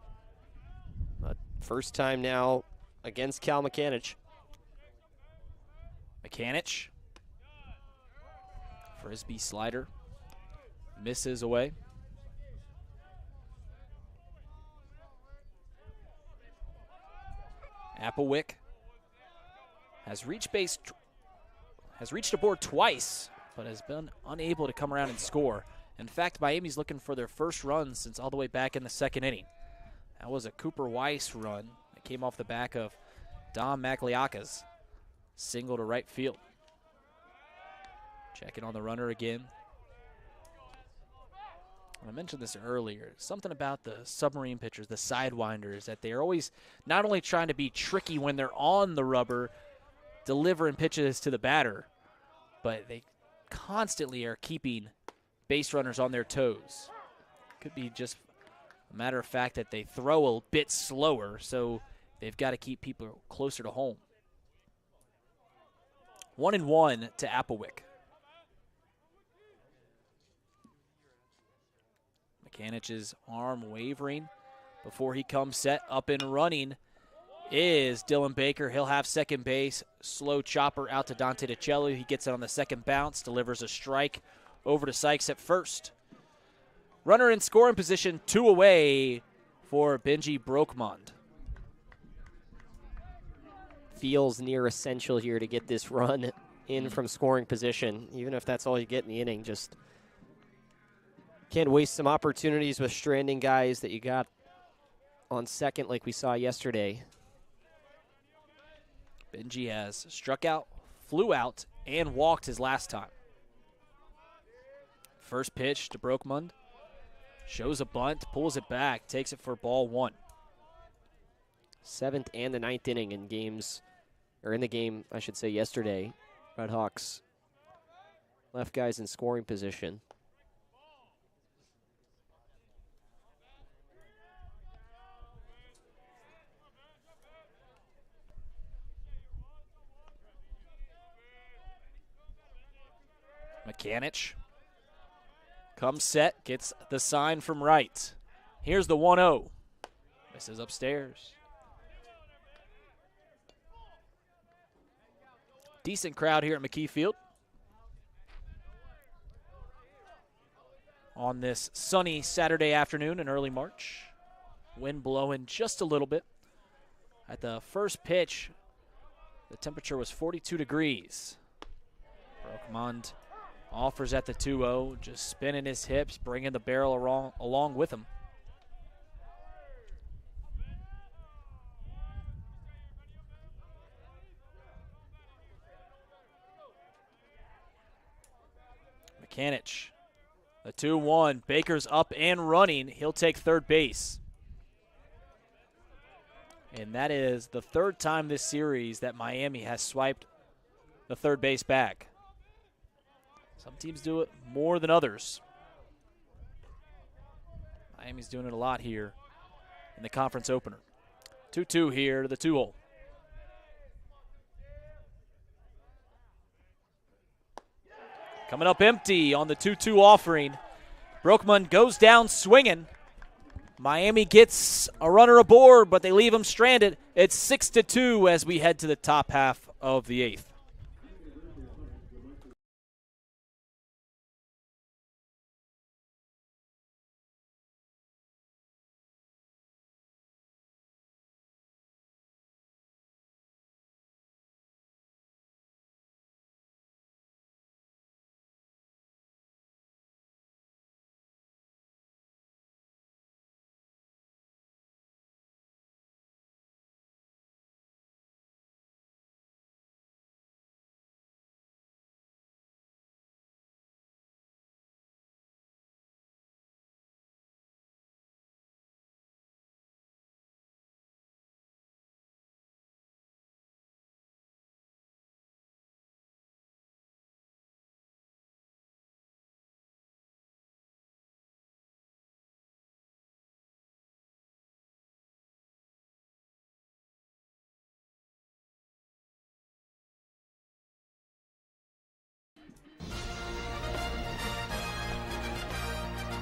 [SPEAKER 2] But first time now against Cal McAninch.
[SPEAKER 1] McAninch. Frisbee slider. Misses away. Applewick has reached a board twice, but has been unable to come around and score. In fact, Miami's looking for their first run since all the way back in the 2nd inning. That was a Cooper Weiss run that came off the back of Dom Magliacca's single to right field. Checking on the runner again. I mentioned this earlier, something about the submarine pitchers, the sidewinders, that they're always not only trying to be tricky when they're on the rubber, delivering pitches to the batter, but they constantly are keeping base runners on their toes. Could be just a matter of fact that they throw a bit slower, so they've got to keep people closer to home. 1-1 to Applewick. McAnich's arm wavering before he comes set. Up and running is Dylan Baker. He'll have second base. Slow chopper out to Dante DiCello. He gets it on the second bounce, delivers a strike over to Sykes at first. Runner in scoring position, 2 away for Benji Brokmond.
[SPEAKER 2] Feels near essential here to get this run in from scoring position, even if that's all you get in the inning. Just can't waste some opportunities with stranding guys that you got on second like we saw yesterday.
[SPEAKER 1] Benji has struck out, flew out, and walked his last time. First pitch to Brokmond. Shows a bunt, pulls it back, takes it for ball 1.
[SPEAKER 2] 7th and the 9th inning in games, or in the game, I should say, yesterday. RedHawks left guys in scoring position.
[SPEAKER 1] McAninch comes set, gets the sign from right. Here's the 1-0. Misses upstairs. Decent crowd here at McKee Field on this sunny Saturday afternoon in early March. Wind blowing just a little bit. At the first pitch, the temperature was 42 degrees. Brokmond Offers at the 2-0, just spinning his hips, bringing the barrel along with him. Mechanic, the 2-1. Baker's up and running. He'll take third base. And that is the third time this series that Miami has swiped the third base bag. Some teams do it more than others. Miami's doing it a lot here in the conference opener. 2-2 here to the 2-hole. Coming up empty on the 2-2 offering. Brennaman goes down swinging. Miami gets a runner aboard, but they leave him stranded. It's 6-2 as we head to the top half of the 8th.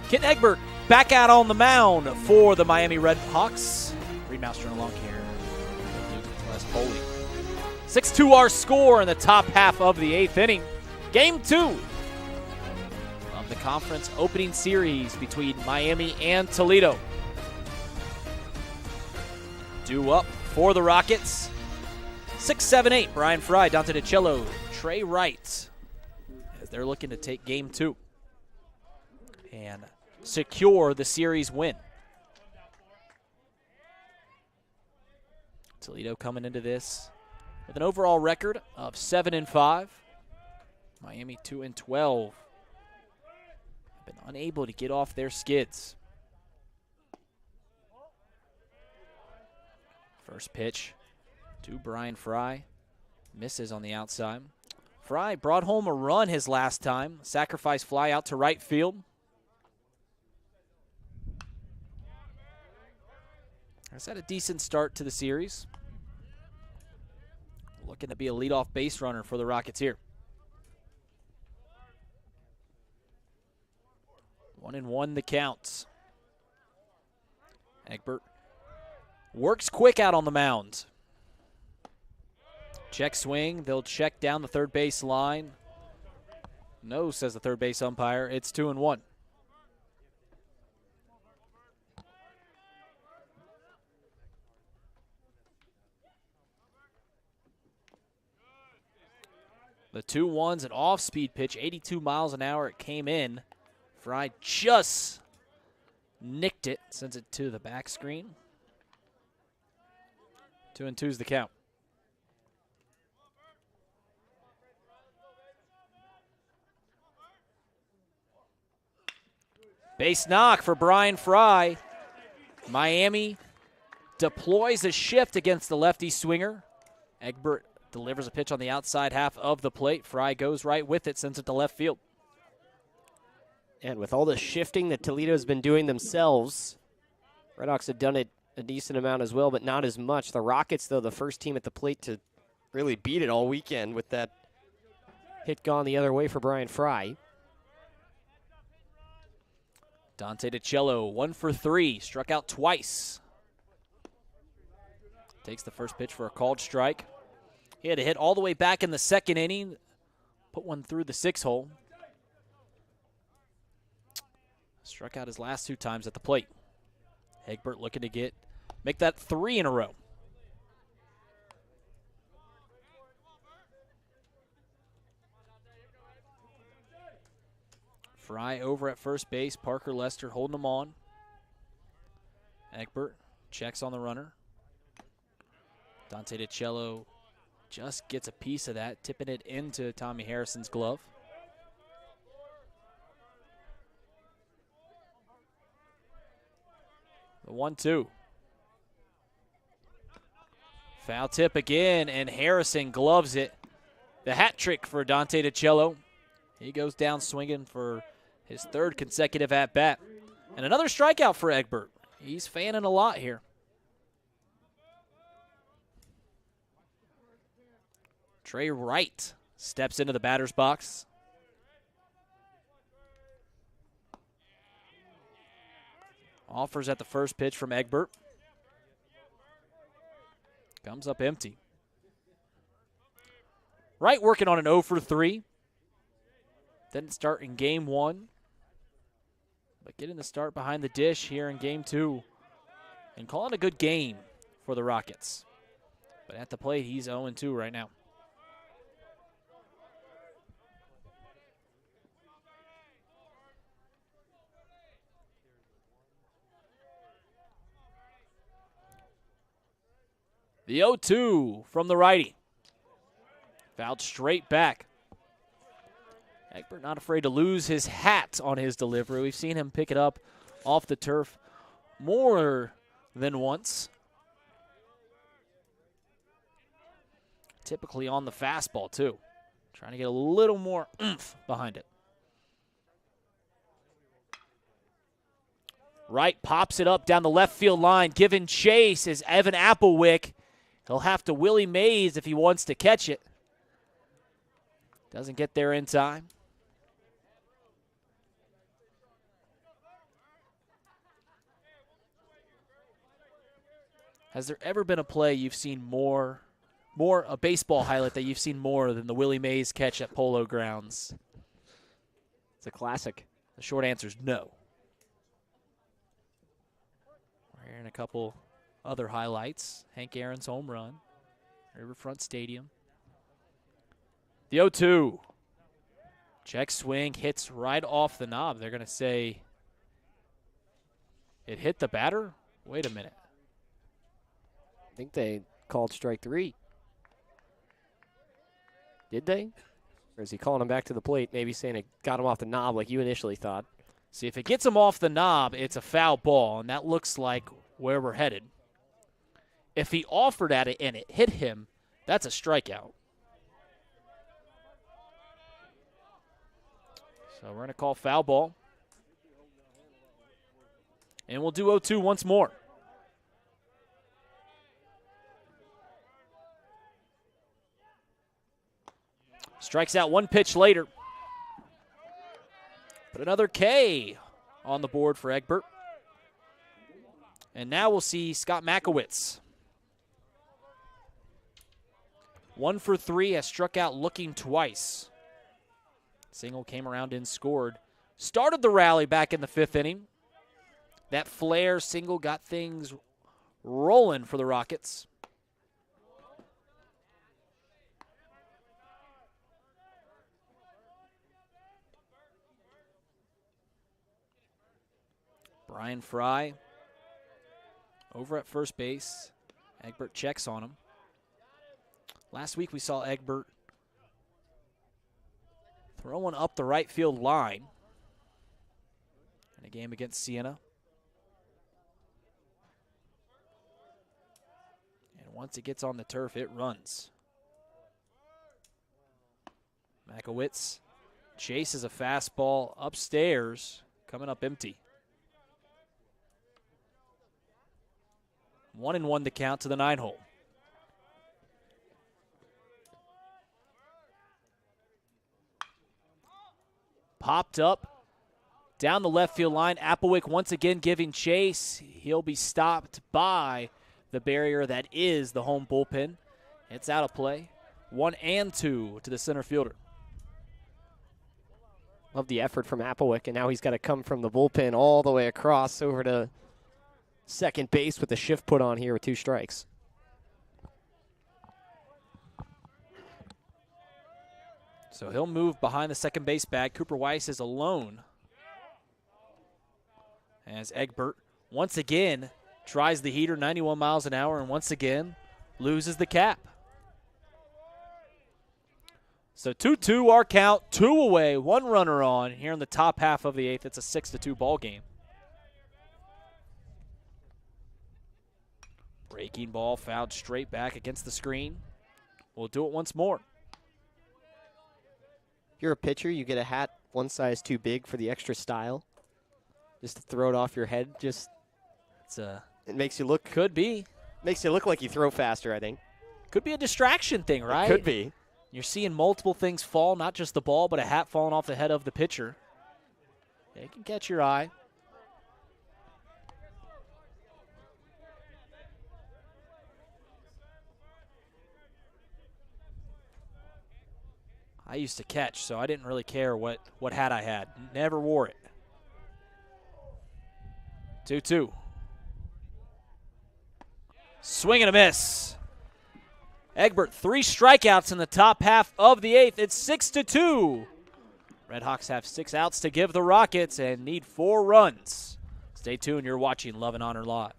[SPEAKER 1] Kent Egbert back out on the mound for the Miami RedHawks. Reed Mouster along here. Luke 6-2 our score in the top half of the 8th inning. Game 2 of the conference opening series between Miami and Toledo. Due up for the Rockets. 6-7-8. Brian Fry, Dante DiCello, Trey Wright, as they're looking to take game 2 and secure the series win. Toledo coming into this with an overall record of 7-5. Miami 2-12. Been unable to get off their skids. First pitch to Brian Fry. Misses on the outside. Fry brought home a run his last time. Sacrifice fly out to right field. Has had a decent start to the series. Looking to be a leadoff base runner for the Rockets here. 1-1 the counts. Egbert works quick out on the mound. Check swing. They'll check down the third base line. No, says the third base umpire. It's 2-1. The 2-1's an off-speed pitch, 82 miles an hour. It came in. Fry just nicked it, sends it to the back screen. 2-2's the count. Base knock for Brian Fry. Miami deploys a shift against the lefty swinger. Egbert delivers a pitch on the outside half of the plate. Fry goes right with it, sends it to left field.
[SPEAKER 2] And with all the shifting that Toledo's been doing themselves, RedHawks have done it a decent amount as well, but not as much. The Rockets, though, the first team at the plate to really beat it all weekend with that hit gone the other way for Brian Fry.
[SPEAKER 1] Dante DiCello, 1 for 3, struck out twice. Takes the first pitch for a called strike. He had to hit all the way back in the second inning, put one through the 6-hole. Struck out his last 2 times at the plate. Egbert looking to make that 3 in a row. Fry over at first base. Parker Lester holding him on. Egbert checks on the runner. Dante DiCello just gets a piece of that, tipping it into Tommy Harrison's glove. The 1-2. Foul tip again, and Harrison gloves it. The hat trick for Dante DiCello. He goes down swinging for his third consecutive at-bat. And another strikeout for Egbert. He's fanning a lot here. Trey Wright steps into the batter's box. Offers at the first pitch from Egbert. Comes up empty. Wright working on an 0 for 3. Didn't start in game 1. But getting the start behind the dish here in game 2. And calling a good game for the Rockets. But at the plate, he's 0-2 right now. The 0-2 from the righty. Fouled straight back. Egbert not afraid to lose his hat on his delivery. We've seen him pick it up off the turf more than once. Typically on the fastball, too. Trying to get a little more oomph behind it. Wright pops it up down the left field line. Giving chase is Evan Applewick. He'll have to Willie Mays if he wants to catch it. Doesn't get there in time. Has there ever been a play you've seen more a baseball highlight that you've seen more than the Willie Mays catch at Polo Grounds?
[SPEAKER 2] It's a classic.
[SPEAKER 1] The short answer is no. We're hearing a couple other highlights. Hank Aaron's home run. Riverfront Stadium. The 0-2. Check swing, hits right off the knob. They're going to say it hit the batter? Wait a minute.
[SPEAKER 2] I think they called strike 3. Did they? Or is he calling him back to the plate, maybe saying it got him off the knob like you initially thought?
[SPEAKER 1] See, if it gets him off the knob, it's a foul ball, and that looks like where we're headed. If he offered at it and it hit him, that's a strikeout. So we're going to call foul ball. And we'll do 0-2 once more. Strikes out one pitch later. But another K on the board for Egbert. And now we'll see Scott Makowitz. 1 for 3, has struck out looking twice. Single came around and scored. Started the rally back in the 5th inning. That flare single got things rolling for the Rockets. Brian Fry over at first base. Egbert checks on him. Last week we saw Egbert throwing up the right field line in a game against Siena. And once it gets on the turf, it runs. Makowitz chases a fastball upstairs, coming up empty. 1-1 to count to the 9-hole. Popped up down the left field line. Applewick once again giving chase. He'll be stopped by the barrier that is the home bullpen. It's out of play. 1-2 to the center fielder.
[SPEAKER 2] Love the effort from Applewick, and now he's got to come from the bullpen all the way across over to second base with the shift put on here with 2 strikes.
[SPEAKER 1] So he'll move behind the second base bag. Cooper Weiss is alone as Egbert once again tries the heater, 91 miles an hour, and once again loses the cap. So 2-2 our count, 2 away, 1 runner on here in the top half of the 8th. It's a 6-2 ball game. Breaking ball fouled straight back against the screen. We'll do it once more.
[SPEAKER 2] If you're a pitcher, you get a hat one size too big for the extra style. Just to throw it off your head. Just it makes you look makes you look like you throw faster, I think.
[SPEAKER 1] Could be a distraction thing, right?
[SPEAKER 2] It could be.
[SPEAKER 1] You're seeing multiple things fall, not just the ball, but a hat falling off the head of the pitcher. It can catch your eye. I used to catch, so I didn't really care what hat I had. Never wore it. 2-2. Swing and a miss. Egbert, 3 strikeouts in the top half of the 8th. It's 6-2. RedHawks have 6 outs to give the Rockets and need 4 runs. Stay tuned. You're watching Love and Honor Live.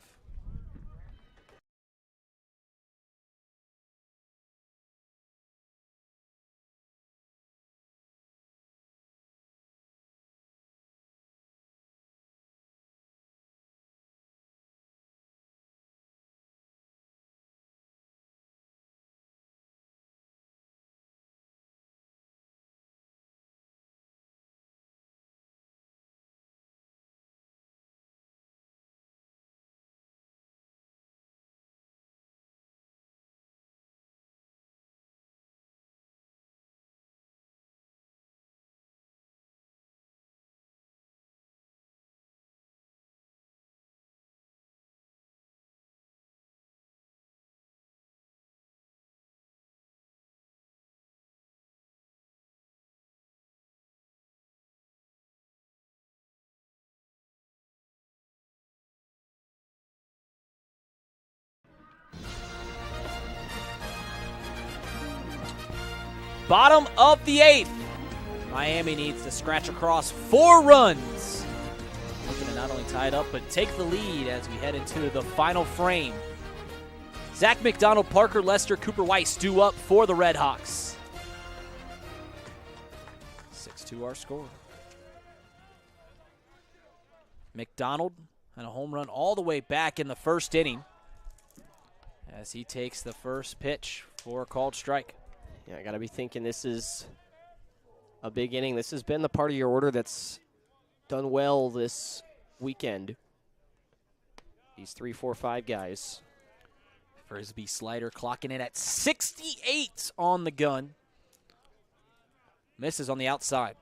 [SPEAKER 1] Bottom of the 8th. Miami needs to scratch across 4 runs. Looking to not only tie it up, but take the lead as we head into the final frame. Zach McDonald, Parker Lester, Cooper Weiss due up for the RedHawks. 6-2 our score. McDonald had a home run all the way back in the first inning as he takes the first pitch for a called strike.
[SPEAKER 2] Yeah, I got to be thinking this is a big inning. This has been the part of your order that's done well this weekend. These 3, 4, 5 guys.
[SPEAKER 1] Frisbee slider clocking in at 68 on the gun. Misses on the outside.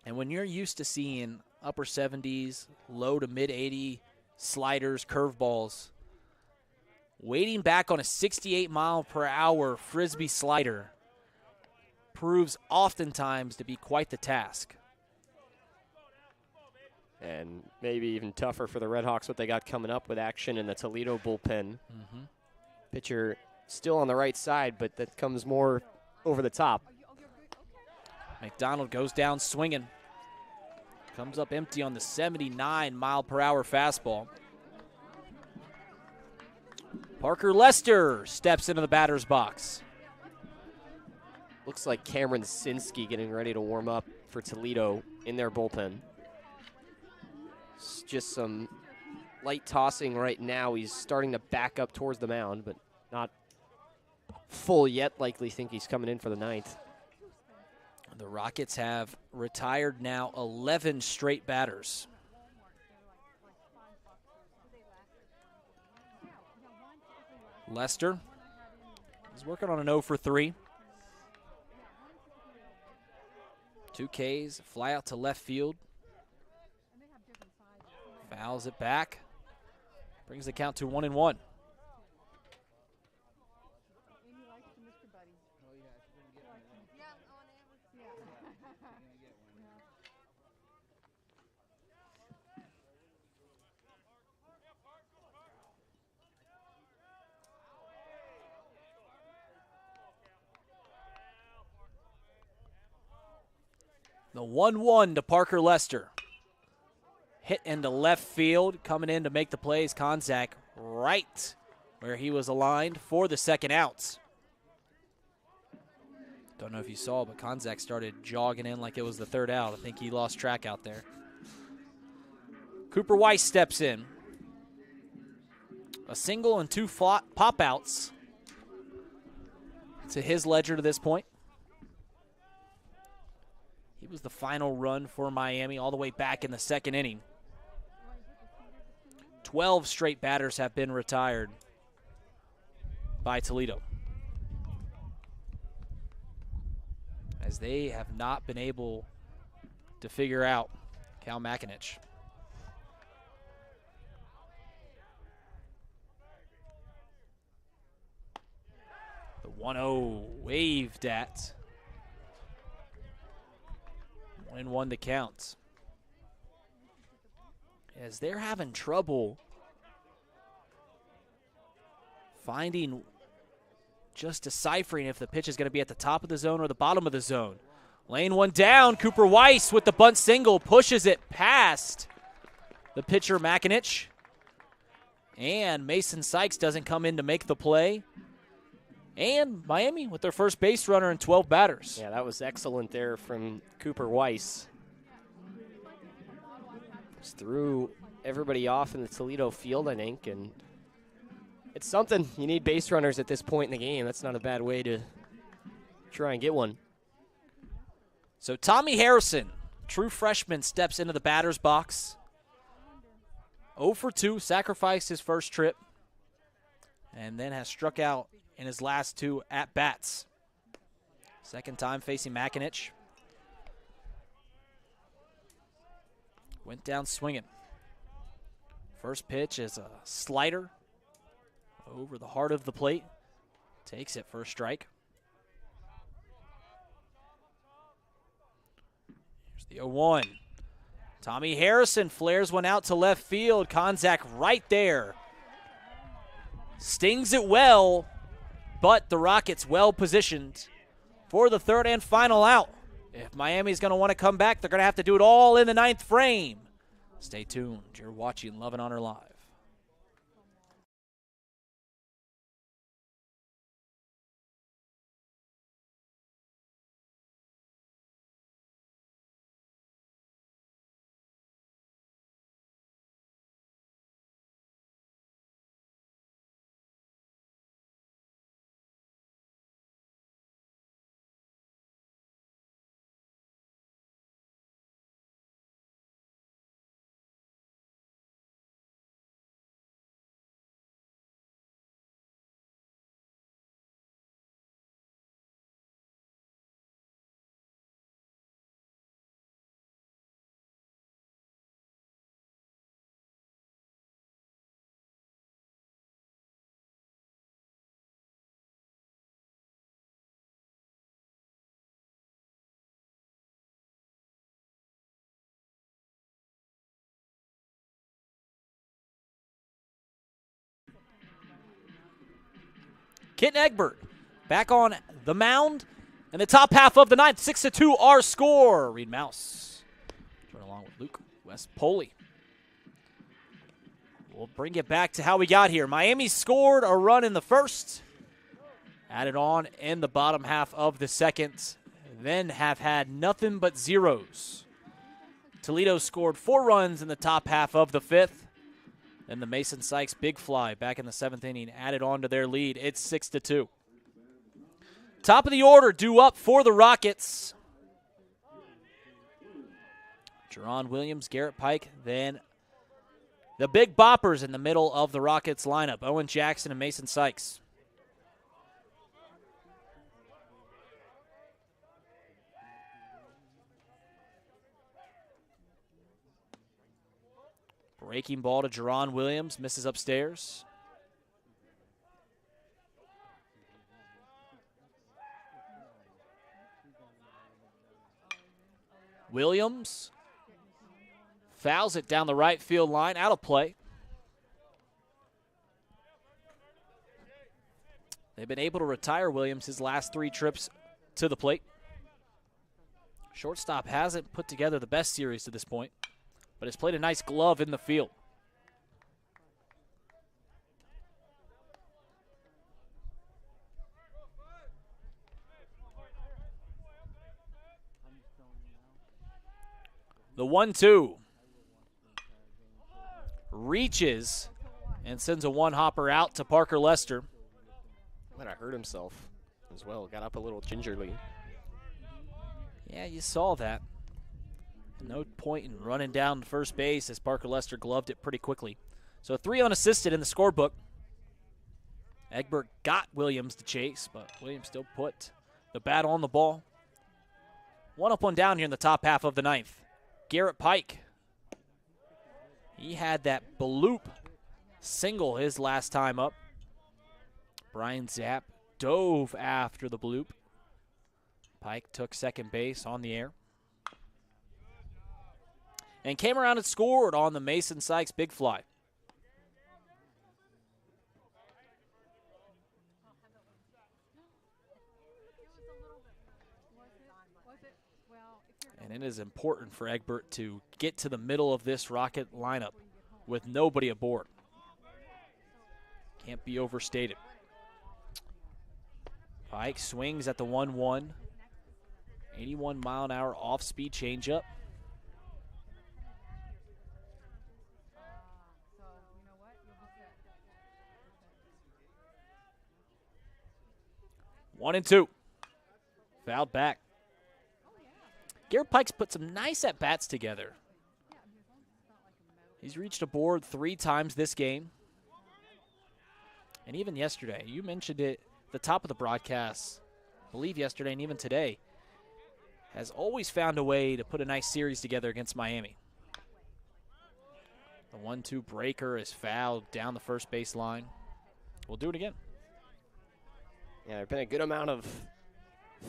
[SPEAKER 1] And when you're used to seeing upper 70s, low to mid 80 sliders, curveballs, waiting back on a 68-mile-per-hour Frisbee slider proves oftentimes to be quite the task.
[SPEAKER 2] And maybe even tougher for the RedHawks what they got coming up with action in the Toledo bullpen. Pitcher still on the right side, but that comes more over the top.
[SPEAKER 1] McDonald goes down swinging. Comes up empty on the 79-mile-per-hour fastball. Parker Lester steps into the batter's box.
[SPEAKER 2] Looks like Cameron Sinsky getting ready to warm up for Toledo in their bullpen. It's just some light tossing right now. He's starting to back up towards the mound, but not full yet. Likely think he's coming in for the 9th.
[SPEAKER 1] The Rockets have retired now 11 straight batters. Lester is working on an 0 for 3. 2 Ks, fly out to left field. Fouls it back. Brings the count to 1-1. The 1-1 to Parker Lester. hit into left field. Coming in to make the plays, Konzak right where he was aligned for the second out. Don't know if you saw, but Konzak started jogging in like it was the third out. I think he lost track out there. Cooper Weiss steps in. A single and 2 pop-outs to his ledger to this point. He was the final run for Miami all the way back in the second inning. 12 straight batters have been retired by Toledo, as they have not been able to figure out Cal Makinich. The 1-0 waved at. 1-1 to count. As they're having trouble finding, just deciphering if the pitch is going to be at the top of the zone or the bottom of the zone. Lane one down. Cooper Weiss with the bunt single pushes it past the pitcher Makinich. And Mason Sykes doesn't come in to make the play. And Miami with their first base runner and 12 batters.
[SPEAKER 2] Yeah, that was excellent there from Cooper Weiss. Just threw everybody off in the Toledo field, I think, and it's something. You need base runners at this point in the game. That's not a bad way to try and get one.
[SPEAKER 1] So Tommy Harrison, true freshman, steps into the batter's box. 0 for 2, sacrificed his first trip, and then has struck out in his last 2 at-bats. Second time facing Makinich. Went down swinging. First pitch is a slider over the heart of the plate. Takes it for a strike. Here's the 0-1. Tommy Harrison flares one out to left field. Konzak right there. Stings it well, but the Rockets well positioned for the third and final out. If Miami's going to want to come back, they're going to have to do it all in the 9th frame. Stay tuned. You're watching Love and Honor Live. Kent Egbert back on the mound in the top half of the 9th. 6-2 our score. Reed Mouse join along with Luke West-Poley. We'll bring it back to how we got here. Miami scored a run in the first, added on in the bottom half of the second, then have had nothing but zeros. Toledo scored 4 runs in the top half of the 5th. Then the Mason Sykes big fly back in the 7th inning added on to their lead. It's 6-2. Top of the order due up for the Rockets. Jerron Williams, Garrett Pike, then the big boppers in the middle of the Rockets lineup, Owen Jackson and Mason Sykes. Breaking ball to Jerron Williams, misses upstairs. Williams fouls it down the right field line, out of play. They've been able to retire Williams his last 3 trips to the plate. Shortstop hasn't put together the best series to this point, but has played a nice glove in the field. The 1-2 reaches and sends a one-hopper out to Parker Lester.
[SPEAKER 2] Might have hurt himself as well. Got up a little gingerly.
[SPEAKER 1] Yeah, you saw that. No point in running down to first base as Parker Lester gloved it pretty quickly. So 3 unassisted in the scorebook. Egbert got Williams to chase, but Williams still put the bat on the ball. 1 up, 1 down here in the top half of the 9th. Garrett Pike. He had that bloop single his last time up. Brian Zapp dove after the bloop. Pike took second base on the air. And came around and scored on the Mason Sykes big fly. And it is important for Egbert to get to the middle of this Rocket lineup with nobody aboard. Can't be overstated. Pike swings at the 1-1. 81-mile-an-hour off-speed changeup. One and 2. Fouled back. Garrett Pike's put some nice at-bats together. He's reached a board 3 times this game. And even yesterday, you mentioned it at the top of the broadcast, I believe yesterday and even today, has always found a way to put a nice series together against Miami. The 1-2 breaker is fouled down the first base line. We'll do it again.
[SPEAKER 2] Yeah, there have been a good amount of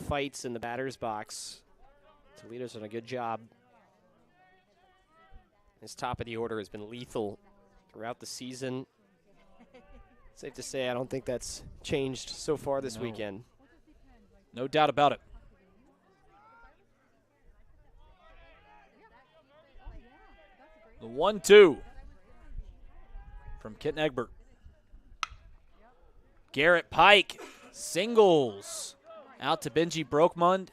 [SPEAKER 2] fights in the batter's box. Toledo's done a good job. His top of the order has been lethal throughout the season. Safe to say, I don't think that's changed so far this weekend.
[SPEAKER 1] No doubt about it. The 1-2 from Kitten Egbert. Garrett Pike singles out to Benji Brokmund.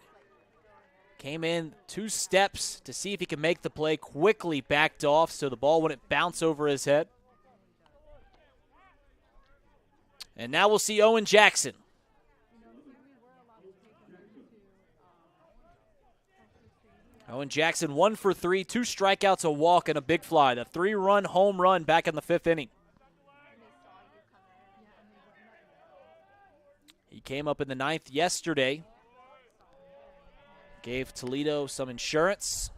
[SPEAKER 1] Came in 2 steps to see if he could make the play, quickly backed off so the ball wouldn't bounce over his head. And now we'll see Owen Jackson. Owen Jackson 1 for 3, 2 strikeouts, a walk, and a big fly. The 3-run home run back in the 5th inning. He came up in the 9th yesterday. Gave Toledo some insurance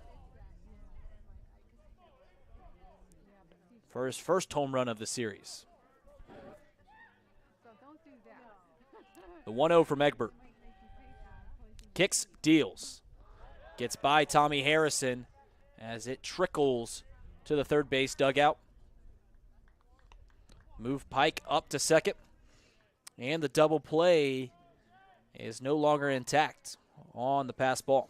[SPEAKER 1] for his first home run of the series. The 1-0 from Egbert. Kicks, deals. Gets by Tommy Harrison as it trickles to the third base dugout. Move Pike up to second. And the double play is no longer intact on the pass ball.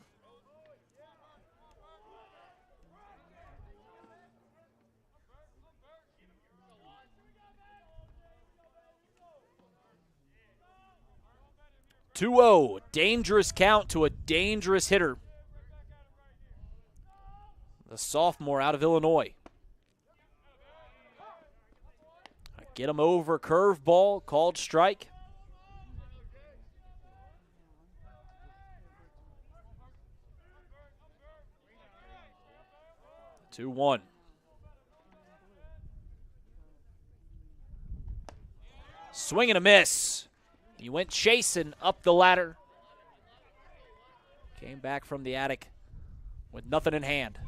[SPEAKER 1] (2-0), dangerous count to a dangerous hitter. The sophomore out of Illinois. Get him over, curveball, called strike. Two one. Swing and a miss. He went chasing up the ladder. Came back from the attic with nothing in hand.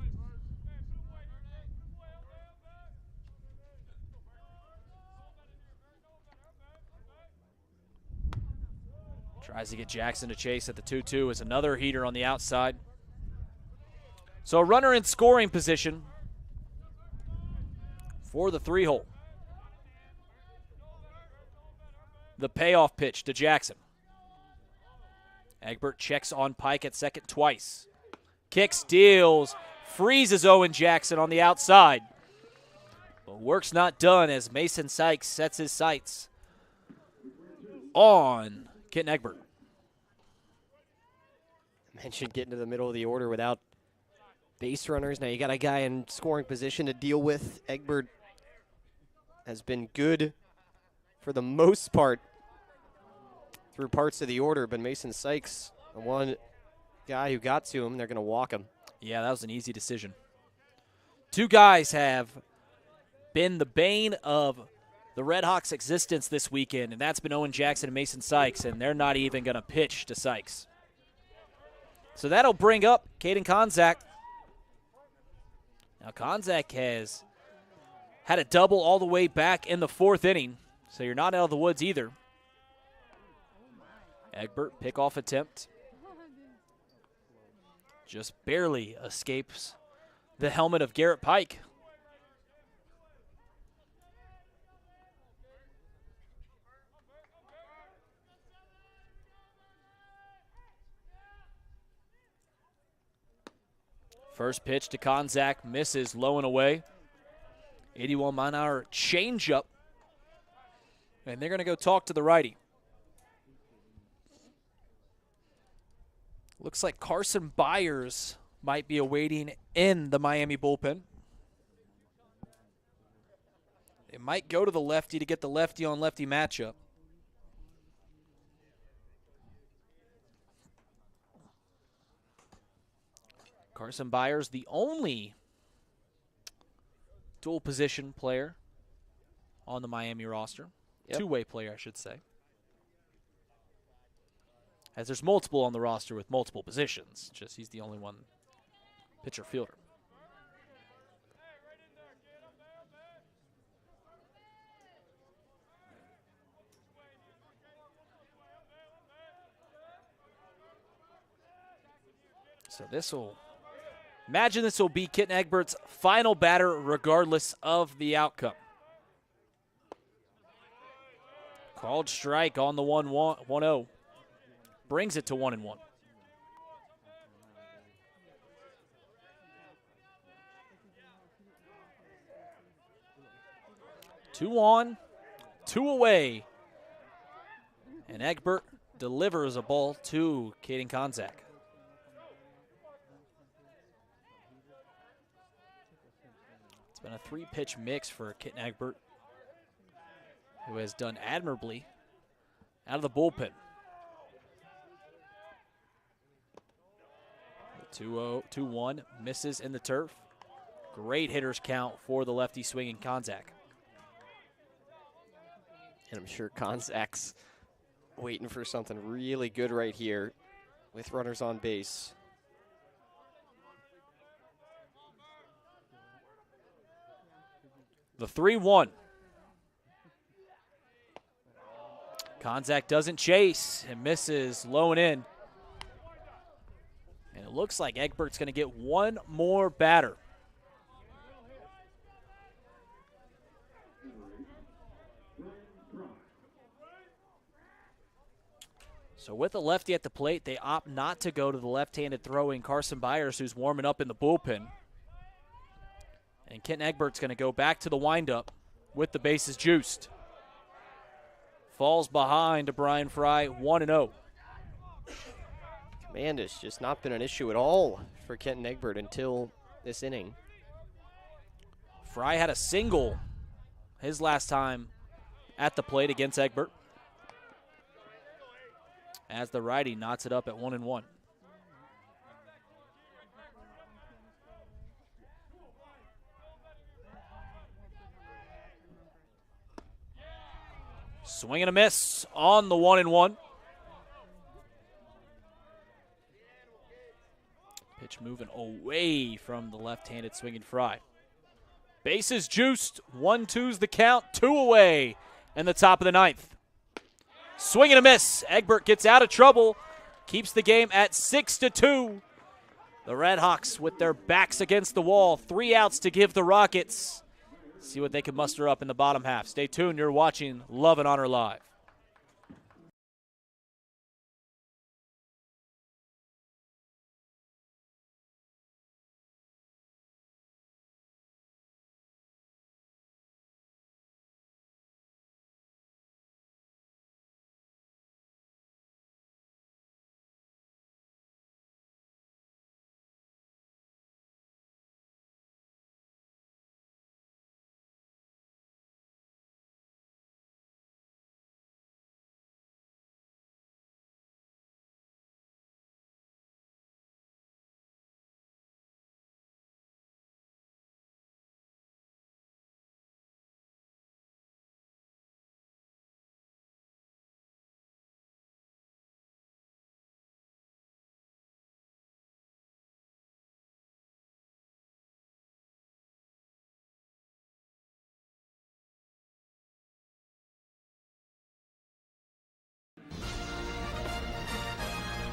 [SPEAKER 1] Tries to get Jackson to chase at the 2-2 as another heater on the outside. So a runner in scoring position for the 3-hole. The payoff pitch to Jackson. Egbert checks on Pike at second twice. Kicks, deals, freezes Owen Jackson on the outside. But work's not done as Mason Sykes sets his sights on Kitten Egbert.
[SPEAKER 2] Mentioned getting to the middle of the order without base runners. Now you got a guy in scoring position to deal with. Egbert has been good for the most part through parts of the order, but Mason Sykes, the one guy who got to him, they're going to walk him.
[SPEAKER 1] Yeah, that was an easy decision. Two guys have been the bane of the RedHawks' existence this weekend, and that's been Owen Jackson and Mason Sykes, and they're not even going to pitch to Sykes. So that'll bring up Caden Konzak. Now, Konzak has had a double all the way back in the fourth inning, so you're not out of the woods either. Egbert, pickoff attempt. Just barely escapes the helmet of Garrett Pike. First pitch to Konzak, misses low and away. 81-mile-an-hour changeup. And they're going to go talk to the righty. Looks like Carson Byers might be awaiting in the Miami bullpen. It might go to the lefty to get the lefty-on-lefty matchup. Carson Byers, the only dual position player on the Miami roster.
[SPEAKER 2] Yep.
[SPEAKER 1] Two-way player, I should say. As there's multiple on the roster with multiple positions. Just he's the only one pitcher fielder. So imagine this will be Kitten Egbert's final batter regardless of the outcome. Called strike on the 1-0. Brings it to 1-1. Two on, two away. And Egbert delivers a ball to Caden Konzak. It's been a three-pitch mix for Kitten Egbert, who has done admirably out of the bullpen. 2-1, misses in the turf. Great hitters count for the lefty swinging Konzak.
[SPEAKER 2] And I'm sure Konzak's waiting for something really good right here with runners on base.
[SPEAKER 1] The 3-1. Konzak doesn't chase and misses low and in. And it looks like Egbert's going to get one more batter. So with a lefty at the plate, they opt not to go to the left-handed throwing Carson Byers, who's warming up in the bullpen. And Kitten Egbert's going to go back to the windup with the bases juiced. Falls behind to Brian Fry, 1-0.
[SPEAKER 2] Command has just not been an issue at all for Kitten Egbert until this inning.
[SPEAKER 1] Fry had a single his last time at the plate against Egbert, as the righty knots it up at 1-1. Swing and a miss on the 1-1. Pitch moving away from the left-handed swinging Fry. Bases juiced. 1-2's the count. 2 away in the top of the ninth. Swing and a miss. Egbert gets out of trouble. Keeps the game at 6-2. The RedHawks with their backs against the wall. 3 outs to give the Rockets. See what they can muster up in the bottom half. Stay tuned. You're watching Love and Honor Live.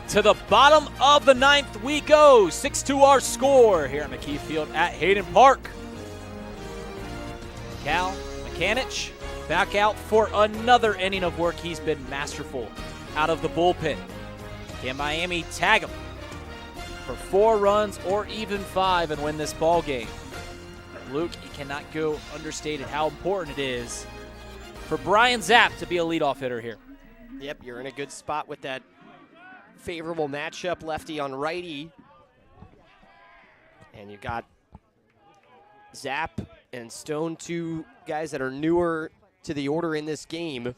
[SPEAKER 1] To the bottom of the ninth we go. 6-2 our score here at McKee Field at Hayden Park. Cal Mechanic back out for another inning of work. He's been masterful out of the bullpen. Can Miami tag him for 4 runs or even 5 and win this ball game? Luke, you cannot go understated how important it is for Brian Zapp to be a leadoff hitter here.
[SPEAKER 2] Yep, you're in a good spot with that favorable matchup, lefty on righty. And you got Zapp and Stone, 2 guys that are newer to the order in this game,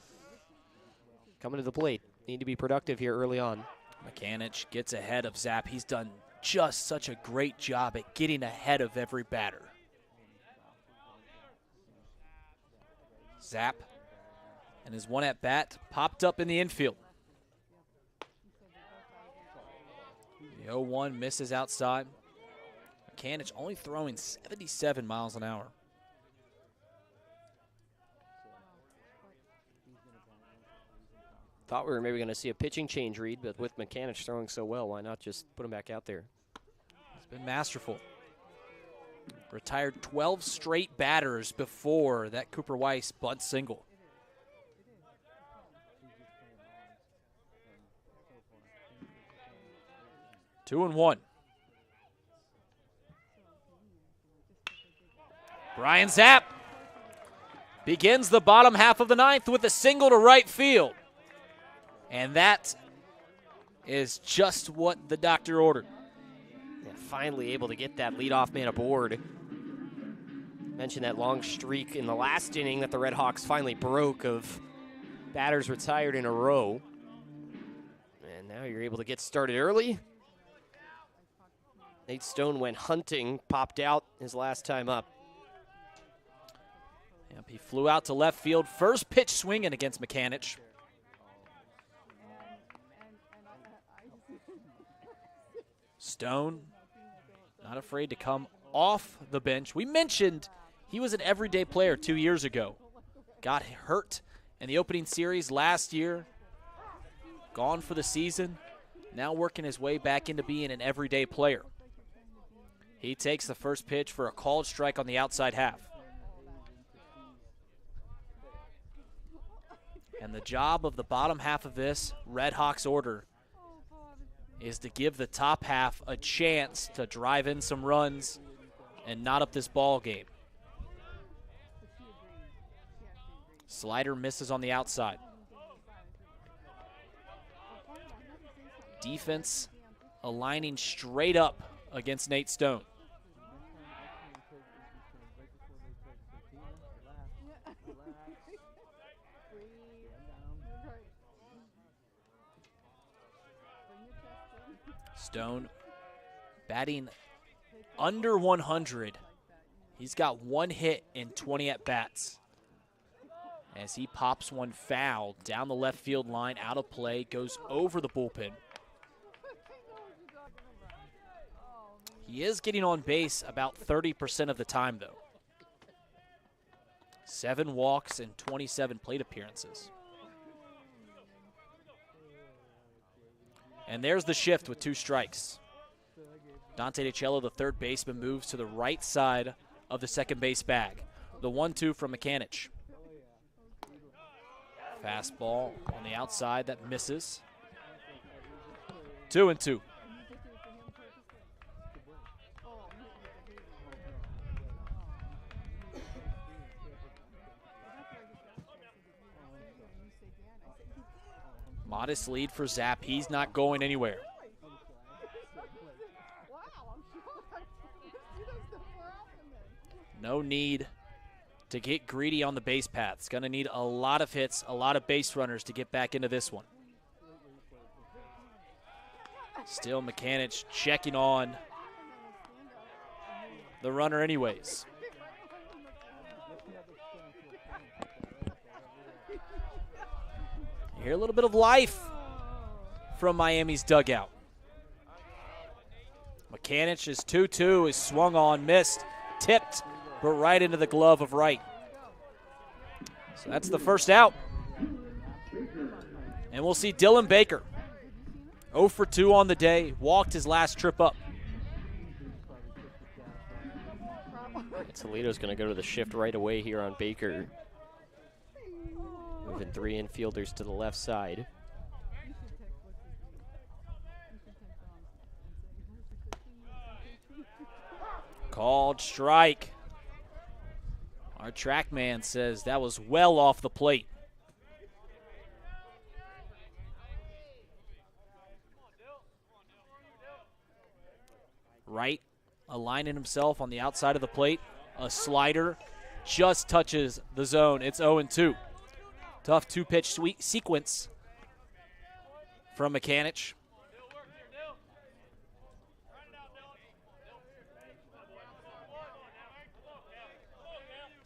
[SPEAKER 2] coming to the plate. Need to be productive here early on.
[SPEAKER 1] Mechanic gets ahead of Zapp. He's done just such a great job at getting ahead of every batter. Zapp and his one at bat popped up in the infield. The 0-1 misses outside. Mechanic only throwing 77 miles an hour.
[SPEAKER 2] Thought we were maybe going to see a pitching change read, but with Mechanic throwing so well, why not just put him back out there?
[SPEAKER 1] He's been masterful. Retired 12 straight batters before that Cooper Weiss bunt single. Two and one. Brian Zapp begins the bottom half of the ninth with a single to right field. And that is just what the doctor ordered.
[SPEAKER 2] Yeah, finally able to get that leadoff man aboard. Mentioned that long streak in the last inning that the RedHawks finally broke of batters retired in a row. And now you're able to get started early. Nate Stone went hunting, popped out his last time up.
[SPEAKER 1] Yep, he flew out to left field. First pitch swinging against Mechanic. Stone, not afraid to come off the bench. We mentioned he was an everyday player 2 years ago. Got hurt in the opening series last year. Gone for the season. Now working his way back into being an everyday player. He takes the first pitch for a called strike on the outside half. And the job of the bottom half of this RedHawks order is to give the top half a chance to drive in some runs and knot up this ball game. Slider misses on the outside. Defense aligning straight up against Nate Stone. Stone batting under 100. He's got 1 hit in 20 at-bats. As he pops one foul down the left field line, out of play, goes over the bullpen. He is getting on base about 30% of the time, though. 7 walks and 27 plate appearances. And there's the shift with 2 strikes. Dante DiCello, the third baseman, moves to the right side of the second base bag. The 1-2 from Mechanic. Fastball on the outside that misses. 2-2. Modest lead for Zapp. He's not going anywhere. No need to get greedy on the base paths. Going to need a lot of hits, a lot of base runners to get back into this one. Still Mechanic checking on the runner anyways. You hear a little bit of life from Miami's dugout. Mechanic is 2-2, is swung on, missed, tipped, but right into the glove of right. So that's the first out. And we'll see Dylan Baker 0 for 2 on the day, walked his last trip up.
[SPEAKER 2] Toledo's going to go to the shift right away here on Baker. Moving 3 infielders to the left side.
[SPEAKER 1] Called strike. Our track man says that was well off the plate. Right, aligning himself on the outside of the plate. A slider just touches the zone. It's 0-2. Tough 2-pitch sequence from Mechanic.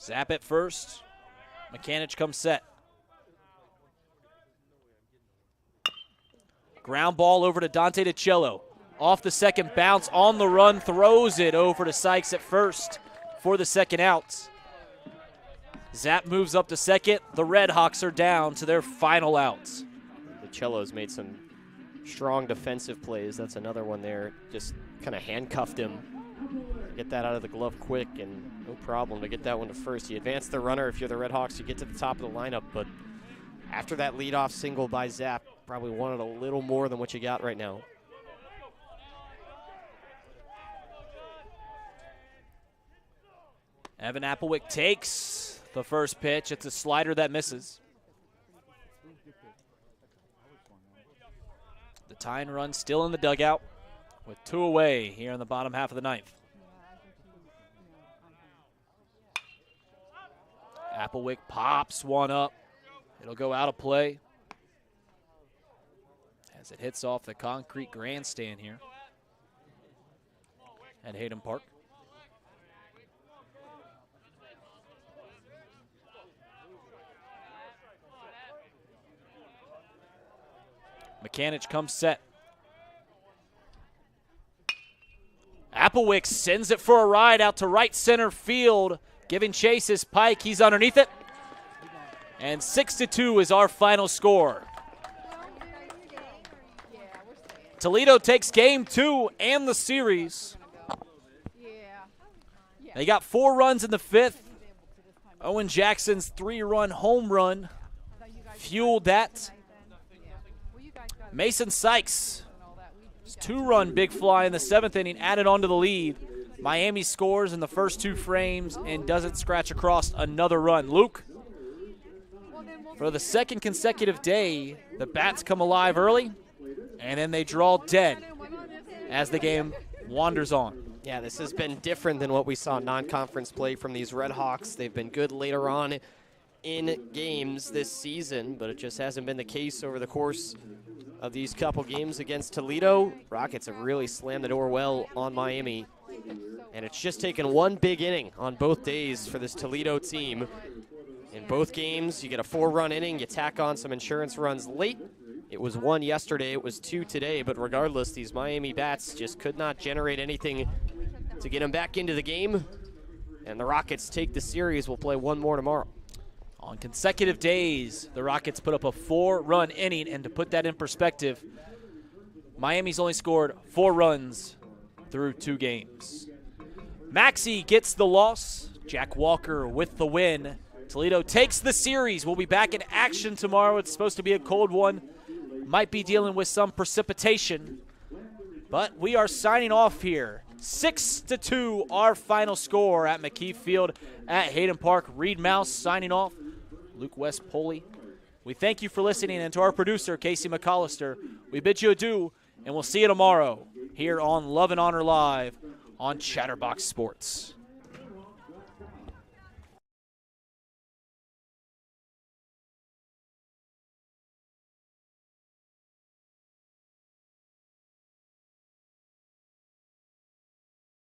[SPEAKER 1] Zap it first. Mechanic comes set. Ground ball over to Dante DiCello. Off the second bounce, on the run, throws it over to Sykes at first for the second out. Zap moves up to second. The RedHawks are down to their final outs.
[SPEAKER 2] DiCello's made some strong defensive plays. That's another one there. Just kind of handcuffed him. Get that out of the glove quick, and no problem to get that one to first. You advance the runner if you're the RedHawks. You get to the top of the lineup, but after that leadoff single by Zap, probably wanted a little more than what you got right now.
[SPEAKER 1] Evan Applewick takes the first pitch. It's a slider that misses. The tying run still in the dugout with 2 away here in the bottom half of the ninth. Applewick pops one up. It'll go out of play as it hits off the concrete grandstand here at Hayden Park. Mechanic comes set. Applewick sends it for a ride out to right center field, giving chase his Pike. He's underneath it. And 6-2 is our final score. Toledo takes game 2 and the series. They got 4 runs in the 5th. Owen Jackson's 3-run home run fueled that. Mason Sykes' 2-run big fly in the 7th inning added on to the lead. Miami scores in the first 2 frames and doesn't scratch across another run. Luke, for the second consecutive day, the bats come alive early, and then they draw dead as the game wanders on.
[SPEAKER 2] Yeah, this has been different than what we saw non-conference play from these RedHawks. They've been good later on in games this season, but it just hasn't been the case over the course of these couple games against Toledo. Rockets have really slammed the door well on Miami, and it's just taken 1 big inning on both days for this Toledo team. In both games, you get a 4-run inning, you tack on some insurance runs late. It was 1 yesterday, it was 2 today, but regardless, these Miami bats just could not generate anything to get them back into the game, and the Rockets take the series. We'll play 1 more tomorrow.
[SPEAKER 1] On consecutive days, the Rockets put up a 4-run inning, and to put that in perspective, Miami's only scored 4 runs through 2 games. Maxey gets the loss. Jack Walker with the win. Toledo takes the series. We'll be back in action tomorrow. It's supposed to be a cold one. Might be dealing with some precipitation, but we are signing off here. 6-2, our final score at McKee Field at Hayden Park. Reed Mouse signing off. Luke West Poley. We thank you for listening, and to our producer, Casey McAllister, we bid you adieu, and we'll see you tomorrow here on Love and Honor Live on Chatterbox Sports.